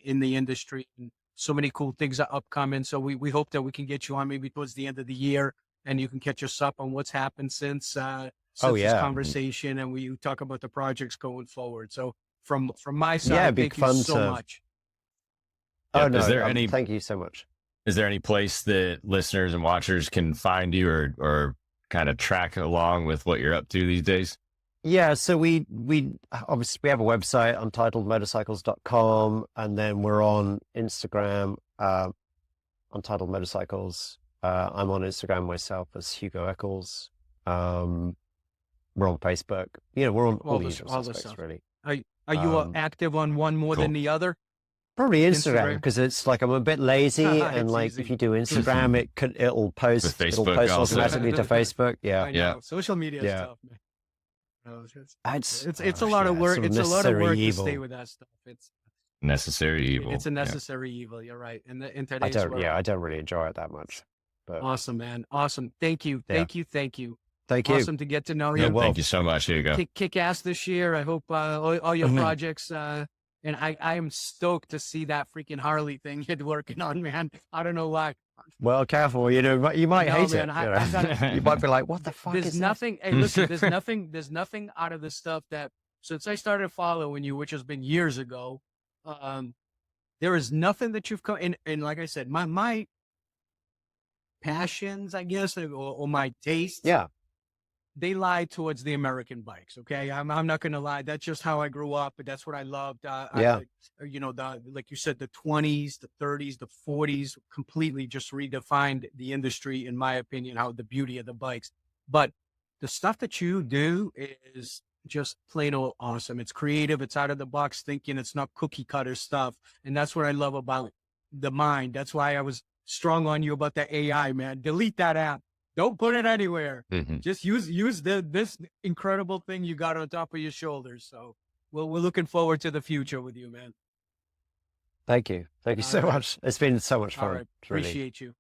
in the industry. And so many cool things are upcoming. So we hope that we can get you on maybe towards the end of the year, and you can catch us up on what's happened since this conversation, and we talk about the projects going forward. So from my side, thank you so much. Oh, no, thank you so much. Is there any place that listeners and watchers can find you or kind of track along with what you're up to these days? Yeah, so we obviously we have a website, untitledmotorcycles.com, and then we're on Instagram, Untitled Motorcycles. I'm on Instagram myself as Hugo Eccles. We're on Facebook. We're on all the usual suspects, really. Are you active on one more than the other? Probably Instagram, because it's like I'm a bit lazy, and like easy. If you do Instagram, it'll post automatically to Facebook. Yeah. Social media stuff, man. It's a lot of work. It's a lot of work to stay with that stuff. It's necessary evil. It's a necessary evil. You're right. In today's world. I don't really enjoy it that much. But awesome, man. Awesome. Thank you. Thank you. Awesome to get to know you. Thank you so much, Hugo. Kick ass this year. I hope all your projects. And I am stoked to see that freaking Harley thing you're working on, man. I don't know why. Well, careful. You might hate it. You might be like, "What the fuck?" There's nothing. Hey, listen. There's nothing out of this stuff that since I started following you, which has been years ago. There is nothing that you've come and like I said, my passions, I guess, or my tastes. Yeah. They lie towards the American bikes. Okay. I'm not going to lie. That's just how I grew up, but that's what I loved. Like you said, the 20s, the 30s, the 40s completely just redefined the industry, in my opinion, how the beauty of the bikes. But the stuff that you do is just plain old awesome. It's creative. It's out of the box thinking. It's not cookie cutter stuff. And that's what I love about the mind. That's why I was strong on you about the AI, man. Delete that app. Don't put it anywhere. Mm-hmm. Just use this incredible thing you got on top of your shoulders. So we're looking forward to the future with you, man. Thank you. Thank you so much. It's been so much fun. All right. Appreciate you.